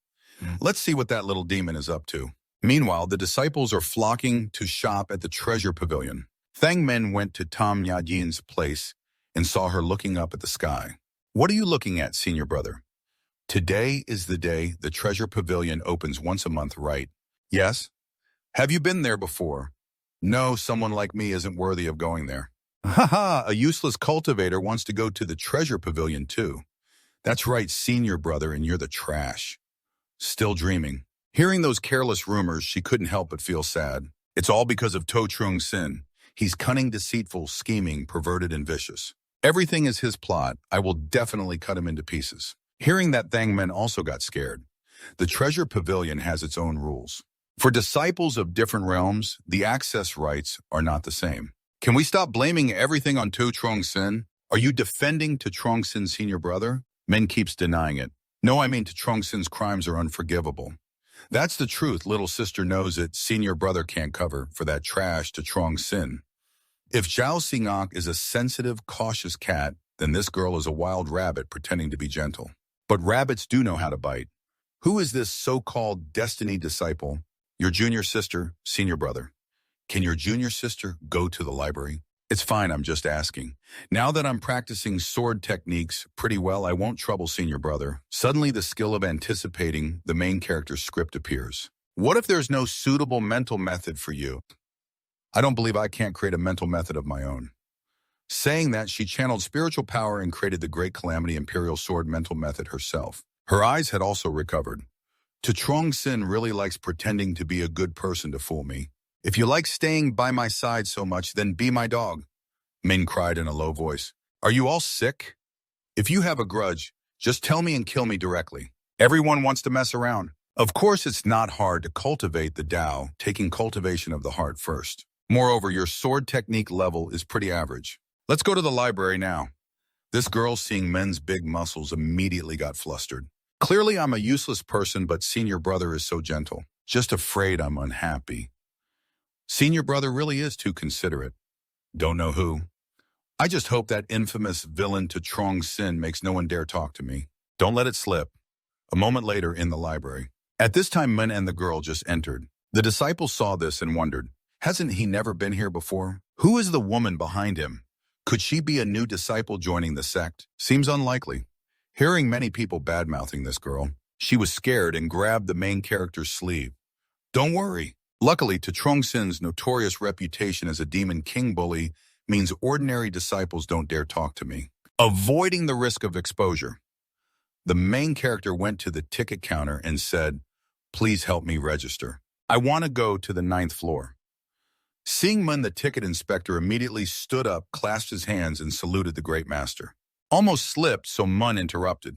Let's see what that little demon is up to. Meanwhile, the disciples are flocking to shop at the treasure pavilion. Thang Men went to Tom Yajin's place and saw her looking up at the sky. "What are you looking at, senior brother?" "Today is the day the treasure pavilion opens once a month, right?" "Yes." "Have you been there before?" "No, someone like me isn't worthy of going there." "Haha, a useless cultivator wants to go to the treasure pavilion too." "That's right, senior brother, and you're the trash." Still dreaming. Hearing those careless rumors, she couldn't help but feel sad. It's all because of To Trung Sin. He's cunning, deceitful, scheming, perverted, and vicious. Everything is his plot. I will definitely cut him into pieces. Hearing that, Thang Men also got scared. The treasure pavilion has its own rules. For disciples of different realms, the access rights are not the same. Can we stop blaming everything on To Trung Sin? Are you defending To Trung Sin's senior brother? Men keeps denying it. No, I mean To Trung Sin's crimes are unforgivable. That's the truth. Little sister knows it. Senior brother can't cover for that trash To Trung Sin. If Zhao Xingok is a sensitive, cautious cat, then this girl is a wild rabbit pretending to be gentle. But rabbits do know how to bite. Who is this so-called destiny disciple? Your junior sister, senior brother. Can your junior sister go to the library? It's fine, I'm just asking. Now that I'm practicing sword techniques pretty well, I won't trouble senior brother. Suddenly the skill of anticipating the main character's script appears. What if there's no suitable mental method for you? I don't believe I can't create a mental method of my own. Saying that, she channeled spiritual power and created the Great Calamity Imperial Sword mental method herself. Her eyes had also recovered. To Trung Sin really likes pretending to be a good person to fool me. If you like staying by my side so much, then be my dog. Min cried in a low voice. Are you all sick? If you have a grudge, just tell me and kill me directly. Everyone wants to mess around. Of course, it's not hard to cultivate the Tao, taking cultivation of the heart first. Moreover, your sword technique level is pretty average. Let's go to the library now. This girl, seeing Men's big muscles, immediately got flustered. Clearly, I'm a useless person, but senior brother is so gentle. Just afraid I'm unhappy. Senior brother really is too considerate. Don't know who. I just hope that infamous villain To Trung Sin makes no one dare talk to me. Don't let it slip. A moment later in the library. At this time, Min and the girl just entered. The disciple saw this and wondered, hasn't he never been here before? Who is the woman behind him? Could she be a new disciple joining the sect? Seems unlikely. Hearing many people bad-mouthing this girl, she was scared and grabbed the main character's sleeve. Don't worry. Luckily, To Trung Sin's notorious reputation as a demon king bully means ordinary disciples don't dare talk to me. Avoiding the risk of exposure. The main character went to the ticket counter and said, please help me register. I want to go to the 9th floor. Seeing Mun, the ticket inspector immediately stood up, clasped his hands, and saluted the great master. Almost slipped, so Mun interrupted.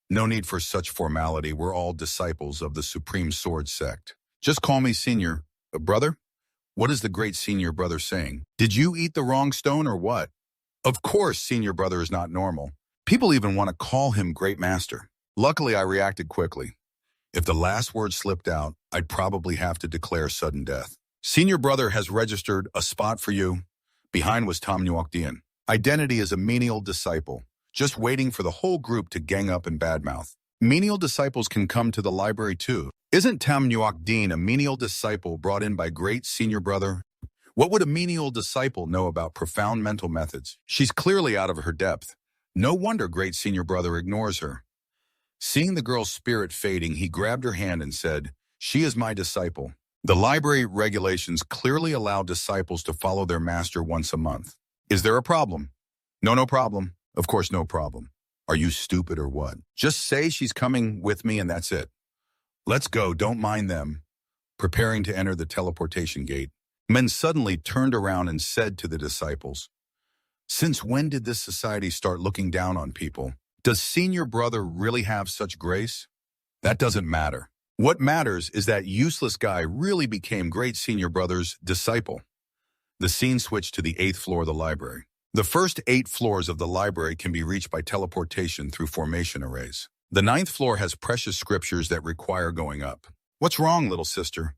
No need for such formality. We're all disciples of the Supreme Sword Sect. Just call me senior. Brother? What is the great senior brother saying? Did you eat the wrong stone or what? Of course, senior brother is not normal. People even want to call him great master. Luckily, I reacted quickly. If the last word slipped out, I'd probably have to declare sudden death. Senior brother has registered a spot for you. Behind was Tam Nuok Dien. Identity is a menial disciple, just waiting for the whole group to gang up and badmouth. Menial disciples can come to the library too. Isn't Tam Nuok Dien a menial disciple brought in by great senior brother? What would a menial disciple know about profound mental methods? She's clearly out of her depth. No wonder great senior brother ignores her. Seeing the girl's spirit fading, he grabbed her hand and said, "She is my disciple." The library regulations clearly allow disciples to follow their master once a month. Is there a problem? No problem. Of course, no problem. Are you stupid or what? Just say she's coming with me and that's it. Let's go, don't mind them. Preparing to enter the teleportation gate, men suddenly turned around and said to the disciples, "Since when did this society start looking down on people? Does senior brother really have such grace?" That doesn't matter. What matters is that useless guy really became great senior brother's disciple. The scene switched to the 8th floor of the library. The first 8 floors of the library can be reached by teleportation through formation arrays. The 9th floor has precious scriptures that require going up. What's wrong, little sister?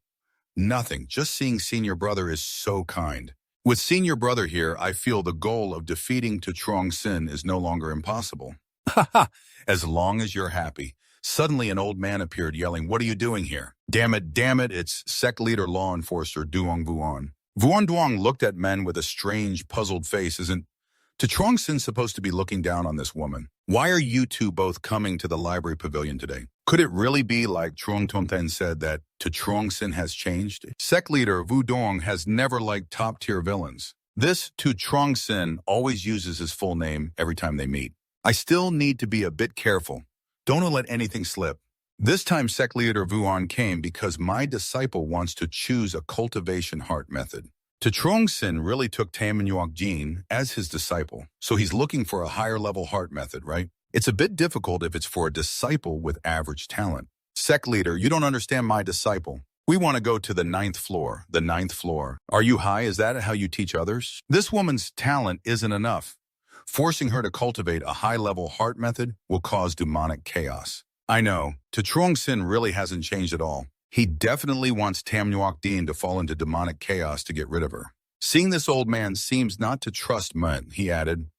Nothing. Just seeing senior brother is so kind. With senior brother here, I feel the goal of defeating Trong Sin is no longer impossible. Haha, as long as you're happy. Suddenly an old man appeared yelling, "What are you doing here?" Damn it, it's sect leader law enforcer Duong Vuon. Vuon Duong looked at men with a strange, puzzled face. Isn't Trong Sin supposed to be looking down on this woman? Why are you two both coming to the library pavilion today? Could it really be like Trong Tonten said that Trong Sin has changed? Sect leader Vu Dong has never liked top-tier villains. This Trong Sin always uses his full name every time they meet. I still need to be a bit careful. Don't let anything slip. This time sect leader Vuon came because my disciple wants to choose a cultivation heart method. Trong Sin really took Tam Nuok Jin as his disciple, so he's looking for a higher level heart method, right? It's a bit difficult if it's for a disciple with average talent. Sect leader, you don't understand my disciple. We want to go to the 9th floor. The 9th floor. Are you high? Is that how you teach others? This woman's talent isn't enough. Forcing her to cultivate a high-level heart method will cause demonic chaos. I know, Trong Sin really hasn't changed at all. He definitely wants Tam Nuok Dien to fall into demonic chaos to get rid of her. Seeing this old man seems not to trust men, he added.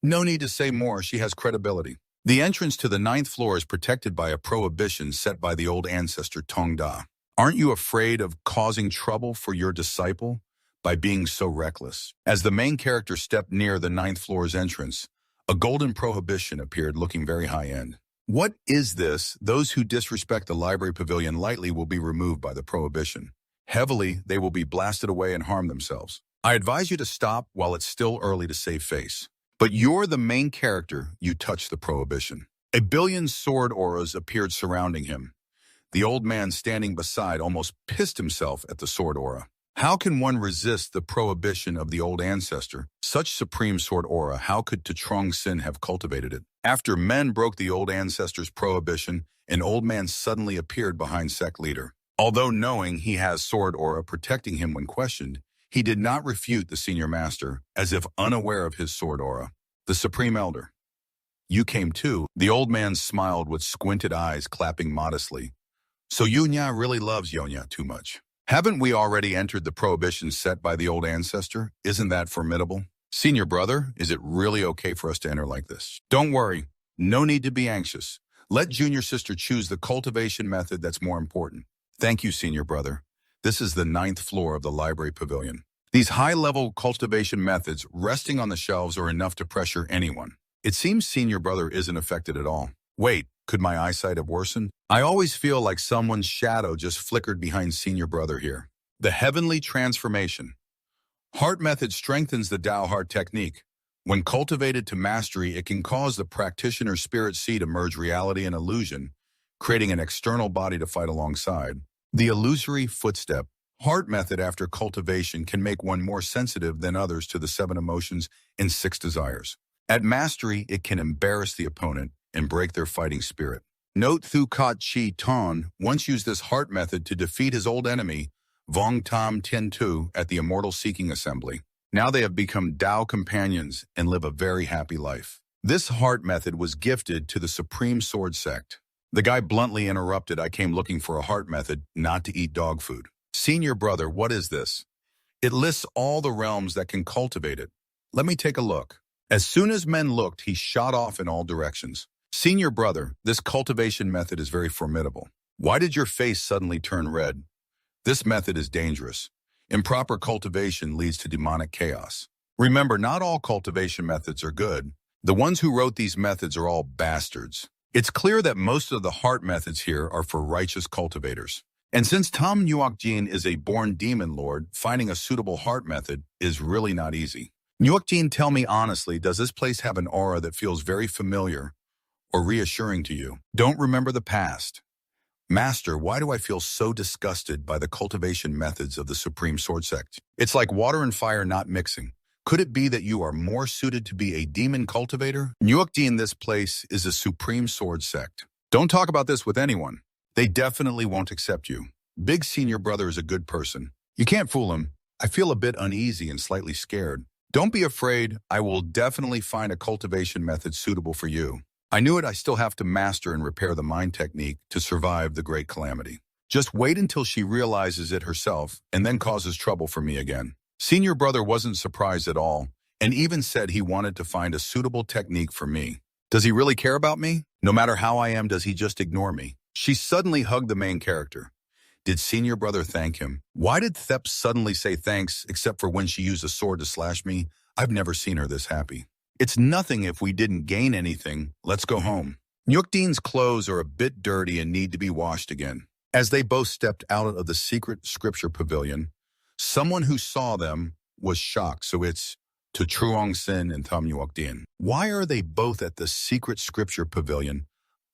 No need to say more, she has credibility. The entrance to the 9th floor is protected by a prohibition set by the old ancestor Tong Da. Aren't you afraid of causing trouble for your disciple by being so reckless? As the main character stepped near the 9th floor's entrance, a golden prohibition appeared looking very high-end. What is this? Those who disrespect the library pavilion lightly will be removed by the prohibition. Heavily, they will be blasted away and harm themselves. I advise you to stop while it's still early to save face. But you're the main character, you touch the prohibition. A billion sword auras appeared surrounding him. The old man standing beside almost pissed himself at the sword aura. How can one resist the prohibition of the old ancestor? Such supreme sword aura, how could Trong Sin have cultivated it? After men broke the old ancestor's prohibition, an old man suddenly appeared behind sect leader. Although knowing he has sword aura protecting him when questioned, he did not refute the senior master, as if unaware of his sword aura. The supreme elder. You came too. The old man smiled with squinted eyes, clapping modestly. So Yunya really loves Yonya too much. Haven't we already entered the prohibition set by the old ancestor? Isn't that formidable? Senior brother, is it really okay for us to enter like this? Don't worry. No need to be anxious. Let junior sister choose the cultivation method that's more important. Thank you, senior brother. This is the 9th floor of the library pavilion. These high-level cultivation methods resting on the shelves are enough to pressure anyone. It seems senior brother isn't affected at all. Wait, could my eyesight have worsened? I always feel like someone's shadow just flickered behind senior brother here. The heavenly transformation. Heart method strengthens the Tao heart technique. When cultivated to mastery, it can cause the practitioner's spirit seed to merge reality and illusion, creating an external body to fight alongside. The illusory footstep. Heart method after cultivation can make one more sensitive than others to the 7 emotions and 6 desires. At mastery, it can embarrass the opponent and break their fighting spirit. Note Thu Kat Chi Ton once used this heart method to defeat his old enemy, Vong Tam Tien Tu, at the Immortal Seeking Assembly. Now they have become Tao companions and live a very happy life. This heart method was gifted to the Supreme Sword Sect. The guy bluntly interrupted, I came looking for a heart method, not to eat dog food. Senior brother, what is this? It lists all the realms that can cultivate it. Let me take a look. As soon as men looked, he shot off in all directions. Senior brother, this cultivation method is very formidable. Why did your face suddenly turn red? This method is dangerous. Improper cultivation leads to demonic chaos. Remember, not all cultivation methods are good. The ones who wrote these methods are all bastards. It's clear that most of the heart methods here are for righteous cultivators. And since Tam Nyuokjin is a born demon lord, finding a suitable heart method is really not easy. Nyuokjin, tell me honestly, does this place have an aura that feels very familiar or reassuring to you? Don't remember the past. Master, why do I feel so disgusted by the cultivation methods of the Supreme Sword Sect? It's like water and fire not mixing. Could it be that you are more suited to be a demon cultivator? Nyuokjin, this place is a Supreme Sword Sect. Don't talk about this with anyone. They definitely won't accept you. Big senior brother is a good person. You can't fool him. I feel a bit uneasy and slightly scared. Don't be afraid. I will definitely find a cultivation method suitable for you. I knew it. I still have to master and repair the mind technique to survive the great calamity. Just wait until she realizes it herself and then causes trouble for me again. Senior brother wasn't surprised at all and even said he wanted to find a suitable technique for me. Does he really care about me? No matter how I am, does he just ignore me? She suddenly hugged the main character. Did senior brother thank him? Why did Thep suddenly say thanks except for when she used a sword to slash me? I've never seen her this happy. It's nothing if we didn't gain anything. Let's go home. Nyukdin's clothes are a bit dirty and need to be washed again. As they both stepped out of the secret scripture pavilion, someone who saw them was shocked. So it's to Truong Sin and Tham Nyukdin. Why are they both at the secret scripture pavilion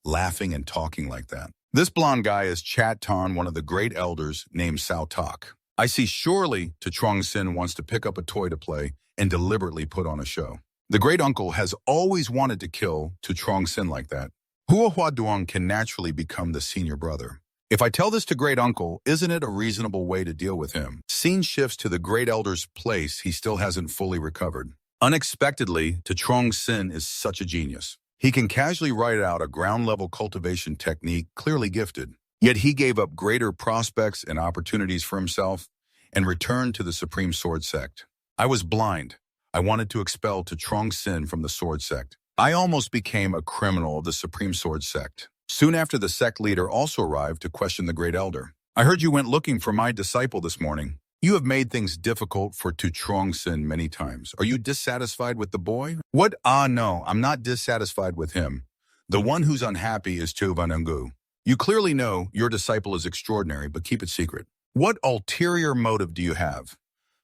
laughing and talking like that? This blonde guy is Chat Ton, one of the great elders named Sao Tak. I see surely to Truong Sin wants to pick up a toy to play and deliberately put on a show. The great uncle has always wanted to kill to Truong Sin like that. Hua Hua Duong can naturally become the senior brother. If I tell this to great uncle, isn't it a reasonable way to deal with him? Scene shifts to the great elder's place. He still hasn't fully recovered. Unexpectedly, to Truong Sin is such a genius. He can casually write out a ground-level cultivation technique, clearly gifted. Yet he gave up greater prospects and opportunities for himself and returned to the Supreme Sword Sect. I was blind. I wanted to expel to Truong Sin from the Sword Sect. I almost became a criminal of the Supreme Sword Sect. Soon after, the sect leader also arrived to question the great elder. I heard you went looking for my disciple this morning. You have made things difficult for Tu Truong Sin many times. Are you dissatisfied with the boy? What? No, I'm not dissatisfied with him. The one who's unhappy is Tu Vanungu. You clearly know your disciple is extraordinary, but keep it secret. What ulterior motive do you have?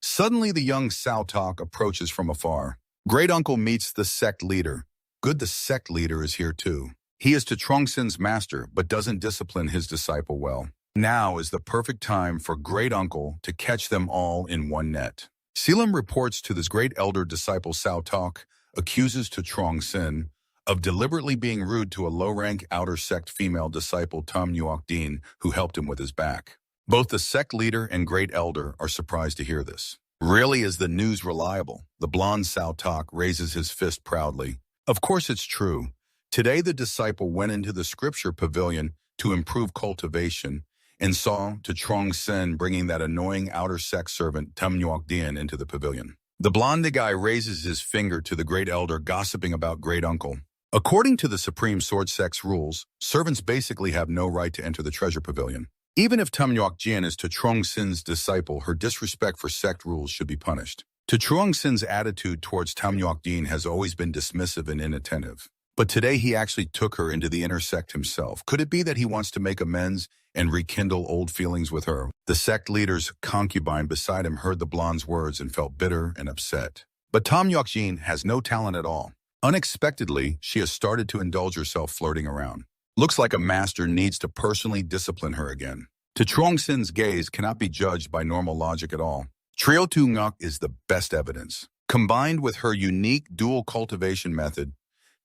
Suddenly, the young Sao Tak approaches from afar. Great uncle meets the sect leader. Good, the sect leader is here too. He is Tu Truong Sin's master, but doesn't discipline his disciple well. Now is the perfect time for great uncle to catch them all in one net. Selim reports to this great elder disciple Sao Tak, accuses Tu Truong Sin of deliberately being rude to a low-rank outer sect female disciple Tam Nyuokdin, who helped him with his back. Both the sect leader and great elder are surprised to hear this. Really, is the news reliable? The blonde Sao Tak raises his fist proudly. Of course it's true. Today the disciple went into the scripture pavilion to improve cultivation and saw Tu Truong Sin bringing that annoying outer sect servant Tam Nyuokdin into the pavilion. The blonde guy raises his finger to the great elder, gossiping about great uncle. According to the Supreme Sword Sect's rules, servants basically have no right to enter the treasure pavilion. Even if Tam Nyuokdin is Tu Truong Sin's disciple, her disrespect for sect rules should be punished. Tu Truong Sin's attitude towards Tam Nyuokdin has always been dismissive and inattentive. But today he actually took her into the inner sect himself. Could it be that he wants to make amends and rekindle old feelings with her? The sect leader's concubine beside him heard the blonde's words and felt bitter and upset. But Tam Nyuokdin has no talent at all. Unexpectedly, she has started to indulge herself flirting around. Looks like a master needs to personally discipline her again. Tu Truong Sin's gaze cannot be judged by normal logic at all. Trio Tu Nguk is the best evidence. Combined with her unique dual cultivation method,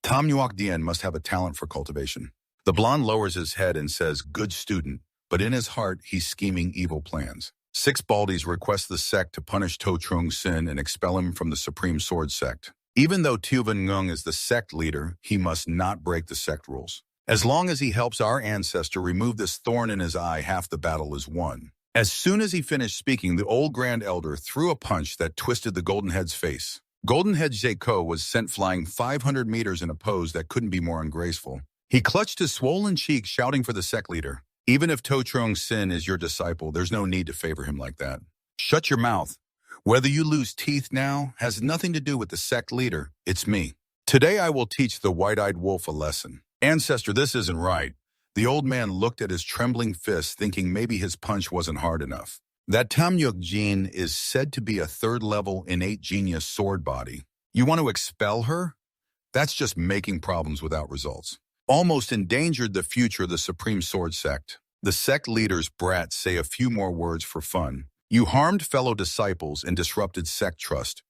Tam Nyuokdin must have a talent for cultivation. The blonde lowers his head and says, good student, but in his heart he's scheming evil plans. Six Baldies request the sect to punish Tu Truong Sin and expel him from the Supreme Sword Sect. Even though Tuvan Ngung is the sect leader, he must not break the sect rules. As long as he helps our ancestor remove this thorn in his eye, half the battle is won. As soon as he finished speaking, the old Grand Elder threw a punch that twisted the Goldenhead's face. Goldenhead Zeko was sent flying 500 meters in a pose that couldn't be more ungraceful. He clutched his swollen cheek, shouting for the sect leader. Even if To Trong Sin is your disciple, there's no need to favor him like that. Shut your mouth. Whether you lose teeth now has nothing to do with the sect leader. It's me. Today I will teach the white-eyed wolf a lesson. Ancestor, this isn't right. The old man looked at his trembling fist, thinking maybe his punch wasn't hard enough. That Tamyuk Jin is said to be a third-level innate genius sword body. You want to expel her? That's just making problems without results. Almost endangered the future of the Supreme Sword Sect. The sect leader's brats say a few more words for fun. You harmed fellow disciples and disrupted sect trust.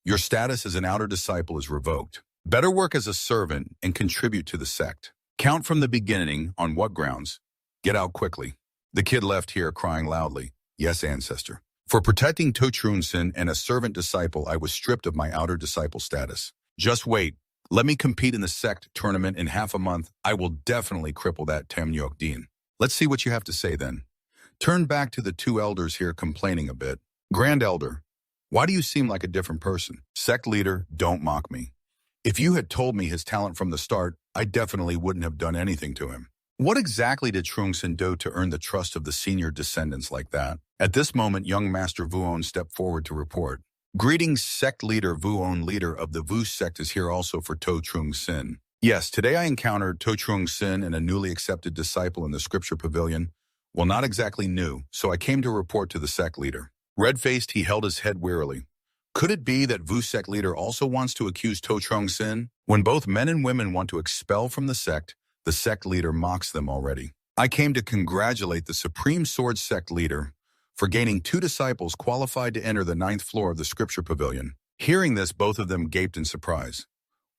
Your status as an outer disciple is revoked. Better work as a servant and contribute to the sect. Count from the beginning. On what grounds? Get out quickly. The kid left here crying loudly. Yes, ancestor. For protecting Totrunsin and a servant disciple, I was stripped of my outer disciple status. Just wait. Let me compete in the sect tournament in half a month. I will definitely cripple that Tamyuk Dean. Let's see what you have to say then. Turn back to the two elders here complaining a bit. Grand Elder, why do you seem like a different person? Sect leader, don't mock me. If you had told me his talent from the start, I definitely wouldn't have done anything to him. What exactly did Trungsin do to earn the trust of the senior descendants like that? At this moment, young Master Vuon stepped forward to report. Greetings, sect leader Vuon, leader of the Vu sect, is here also for To Trung Sin. Yes, today I encountered To Trung Sin and a newly accepted disciple in the scripture pavilion. Well, not exactly new, so I came to report to the sect leader. Red-faced, he held his head wearily. Could it be that Vu sect leader also wants to accuse To Trung Sin? When both men and women want to expel from the sect leader mocks them already. I came to congratulate the Supreme Sword Sect leader for gaining 2 disciples qualified to enter the 9th floor of the scripture pavilion. Hearing this, both of them gaped in surprise.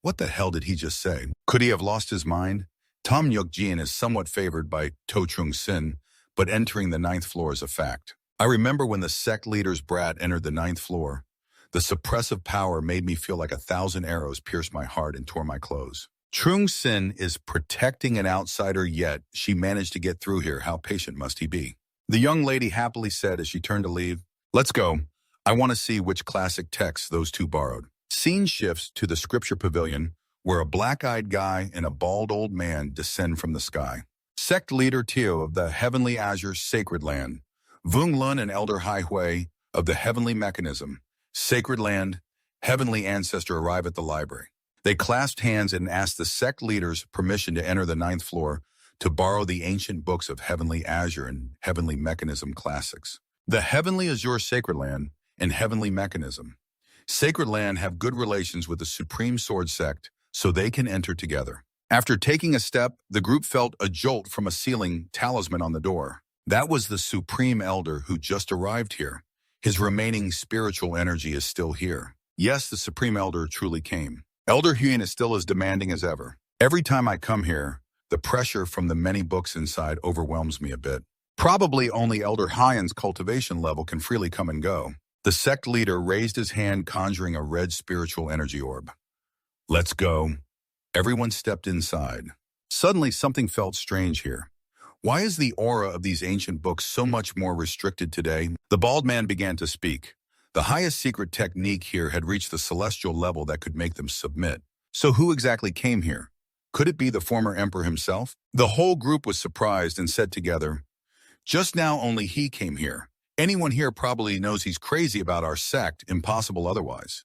What the hell did he just say? Could he have lost his mind? Tom Yuk Jin is somewhat favored by To Trung Sin, but entering the 9th floor is a fact. I remember when the sect leader's brat entered the 9th floor. The suppressive power made me feel like 1,000 arrows pierced my heart and tore my clothes. Trung Sin is protecting an outsider, yet she managed to get through here. How patient must he be? The young lady happily said as she turned to leave, "Let's go. I want to see which classic texts those 2 borrowed." Scene shifts to the scripture pavilion, where a black-eyed guy and a bald old man descend from the sky. Sect leader Tio of the Heavenly Azure Sacred Land, Vung Lun and Elder Hai Hui of the Heavenly Mechanism, Sacred Land, Heavenly Ancestor arrive at the library. They clasped hands and asked the sect leaders permission to enter the 9th floor to borrow the ancient books of Heavenly Azure and Heavenly Mechanism classics. The Heavenly Azure Sacred Land and Heavenly Mechanism. Sacred Land have good relations with the Supreme Sword Sect, so they can enter together. After taking a step, the group felt a jolt from a ceiling talisman on the door. That was the Supreme Elder who just arrived here. His remaining spiritual energy is still here. Yes, the Supreme Elder truly came. Elder Huyen is still as demanding as ever. Every time I come here, the pressure from the many books inside overwhelms me a bit. Probably only Elder Huyen's cultivation level can freely come and go. The sect leader raised his hand, conjuring a red spiritual energy orb. Let's go. Everyone stepped inside. Suddenly, something felt strange here. Why is the aura of these ancient books so much more restricted today? The bald man began to speak. The highest secret technique here had reached the celestial level that could make them submit. So who exactly came here? Could it be the former emperor himself? The whole group was surprised and said together, "Just now only he came here. Anyone here probably knows he's crazy about our sect, impossible otherwise."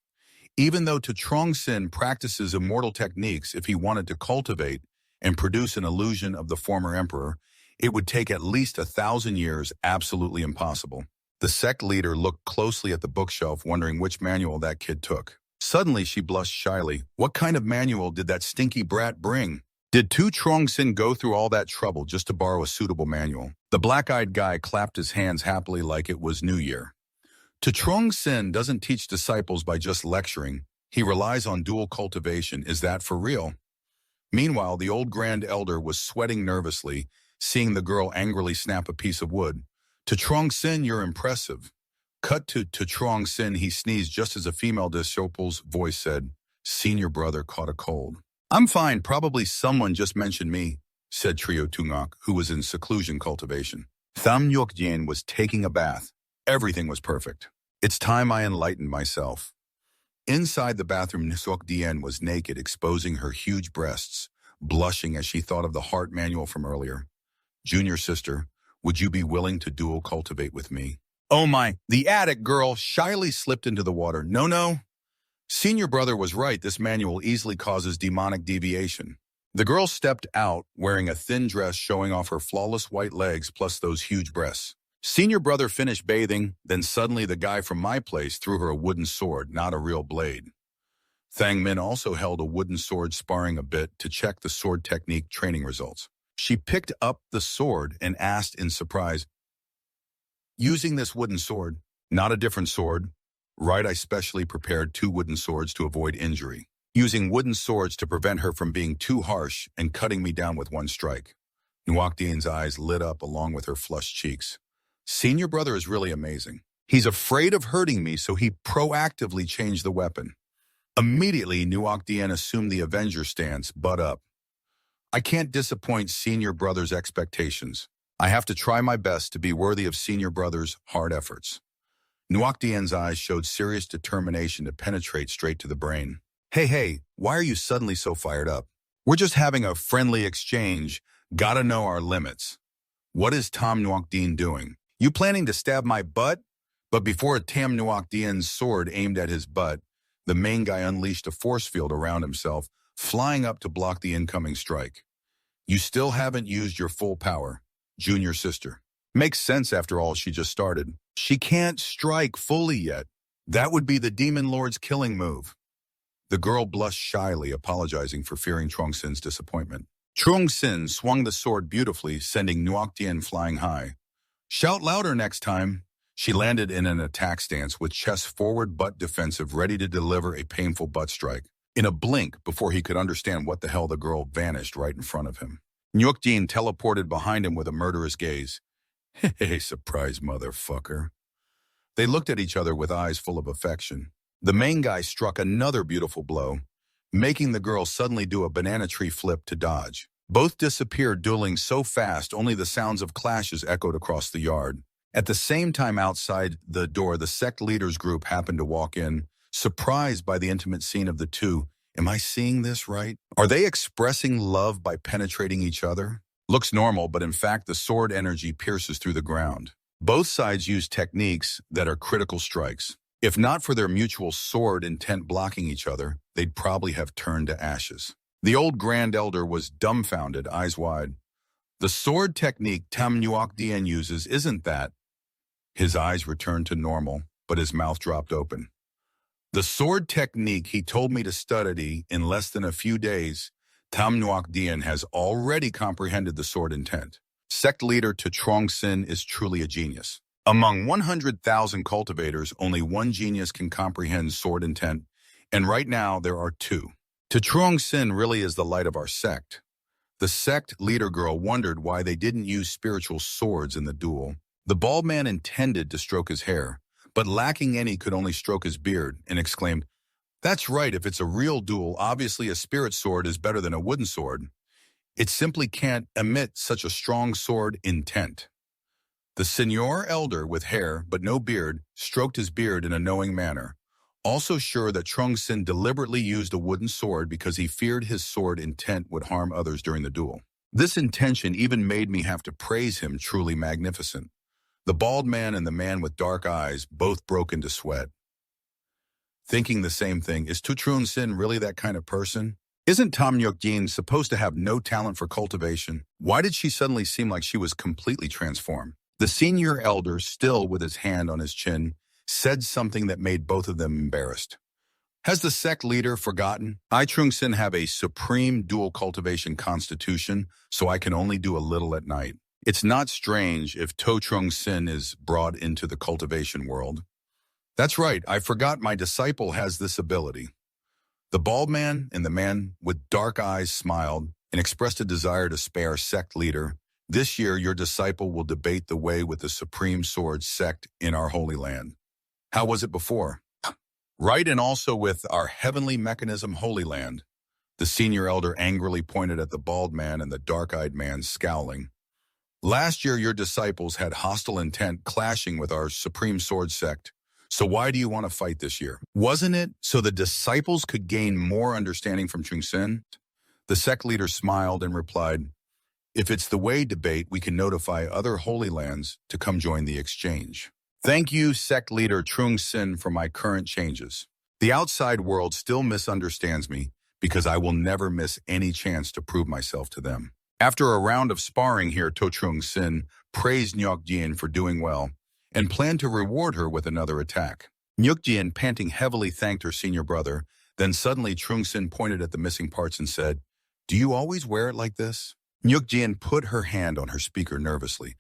Even though Trong Sin practices immortal techniques, if he wanted to cultivate and produce an illusion of the former emperor, it would take at least 1,000 years, absolutely impossible. The sect leader looked closely at the bookshelf, wondering which manual that kid took. Suddenly, she blushed shyly. What kind of manual did that stinky brat bring? Did Tu Trong Sin go through all that trouble just to borrow a suitable manual? The black-eyed guy clapped his hands happily like it was New Year. Tu Trong Sin doesn't teach disciples by just lecturing. He relies on dual cultivation. Is that for real? Meanwhile, the old Grand Elder was sweating nervously, seeing the girl angrily snap a piece of wood. "Tu Trong Sin, you're impressive." Cut to Tu Trong Sin, he sneezed just as a female disciple's voice said, "Senior brother caught a cold." "I'm fine, probably someone just mentioned me." said Trio Tungok, who was in seclusion cultivation. Tham Nyuk Dien was taking a bath. Everything was perfect. It's time I enlightened myself. Inside the bathroom, Nisok Dien was naked, exposing her huge breasts, blushing as she thought of the heart manual from earlier. Junior sister, would you be willing to dual cultivate with me? Oh my, the attic girl shyly slipped into the water. No. Senior brother was right, this manual easily causes demonic deviation. The girl stepped out, wearing a thin dress showing off her flawless white legs plus those huge breasts. Senior brother finished bathing, then suddenly the guy from my place threw her a wooden sword, not a real blade. Thang Min also held a wooden sword, sparring a bit to check the sword technique training results. She picked up the sword and asked in surprise, "Using this wooden sword, not a different sword, right? I specially prepared 2 wooden swords to avoid injury. Using wooden swords to prevent her from being too harsh and cutting me down with one strike." Nuoc Dien's eyes lit up along with her flushed cheeks. Senior brother is really amazing. He's afraid of hurting me, so he proactively changed the weapon. Immediately, Nuoc Dien assumed the Avenger stance, butt up. I can't disappoint senior brother's expectations. I have to try my best to be worthy of senior brother's hard efforts. Nuoc Dien's eyes showed serious determination to penetrate straight to the brain. Hey, why are you suddenly so fired up? We're just having a friendly exchange. Gotta know our limits. What is Tam Nuoc Dien doing? You planning to stab my butt? But before Tam Nuoc Dien's sword aimed at his butt, the main guy unleashed a force field around himself, flying up to block the incoming strike. You still haven't used your full power, junior sister. Makes sense after all, she just started. She can't strike fully yet. That would be the Demon Lord's killing move. The girl blushed shyly, apologizing for fearing Trong Sin's disappointment. Trong Sin swung the sword beautifully, sending Nuoc Dien flying high. Shout louder next time. She landed in an attack stance with chest forward, butt defensive, ready to deliver a painful butt strike. In a blink, before he could understand what the hell, the girl vanished right in front of him. Nuoc Dien teleported behind him with a murderous gaze. Hey, surprise motherfucker. They looked at each other with eyes full of affection. The main guy struck another beautiful blow, making the girl suddenly do a banana tree flip to dodge. Both disappeared, dueling so fast only the sounds of clashes echoed across the yard. At the same time, outside the door, the sect leaders group happened to walk in, surprised by the intimate scene of the two. Am I seeing this right? Are they expressing love by penetrating each other? Looks normal, but in fact the sword energy pierces through the ground. Both sides use techniques that are critical strikes. If not for their mutual sword intent blocking each other, they'd probably have turned to ashes. The old Grand Elder was dumbfounded, eyes wide. The sword technique Tam Nuoc Dien uses isn't that. His eyes returned to normal, but his mouth dropped open. The sword technique he told me to study in less than a few days, Tam Nuoc Dien has already comprehended the sword intent. Sect leader to Trong Sin is truly a genius. Among 100,000 cultivators, only one genius can comprehend sword intent, and right now there are 2. To Trong Sin really is the light of our sect. The sect leader girl wondered why they didn't use spiritual swords in the duel. The bald man intended to stroke his hair, but lacking any could only stroke his beard, and exclaimed, "That's right, if it's a real duel, obviously a spirit sword is better than a wooden sword. It simply can't emit such a strong sword intent." The Senior Elder with hair but no beard stroked his beard in a knowing manner, also sure that Trong Sin deliberately used a wooden sword because he feared his sword intent would harm others during the duel. This intention even made me have to praise him, truly magnificent. The bald man and the man with dark eyes both broke into sweat. Thinking the same thing, is Trong Sin really that kind of person? Isn't Tam Nuoc Dien supposed to have no talent for cultivation? Why did she suddenly seem like she was completely transformed? The Senior Elder, still with his hand on his chin, said something that made both of them embarrassed. Has the sect leader forgotten? I, Trong Sin, have a supreme dual cultivation constitution, so I can only do a little at night. It's not strange if To Trong Sin is brought into the cultivation world. That's right, I forgot my disciple has this ability. The bald man and the man with dark eyes smiled and expressed a desire to spare sect leader. This year, your disciple will debate the way with the supreme sword sect in our holy land. How was it before? Right, and also with our heavenly mechanism holy land. The senior elder angrily pointed at the bald man and the dark-eyed man scowling. Last year, your disciples had hostile intent clashing with our supreme sword sect. So why do you want to fight this year? Wasn't it so the disciples could gain more understanding from Chung Sin? The sect leader smiled and replied, if it's the way debate, we can notify other holy lands to come join the exchange. Thank you, sect leader Chung Sin, for my current changes. The outside world still misunderstands me because I will never miss any chance to prove myself to them. After a round of sparring here, To Chung Sin praised Nyok Jin for doing well and planned to reward her with another attack. Nyuk Jin, panting heavily, thanked her senior brother. Then suddenly Chung Sin pointed at the missing parts and said, do you always wear it like this? Nyuk Jin put her hand on her speaker nervously.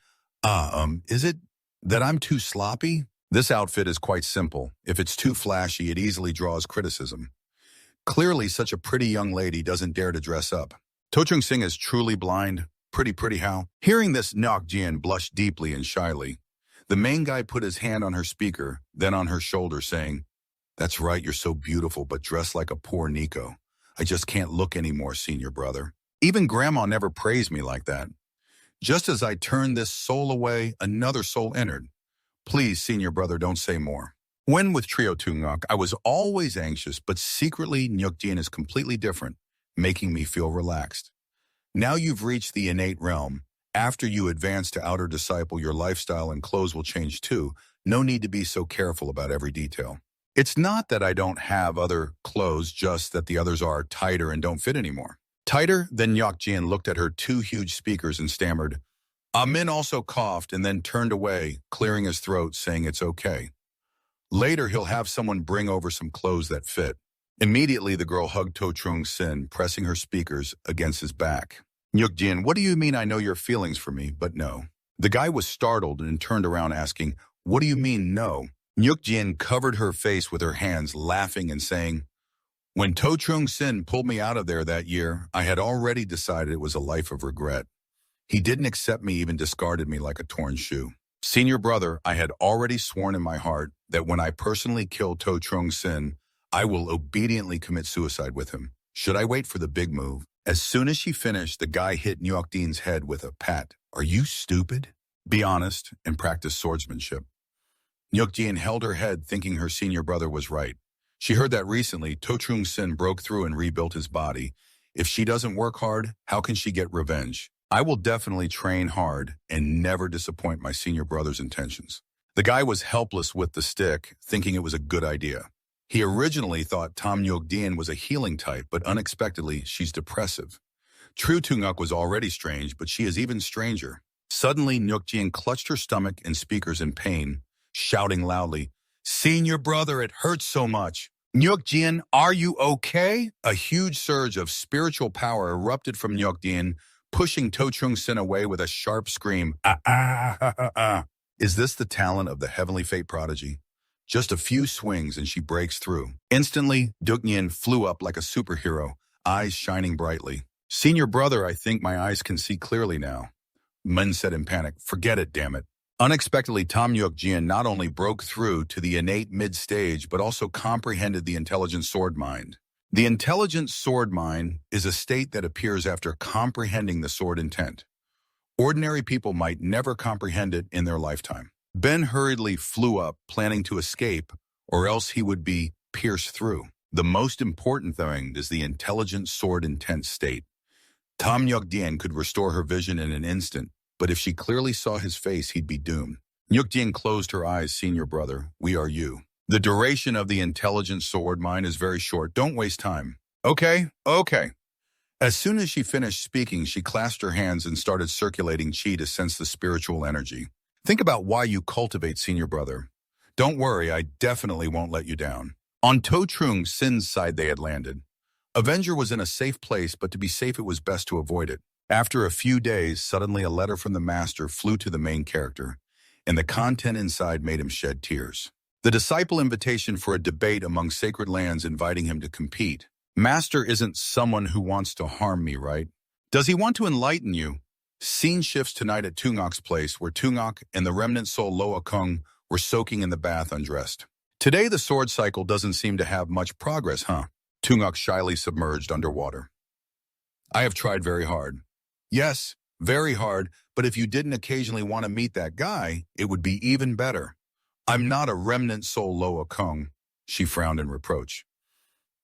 Is it that I'm too sloppy? This outfit is quite simple. If it's too flashy, it easily draws criticism. Clearly, such a pretty young lady doesn't dare to dress up. To Chung Sin is truly blind. Pretty how? Hearing this, Nyok Jin blushed deeply and shyly. The main guy put his hand on her speaker, then on her shoulder, saying, that's right, you're so beautiful, but dressed like a poor Nico. I just can't look anymore, senior brother. Even Grandma never praised me like that. Just as I turned this soul away, another soul entered. Please, senior brother, don't say more. When with Trio Tungok, I was always anxious, but secretly Nyuk Jin is completely different, making me feel relaxed. Now you've reached the innate realm. After you advance to outer disciple, your lifestyle and clothes will change too. No need to be so careful about every detail. It's not that I don't have other clothes, just that the others are tighter and don't fit anymore. Tighter? Then Nyok Jin looked at her two huge speakers and stammered. Amin also coughed and then turned away, clearing his throat, saying it's okay. Later, he'll have someone bring over some clothes that fit. Immediately, the girl hugged To Chung Sin, pressing her speakers against his back. Nyuk Jin, what do you mean I know your feelings for me, but no? The guy was startled and turned around asking, what do you mean no? Nyuk Jin covered her face with her hands, laughing and saying, when To Chung Sin pulled me out of there that year, I had already decided it was a life of regret. He didn't accept me, even discarded me like a torn shoe. Senior brother, I had already sworn in my heart that when I personally kill To Chung Sin, I will obediently commit suicide with him. Should I wait for the big move? As soon as she finished, the guy hit Nyok Jin's head with a pat. Are you stupid? Be honest and practice swordsmanship. Nyuk Jin held her head, thinking her senior brother was right. She heard that recently To Chung Sin broke through and rebuilt his body. If she doesn't work hard, how can she get revenge? I will definitely train hard and never disappoint my senior brother's intentions. The guy was helpless with the stick, thinking it was a good idea. He originally thought Tam Nyuk Jin was a healing type, but unexpectedly, she's depressive. True Tunguk was already strange, but she is even stranger. Suddenly, Nyuk Jin clutched her stomach and speakers in pain, shouting loudly, Senior brother, it hurts so much. Nyuk Jin, are you okay? A huge surge of spiritual power erupted from Nyuk Jin, pushing To Chung Sin away with a sharp scream. Is this the talent of the heavenly fate prodigy? Just a few swings and she breaks through. Instantly, Duk Nyen flew up like a superhero, eyes shining brightly. Senior brother, I think my eyes can see clearly now. Mun said in panic, forget it, damn it. Unexpectedly, Tam Nyuk Jin not only broke through to the innate mid-stage, but also comprehended the intelligent sword mind. The intelligent sword mind is a state that appears after comprehending the sword intent. Ordinary people might never comprehend it in their lifetime. Ben hurriedly flew up, planning to escape, or else he would be pierced through. The most important thing is the intelligent sword intent state. Tam Nyuk Jin could restore her vision in an instant, but if she clearly saw his face, he'd be doomed. Nyuk Jin closed her eyes. Senior brother, we are you. The duration of the intelligent sword mind is very short. Don't waste time. Okay. As soon as she finished speaking, she clasped her hands and started circulating chi to sense the spiritual energy. Think about why you cultivate, senior brother. Don't worry, I definitely won't let you down. On To Chung Sin's side they had landed. Avenger was in a safe place, but to be safe it was best to avoid it. After a few days, suddenly a letter from the master flew to the main character, and the content inside made him shed tears. The disciple invitation for a debate among sacred lands inviting him to compete. Master isn't someone who wants to harm me, right? Does he want to enlighten you? Scene shifts tonight at Tungok's place, where Tungok and the remnant soul Loa Kung were soaking in the bath undressed. Today the sword cycle doesn't seem to have much progress, huh? Tunguk shyly submerged underwater. I have tried very hard. Yes, very hard, but if you didn't occasionally want to meet that guy, it would be even better. I'm not a remnant soul Loa Kung, she frowned in reproach.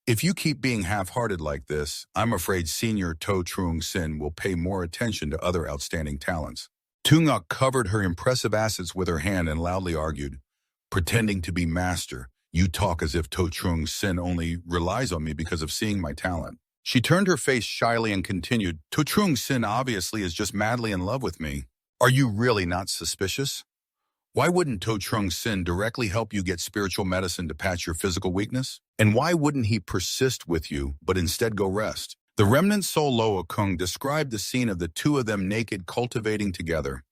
If you keep being half-hearted like this, I'm afraid Senior To Trung Sin will pay more attention to other outstanding talents. Tunguk covered her impressive assets with her hand and loudly argued, pretending to be master. You talk as if To Trung Sin only relies on me because of seeing my talent. She turned her face shyly and continued, To Trung Sin obviously is just madly in love with me. Are you really not suspicious? Why wouldn't To Trung Sin directly help you get spiritual medicine to patch your physical weakness? And why wouldn't he persist with you, but instead go rest? The remnant soul Loa Kung described the scene of the two of them naked cultivating together.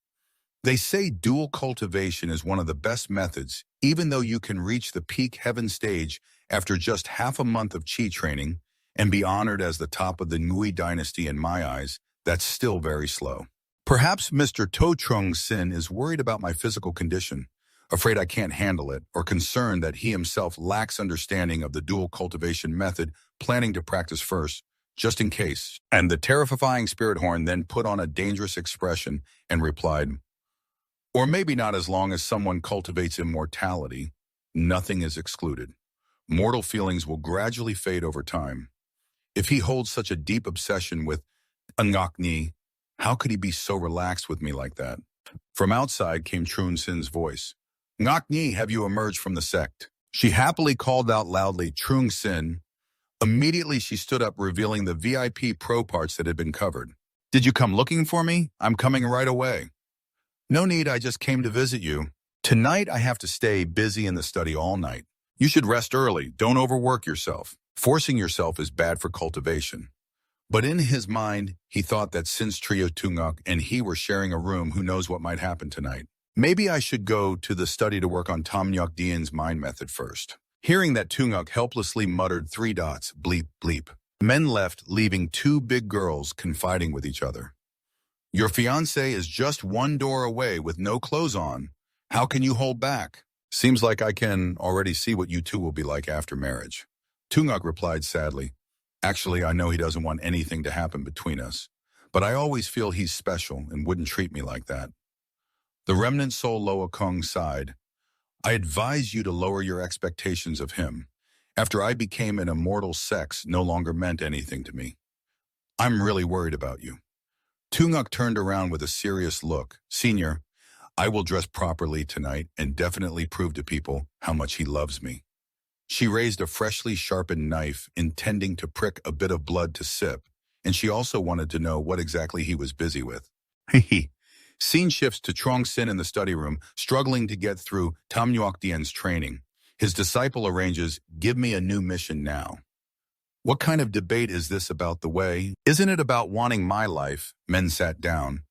They say dual cultivation is one of the best methods, even though you can reach the peak heaven stage after just half a month of chi training and be honored as the top of the Ngui dynasty in my eyes. That's still very slow. Perhaps Mr. To Trung Sin is worried about my physical condition, afraid I can't handle it, or concerned that he himself lacks understanding of the dual cultivation method, planning to practice first, just in case. And the terrifying spirit horn then put on a dangerous expression and replied, or maybe not as long as someone cultivates immortality, nothing is excluded. Mortal feelings will gradually fade over time. If he holds such a deep obsession with Ngakni, how could he be so relaxed with me like that? From outside came Trung Sin's voice. Ngakni, have you emerged from the sect? She happily called out loudly, Trung Sin. Immediately she stood up, revealing the VIP pro parts that had been covered. Did you come looking for me? I'm coming right away. No need, I just came to visit you. Tonight I have to stay busy in the study all night. You should rest early, don't overwork yourself. Forcing yourself is bad for cultivation. But in his mind, he thought that since Trio Tunguk and he were sharing a room, who knows what might happen tonight. Maybe I should go to the study to work on Tom Nyuk Dien's mind method first. Hearing that, Tunguk helplessly muttered 3 dots, bleep, bleep. Men left, leaving 2 big girls confiding with each other. Your fiancé is just 1 door away with no clothes on. How can you hold back? Seems like I can already see what you two will be like after marriage. Tunguk replied sadly. Actually, I know he doesn't want anything to happen between us, but I always feel he's special and wouldn't treat me like that. The remnant soul Loa Kung sighed. I advise you to lower your expectations of him. After I became an immortal, sex no longer meant anything to me. I'm really worried about you. Tunguk turned around with a serious look. Senior, I will dress properly tonight and definitely prove to people how much he loves me. She raised a freshly sharpened knife, intending to prick a bit of blood to sip, and she also wanted to know what exactly he was busy with. Hehe. Scene shifts to Trong Sin in the study room, struggling to get through Tam Nyuok Dien's training. His disciple arranges, give me a new mission now. What kind of debate is this about the way? Isn't it about wanting my life? Men sat down,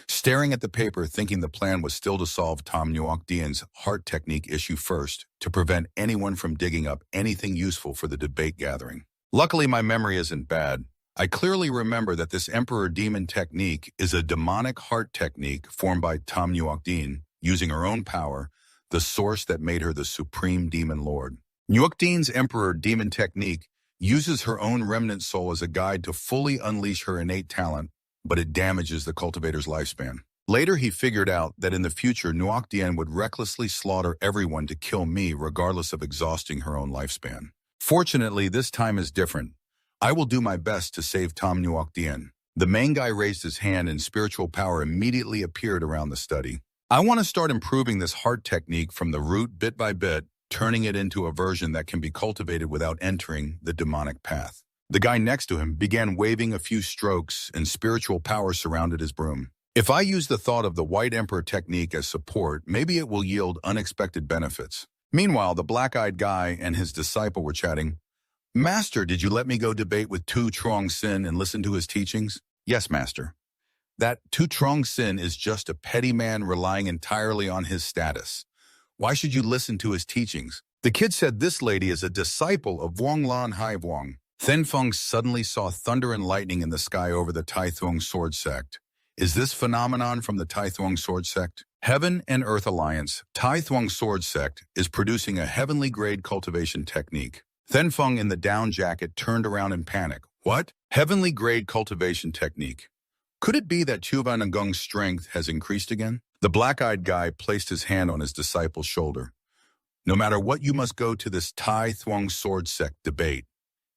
staring at the paper, thinking the plan was still to solve Tam Nyuok Dien's heart technique issue first, to prevent anyone from digging up anything useful for the debate gathering. Luckily, my memory isn't bad. I clearly remember that this Emperor Demon technique is a demonic heart technique formed by Tam Nyuok Dien, using her own power, the source that made her the supreme demon lord. Nyuok Dien's Emperor Demon technique uses her own remnant soul as a guide to fully unleash her innate talent, but it damages the cultivator's lifespan. Later, he figured out that in the future, Nyuok Dien would recklessly slaughter everyone to kill me regardless of exhausting her own lifespan. Fortunately, this time is different. I will do my best to save Tam Nyuok Dien. The main guy raised his hand and spiritual power immediately appeared around the study. I want to start improving this heart technique from the root bit by bit, turning it into a version that can be cultivated without entering the demonic path. The guy next to him began waving a few strokes and spiritual power surrounded his broom. If I use the thought of the White Emperor technique as support, maybe it will yield unexpected benefits. Meanwhile, the black-eyed guy and his disciple were chatting. Master, did you let me go debate with Tu Trong Sin and listen to his teachings? Yes, Master. That Tu Trong Sin is just a petty man relying entirely on his status. Why should you listen to his teachings? The kid said this lady is a disciple of Vuong Lan Hai Vuong. Then Feng suddenly saw thunder and lightning in the sky over the Tai Thuong Sword Sect. Is this phenomenon from the Tai Thuong Sword Sect? Heaven and Earth Alliance, Tai Thuong Sword Sect, is producing a heavenly grade cultivation technique. Thenfeng in the down jacket turned around in panic. What? Heavenly grade cultivation technique. Could it be that Chuba Ngung's strength has increased again? The black-eyed guy placed his hand on his disciple's shoulder. No matter what, you must go to this Tai Thuong sword sect debate.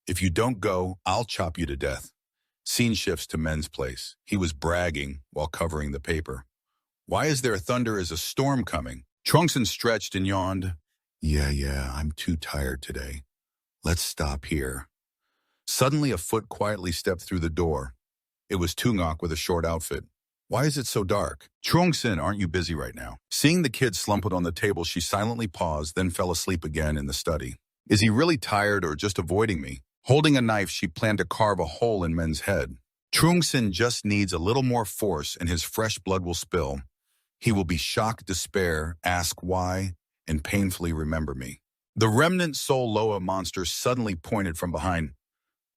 If you don't go, I'll chop you to death. Scene shifts to Men's place. He was bragging while covering the paper. Why is there thunder? Is a storm coming? Trunkson stretched and yawned. Yeah, I'm too tired today. Let's stop here. Suddenly a foot quietly stepped through the door. It was Tungok with a short outfit. Why is it so dark? Trunkson, aren't you busy right now? Seeing the kid slumped on the table, she silently paused, then fell asleep again in the study. Is he really tired or just avoiding me? Holding a knife, she planned to carve a hole in Men's head. Trunkson just needs a little more force and his fresh blood will spill. He will be shocked, despair, ask why, and painfully remember me. The remnant soul Loa monster suddenly pointed from behind.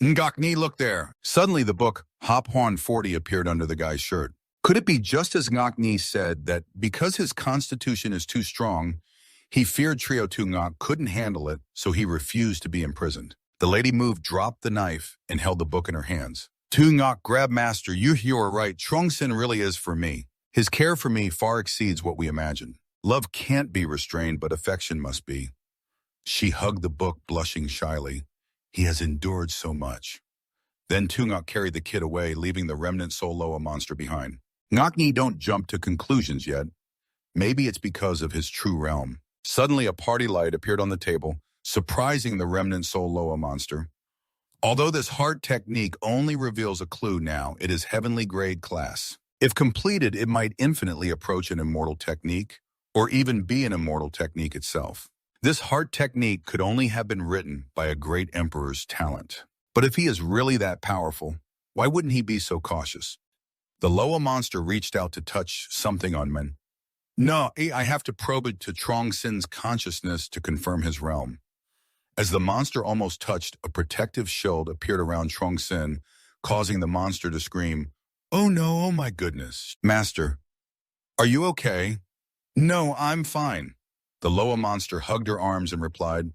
Ngakni, look there. Suddenly the book Hop Hwan 40 appeared under the guy's shirt. Could it be just as Ngakni said that because his constitution is too strong, he feared Trio Tungok couldn't handle it, so he refused to be imprisoned? The lady moved, dropped the knife, and held the book in her hands. Tungok, grab master, you are right. Trunkson really is for me. His care for me far exceeds what we imagined. Love can't be restrained, but affection must be. She hugged the book, blushing shyly. He has endured so much. Then Tungok carried the kid away, leaving the remnant soul Loa monster behind. Ngakni, don't jump to conclusions yet. Maybe it's because of his true realm. Suddenly a party light appeared on the table, surprising the remnant soul Loa monster. Although this hard technique only reveals a clue now, it is heavenly grade class. If completed, it might infinitely approach an immortal technique, or even be an immortal technique itself. This heart technique could only have been written by a great emperor's talent. But if he is really that powerful, why wouldn't he be so cautious? The Loa monster reached out to touch something on Men. No, I have to probe it to Trongsin's consciousness to confirm his realm. As the monster almost touched, a protective shield appeared around Trongsin, causing the monster to scream, "Oh no, oh my goodness. Master, are you okay?" "No, I'm fine." The Loa monster hugged her arms and replied,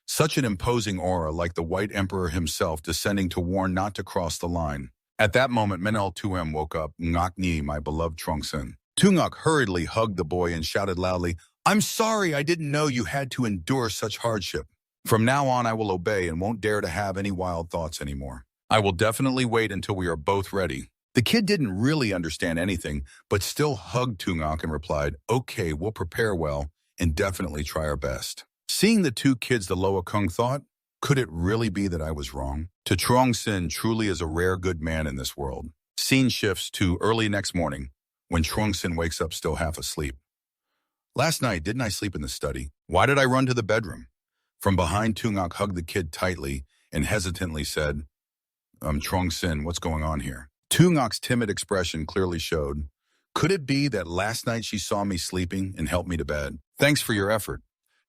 such an imposing aura, like the White Emperor himself descending to warn not to cross the line. At that moment, Menel Tuem woke up. Ngakni, my beloved Trunkson. Tungok hurriedly hugged the boy and shouted loudly, "I'm sorry, I didn't know you had to endure such hardship. From now on, I will obey and won't dare to have any wild thoughts anymore. I will definitely wait until we are both ready." The kid didn't really understand anything, but still hugged Tungok and replied, "Okay, we'll prepare well and definitely try our best." Seeing the two kids, the Loa Kung thought, could it really be that I was wrong? To Trongsin truly is a rare good man in this world. Scene shifts to early next morning, when Trongsin wakes up still half asleep. Last night, didn't I sleep in the study? Why did I run to the bedroom? From behind, Tungok hugged the kid tightly and hesitantly said, Trongsin, what's going on here? Tungok's timid expression clearly showed, could it be that last night she saw me sleeping and helped me to bed? Thanks for your effort.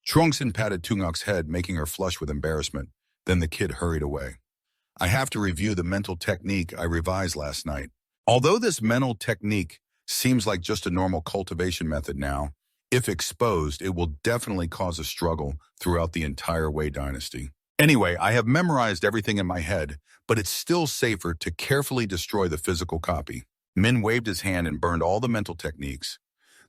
Trongsin patted Tungok's head, making her flush with embarrassment. Then the kid hurried away. I have to review the mental technique I revised last night. Although this mental technique seems like just a normal cultivation method now, if exposed, it will definitely cause a struggle throughout the entire Wei dynasty. Anyway, I have memorized everything in my head, but it's still safer to carefully destroy the physical copy. Min waved his hand and burned all the mental techniques.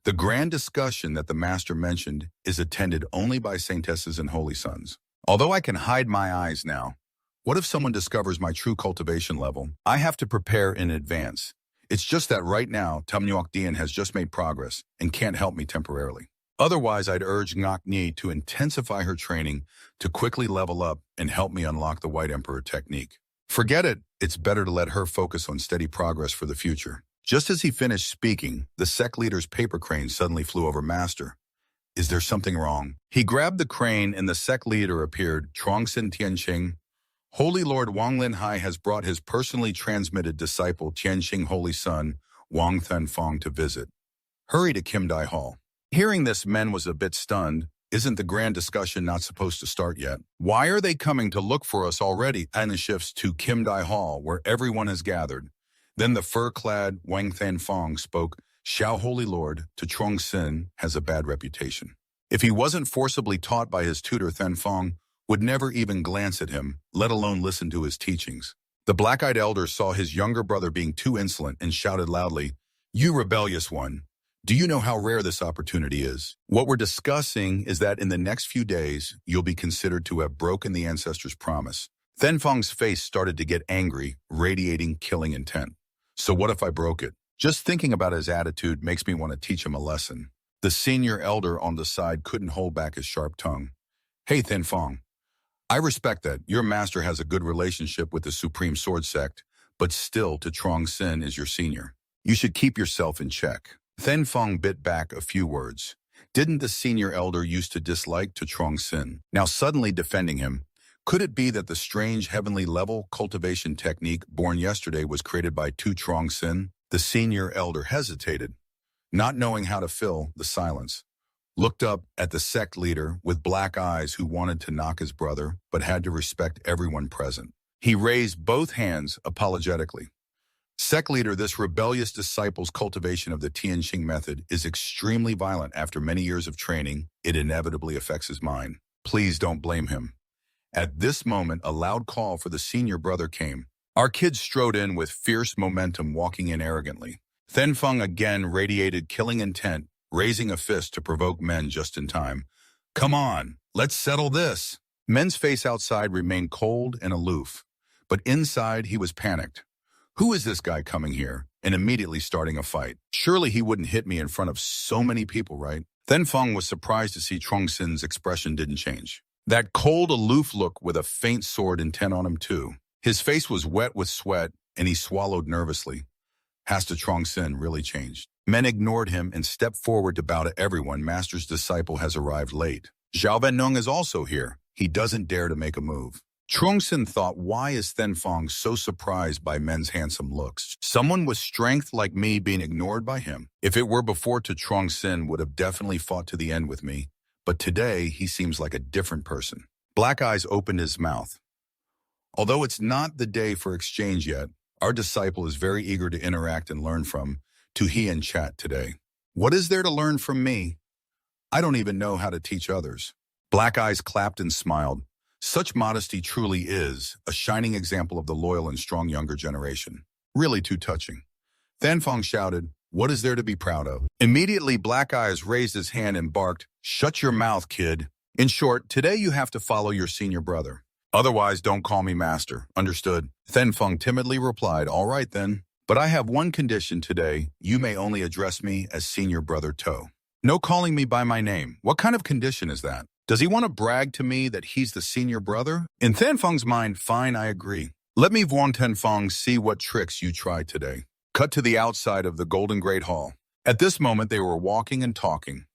The grand discussion that the master mentioned is attended only by saintesses and holy sons. Although I can hide my eyes now, what if someone discovers my true cultivation level? I have to prepare in advance. It's just that right now, Tamnyuak Dian has just made progress and can't help me temporarily. Otherwise, I'd urge Ngak Ni to intensify her training to quickly level up and help me unlock the White Emperor technique. Forget it. It's better to let her focus on steady progress for the future. Just as he finished speaking, the sect leader's paper crane suddenly flew over Master. Is there something wrong? He grabbed the crane and the sect leader appeared, Trongsin Tianqing. Holy Lord Wang Linhai has brought his personally transmitted disciple Tianqing Holy Son, Wang Thenfong, to visit. Hurry to Kim Dai Hall. Hearing this, Men was a bit stunned. Isn't the grand discussion not supposed to start yet? Why are they coming to look for us already? Anna shifts to Kim Dai Hall, where everyone has gathered. Then the fur-clad Wang Thanfong spoke, Xiao Holy Lord to Trongsin has a bad reputation. If he wasn't forcibly taught by his tutor Thanfong, would never even glance at him, let alone listen to his teachings. The black-eyed elder saw his younger brother being too insolent and shouted loudly, "You rebellious one! Do you know how rare this opportunity is? What we're discussing is that in the next few days, you'll be considered to have broken the ancestors' promise." Thenfang's face started to get angry, radiating killing intent. So what if I broke it? Just thinking about his attitude makes me want to teach him a lesson. The senior elder on the side couldn't hold back his sharp tongue. "Hey, Thenfang, I respect that your master has a good relationship with the Supreme Sword Sect, but still Trong Sin is your senior. You should keep yourself in check." Thenfang bit back a few words. Didn't the senior elder used to dislike Trong Sin, now suddenly defending him? Could it be that the strange heavenly level cultivation technique born yesterday was created by Trong Sin? The senior elder hesitated, not knowing how to fill the silence. Looked up at the sect leader with black eyes who wanted to knock his brother, but had to respect everyone present. He raised both hands apologetically. "Sect leader, this rebellious disciple's cultivation of the Tianxing method is extremely violent. After many years of training, it inevitably affects his mind. Please don't blame him." At this moment, a loud call for the senior brother came. Our kid strode in with fierce momentum, walking in arrogantly. Thenfang again radiated killing intent, raising a fist to provoke Men just in time. "Come on, let's settle this." Men's face outside remained cold and aloof, but inside he was panicked. Who is this guy coming here and immediately starting a fight? Surely he wouldn't hit me in front of so many people, right? Thenfang was surprised to see Trong Sin's expression didn't change. That cold, aloof look with a faint sword intent on him too. His face was wet with sweat, and he swallowed nervously. Has to Trong Sin really changed? Men ignored him and stepped forward to bow to everyone. Master's disciple has arrived late. Zhao Venung is also here. He doesn't dare to make a move. Trong Sin thought, why is Thenfang so surprised by Men's handsome looks? Someone with strength like me being ignored by him. If it were before, Trong Sin would have definitely fought to the end with me. But today, he seems like a different person. Black Eyes opened his mouth. Although it's not the day for exchange yet, our disciple is very eager to interact and learn from he and chat today. What is there to learn from me? I don't even know how to teach others. Black Eyes clapped and smiled. Such modesty truly is a shining example of the loyal and strong younger generation. Really too touching. Thenfang shouted, "What is there to be proud of?" Immediately, Black Eyes raised his hand and barked, "Shut your mouth, kid. In short, today you have to follow your senior brother. Otherwise, don't call me master. Understood?" Thenfang timidly replied, "All right then. But I have one condition today. You may only address me as senior brother To. No calling me by my name. What kind of condition is that? Does he want to brag to me that he's the senior brother?" In Thenfang's mind, fine, I agree. Let me Vuong Thenfang see what tricks you tried today. Cut to the outside of the Golden Great Hall. At this moment, they were walking and talking.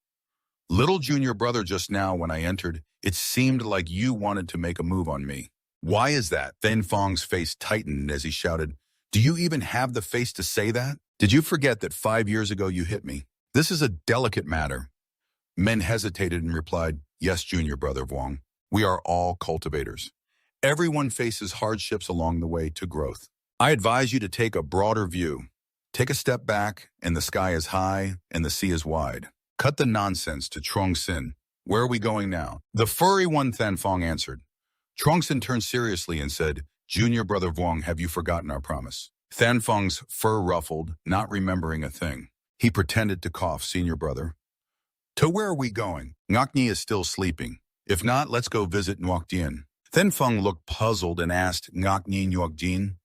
"Little junior brother, just now when I entered, it seemed like you wanted to make a move on me. Why is that?" Thenfang's face tightened as he shouted, "Do you even have the face to say that? Did you forget that 5 years ago you hit me? This is a delicate matter." Men hesitated and replied, "Yes, junior brother Vuong. We are all cultivators. Everyone faces hardships along the way to growth. I advise you to take a broader view. Take a step back, and the sky is high, and the sea is wide. Cut the nonsense to Trong Sin. Where are we going now?" The furry one, Thenfang answered. Trong Sin turned seriously and said, "Junior brother Vuong, have you forgotten our promise?" Thenfang's fur ruffled, not remembering a thing. He pretended to cough, "Senior brother. To where are we going? Ngakni is still sleeping. If not, let's go visit Nguakdien." Thenfang looked puzzled and asked, "Ngakni and Nguakdien?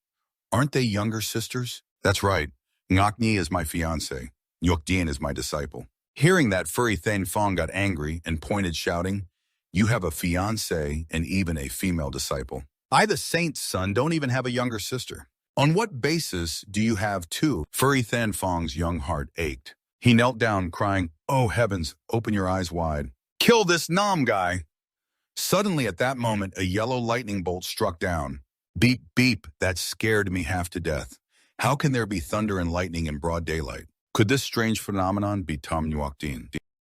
Aren't they younger sisters?" "That's right. Ngakni is my fiancé. Nguakdien is my disciple." Hearing that, furry Thenfang got angry and pointed, shouting, "You have a fiancé and even a female disciple. I, the saint's son, don't even have a younger sister. On what basis do you have two?" Furry Thenfang's young heart ached. He knelt down, crying, "Oh heavens, open your eyes wide. Kill this Nam guy." Suddenly at that moment, a yellow lightning bolt struck down. Beep, beep, that scared me half to death. How can there be thunder and lightning in broad daylight? Could this strange phenomenon be Tam Nguakdien?